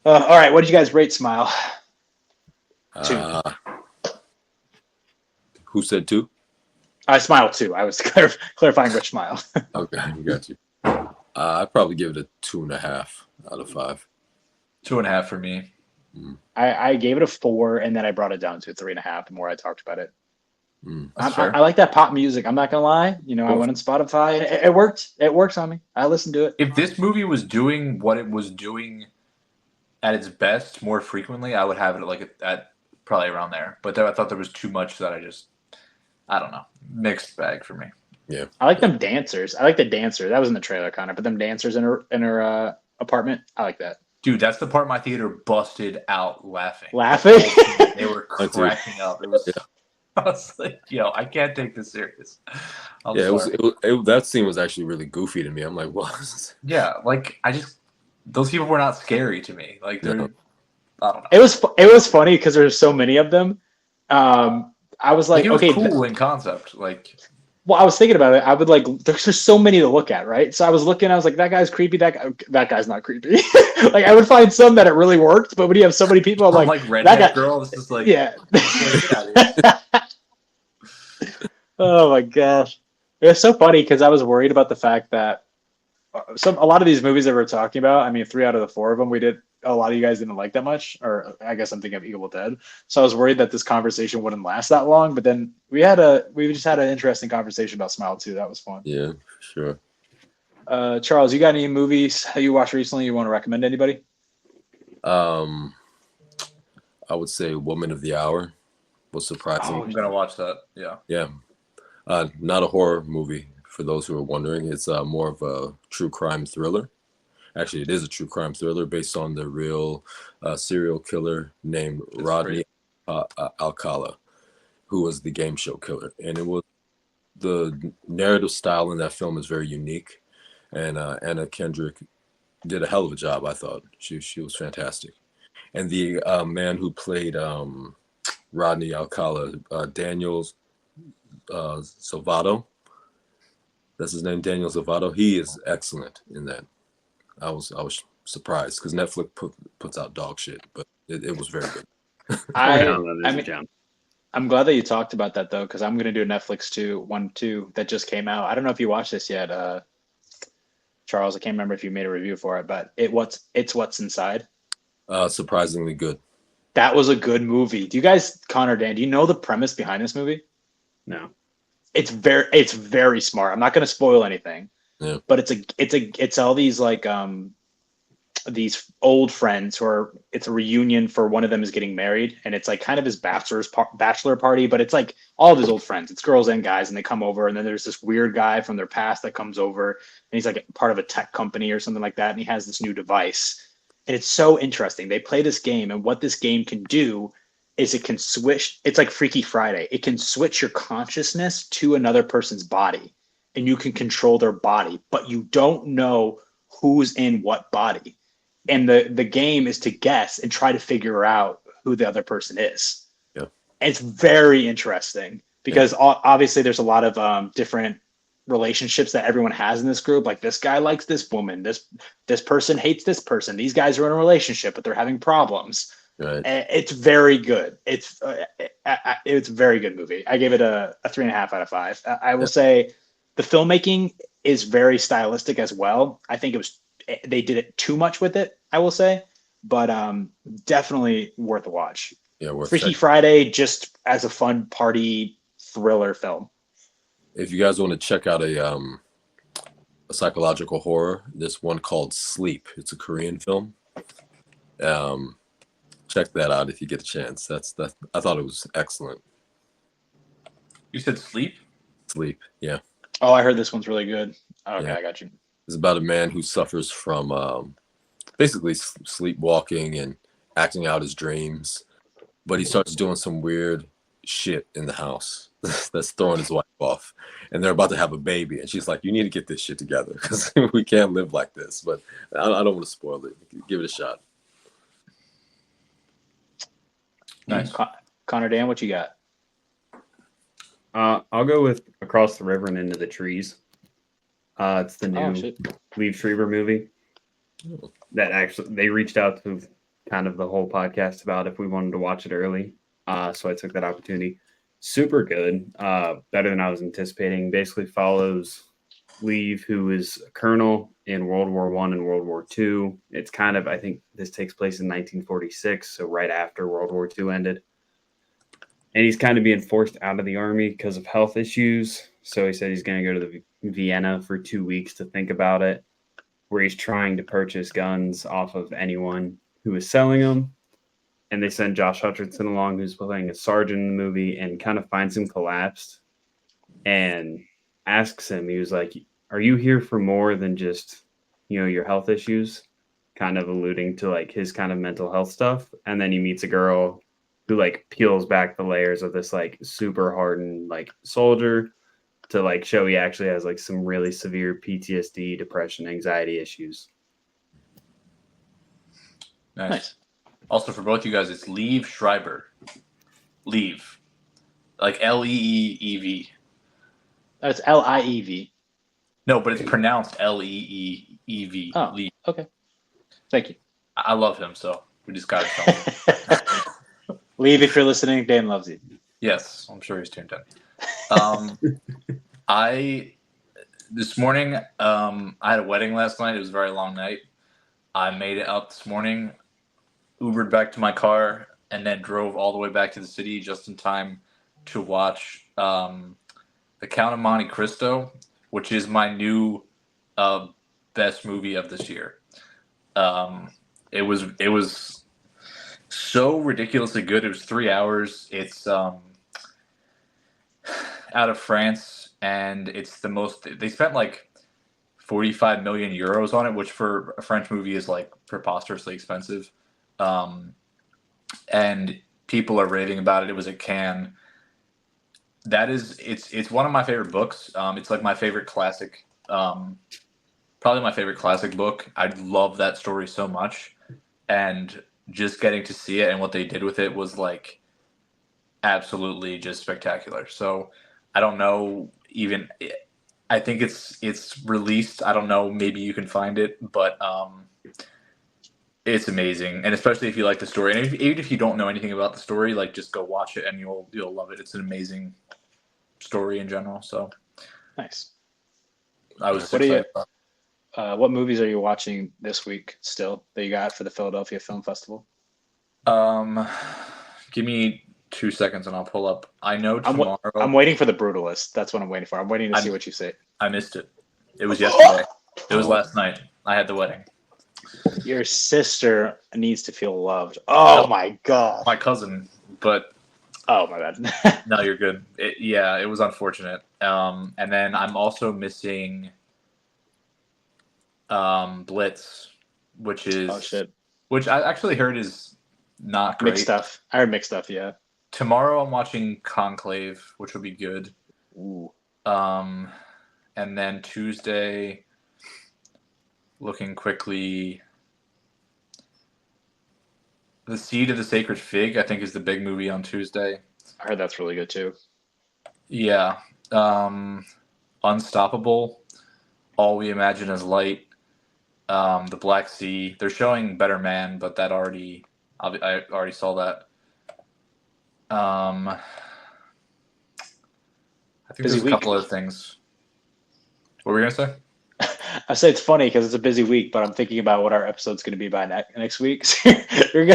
All right, what did you guys rate Smile? 2. Who said 2? I Smile 2. I was clarifying which Smile. Okay, I got you. I'd probably give it a 2.5 out of 5. 2.5 for me. I gave it a 4, and then I brought it down to a 3.5 the more I talked about it. That's fair. I like that pop music. I'm not gonna lie. I went on Spotify. It worked. It works on me. I listened to it. If this movie was doing what it was doing at its best more frequently, I would have it like at probably around there. But I thought there was too much that I don't know. Mixed bag for me. Yeah. I like them dancers. I like the dancer. That was in the trailer, Connor. But them dancers in her apartment. I like that. Dude, that's the part my theater busted out laughing. Laughing? They were cracking up. It was. I was like, yo, I can't take this serious. That scene was actually really goofy to me. I'm like, what? Yeah, like those people were not scary to me. Like they're, Yeah. I don't know. It was funny because there's so many of them. I was like, it was okay, cool in concept. Like, well, I was thinking about it. I would like, there's just so many to look at, right? So I was looking, I was like, that guy's creepy. That guy's not creepy. Like, I would find some that it really worked, but when you have so many people, I'm like redhead that guy, girl. This is like, yeah. get out of here. Oh my gosh, it was so funny because I was worried about the fact that a lot of these movies that we're talking about. I mean, 3 out of the 4 of them we did. A lot of you guys didn't like that much, or I guess I'm thinking of Evil Dead. So I was worried that this conversation wouldn't last that long. But then we just had an interesting conversation about Smile 2. That was fun. Yeah, for sure. Charles, you got any movies that you watched recently you want to recommend to anybody? I would say Woman of the Hour was surprising. I'm gonna watch that. Yeah. Yeah. Not a horror movie, for those who are wondering. It's more of a true crime thriller. Actually, it is a true crime thriller based on the real serial killer named Rodney Alcala, who was the game show killer. And the narrative style in that film is very unique. and Anna Kendrick did a hell of a job. I thought she was fantastic, and the man who played Rodney Alcala, Daniel Salvato. That's his name, Daniel Salvato. He is excellent in that. I was surprised because Netflix puts out dog shit, but it was very good. I'm glad that you talked about that though, because I'm going to do a Netflix one too that just came out. I don't know if you watched this yet, Charles. I can't remember if you made a review for it, but it's What's Inside. Surprisingly good. That was a good movie. Do you guys, Connor, Dan, do you know the premise behind this movie? No. It's very smart. I'm not going to spoil anything. Yeah. But it's all these like these old friends it's a reunion for one of them is getting married, and it's like kind of his bachelor party, but it's like all of his old friends. It's girls and guys, and they come over, and then there's this weird guy from their past that comes over, and he's like part of a tech company or something like that, and he has this new device. And it's so interesting. They play this game, and what this game can do is it can switch. It's like Freaky Friday. It can switch your consciousness to another person's body, and you can control their body, but you don't know who's in what body. And the game is to guess and try to figure out who the other person is. Yeah. And it's very interesting because obviously there's a lot of different relationships that everyone has in this group. Like this guy likes this woman, this person hates this person. These guys are in a relationship, but they're having problems. Right. It's very good. It's a very good movie. I gave it a 3.5 out of 5. I will say the filmmaking is very stylistic as well. I think they did it too much with it, I will say, but definitely worth a watch. Yeah, worth Freaky Friday, just as a fun party thriller film. If you guys want to check out a psychological horror, this one called Sleep. It's a Korean film. Check that out if you get a chance. I thought it was excellent. You said Sleep? Sleep, yeah. Oh, I heard this one's really good. Okay, yeah. I got you. It's about a man who suffers from basically sleepwalking and acting out his dreams, but he starts doing some weird shit in the house that's throwing his wife off, and they're about to have a baby, and she's like, "You need to get this shit together because we can't live like this." But I don't want to spoil it. Give it a shot. Nice. Connor, Dan, what you got? I'll go with Across the River and Into the Trees. It's the new Liev Schreiber movie that actually they reached out to kind of the whole podcast about if we wanted to watch it early. So I took that opportunity. Super good. Better than I was anticipating. Basically follows Liev, who is a colonel in World War I and World War II. It's kind of, I think this takes place in 1946, so right after World War II ended. And he's kind of being forced out of the army because of health issues. So he said he's going to go to Vienna for 2 weeks to think about it, where he's trying to purchase guns off of anyone who is selling them. And they send Josh Hutcherson along, who's playing a sergeant in the movie, and kind of finds him collapsed and asks him, he was like, "Are you here for more than just, your health issues?" Kind of alluding to like his kind of mental health stuff. And then he meets a girl who like peels back the layers of this like super hardened like soldier to like show he actually has like some really severe PTSD, depression, anxiety issues. Nice. Also for both you guys, it's Liev Schreiber. Liev. Like Leeev. That's Liev. No, but it's pronounced Leeev. Oh, Liev. Okay. Thank you. I love him, so we just got to tell him. Liev, if you're listening, Dan loves you. Yes, I'm sure he's tuned in. This morning, I had a wedding last night. It was a very long night. I made it up this morning, Ubered back to my car, and then drove all the way back to the city just in time to watch The Count of Monte Cristo, which is my new best movie of this year. It was so ridiculously good. It was 3 hours. It's out of France, and it's the most. They spent like 45 million euros on it, which for a French movie is like preposterously expensive. And people are raving about it. It was at Cannes. It's one of my favorite books. It's like my favorite classic probably my favorite classic book. I love that story so much, and just getting to see it and what they did with it was like absolutely just spectacular. So I don't know even. I think it's released. I don't know. Maybe you can find it, but it's amazing, and especially if you like the story, and even if you don't know anything about the story, like just go watch it and you'll love it. It's an amazing story in general. So Nice. I was excited. What movies are you watching this week still that you got for the Philadelphia Film Festival? Give me 2 seconds and I'll pull up. I know tomorrow. I'm waiting for the Brutalist. That's what I'm waiting for. I'm waiting to see what you say. I missed it. It was yesterday. It was last night. I had the wedding. Your sister needs to feel loved. Oh my god. My cousin, but oh my bad. no, you're good. It was unfortunate. And then I'm also missing Blitz, which I actually heard is not great. Mixed stuff. I heard mixed stuff, yeah. Tomorrow I'm watching Conclave, which will be good. Ooh. And then Tuesday, looking quickly, The Seed of the Sacred Fig, I think, is the big movie on Tuesday. I heard that's really good too. Yeah. Unstoppable, All We Imagine Is Light, The Black Sea. They're showing Better Man, but I already saw that. I think there's a couple other things. What were we gonna say? I say it's funny because it's a busy week, but I'm thinking about what our episode's going to be by next week. So you're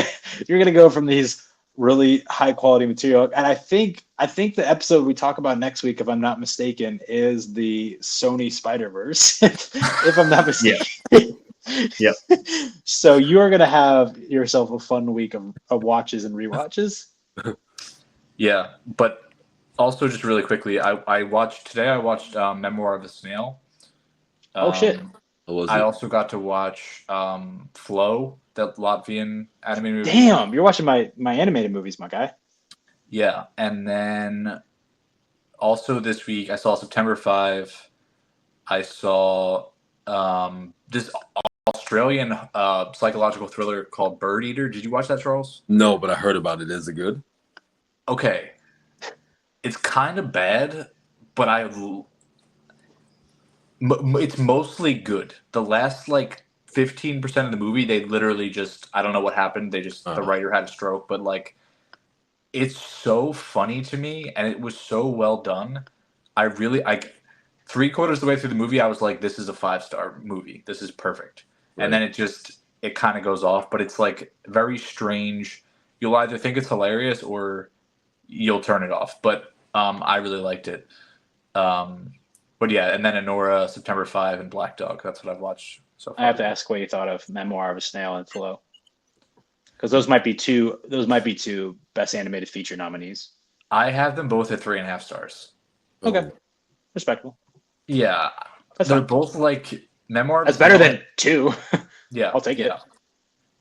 gonna go from these really high quality material, and I think the episode we talk about next week, if I'm not mistaken, is the Sony Spider-Verse. If I'm not mistaken. Yeah. So you are gonna have yourself a fun week of watches and rewatches. Yeah, but also just really quickly, I watched Memoir of a Snail. Oh shit! I also got to watch Flow, that Latvian animated movie. Damn, you're watching my animated movies, my guy. Yeah, and then also this week I saw September 5. I saw this Australian psychological thriller called Bird Eater. Did you watch that, Charles? No, but I heard about it. Is it good? Okay, it's kind of bad, but it's mostly good. The last 15% of the movie, they literally just, I don't know what happened. The writer had a stroke, but it's so funny to me, and it was so well done. I 3/4 of the way through the movie, I was like, this is a 5-star movie. This is perfect. Right. And then it kind of goes off, but it's very strange. You'll either think it's hilarious or you'll turn it off. But I really liked it. But yeah, and then Anora, September 5, and Black Dog. That's what I've watched so far. I have to ask what you thought of Memoir of a Snail and Flow, because those might be two best animated feature nominees. I have them both at 3.5 stars. Okay, respectable. Yeah, they're both Memoir. That's better than 2. Yeah, I'll take it.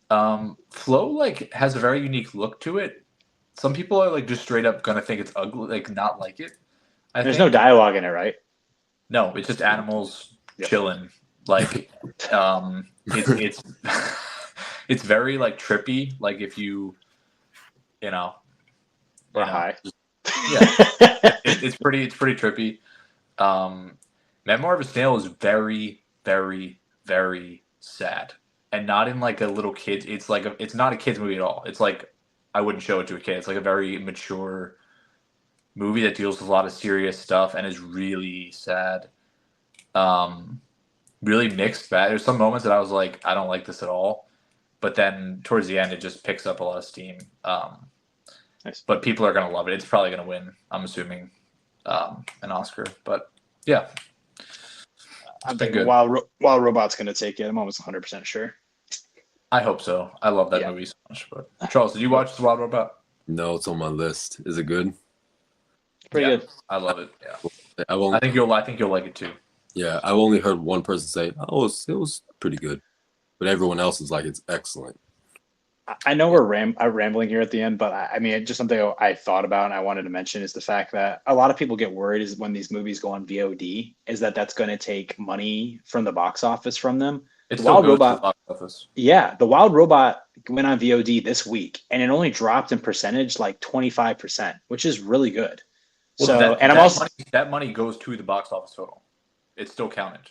Yeah. Flow has a very unique look to it. Some people are just straight up gonna think it's ugly, not like it. There's no dialogue in it, right? No, it's just animals chilling. It's it's very trippy. If you high. Yeah, it's pretty trippy. Memoir of a Snail is very, very, very sad, and not in a little kid. It's it's not a kid's movie at all. It's I wouldn't show it to a kid. It's a very mature movie that deals with a lot of serious stuff and is really sad. Really mixed bag. There's some moments that I was like, I don't like this at all, but then towards the end, it just picks up a lot of steam. Nice. But people are gonna love it. It's probably gonna win, I'm assuming, an Oscar. But yeah, I'm thinking Wild Robot's gonna take it. I'm almost 100% sure. I hope so. I love that movie so much. But Charles, did you watch The Wild Robot? No, it's on my list. Is it good? Pretty good. I love it. Yeah. I think you'll like it too. Yeah, I've only heard one person say, "Oh, it was pretty good," but everyone else is like, "It's excellent." I know I'm rambling here at the end, but I mean, just something I thought about and I wanted to mention is the fact that a lot of people get worried is when these movies go on VOD, is that's going to take money from the box office from them. It The still Wild goes to the Robot, box office. yeah, the Wild Robot went on VOD this week, and it only dropped in percentage like 25%, which is really good. Well, So, and I'm also that money goes to the box office total. It's still counted.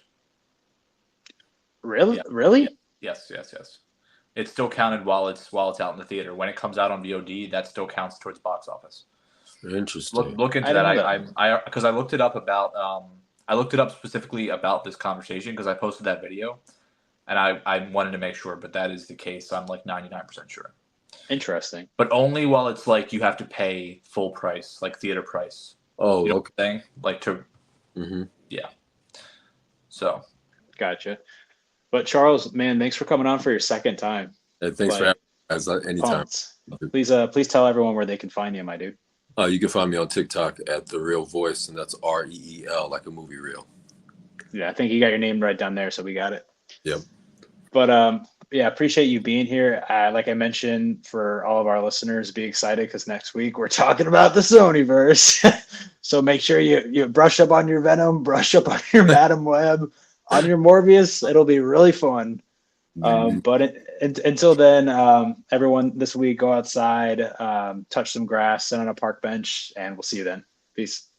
Yeah. really. Yes. It's still counted while it's out in the theater. When it comes out on VOD, that still counts towards box office. Interesting. Look into that. I because I looked it up about I looked it up specifically about this conversation because I posted that video, and I wanted to make sure, but that is the case. I'm like 99% sure. Interesting. But only while it's like you have to pay full price, like theater price. Oh, you know okay. what I'm saying? Like to, yeah. So, gotcha. But Charles, man, thanks for coming on for your second time. And thanks for having me. Anytime. Please tell everyone where they can find you, my dude. You can find me on TikTok at The Real Voice, and that's REEL, like a movie reel. Yeah, I think you got your name right down there, so we got it. Yep. But yeah, appreciate you being here. Like I mentioned, for all of our listeners, be excited because next week we're talking about the Sonyverse. So make sure you brush up on your Venom, brush up on your Madam Web, on your Morbius. It'll be really fun. But until then, everyone this week, go outside, touch some grass, sit on a park bench, and we'll see you then. Peace.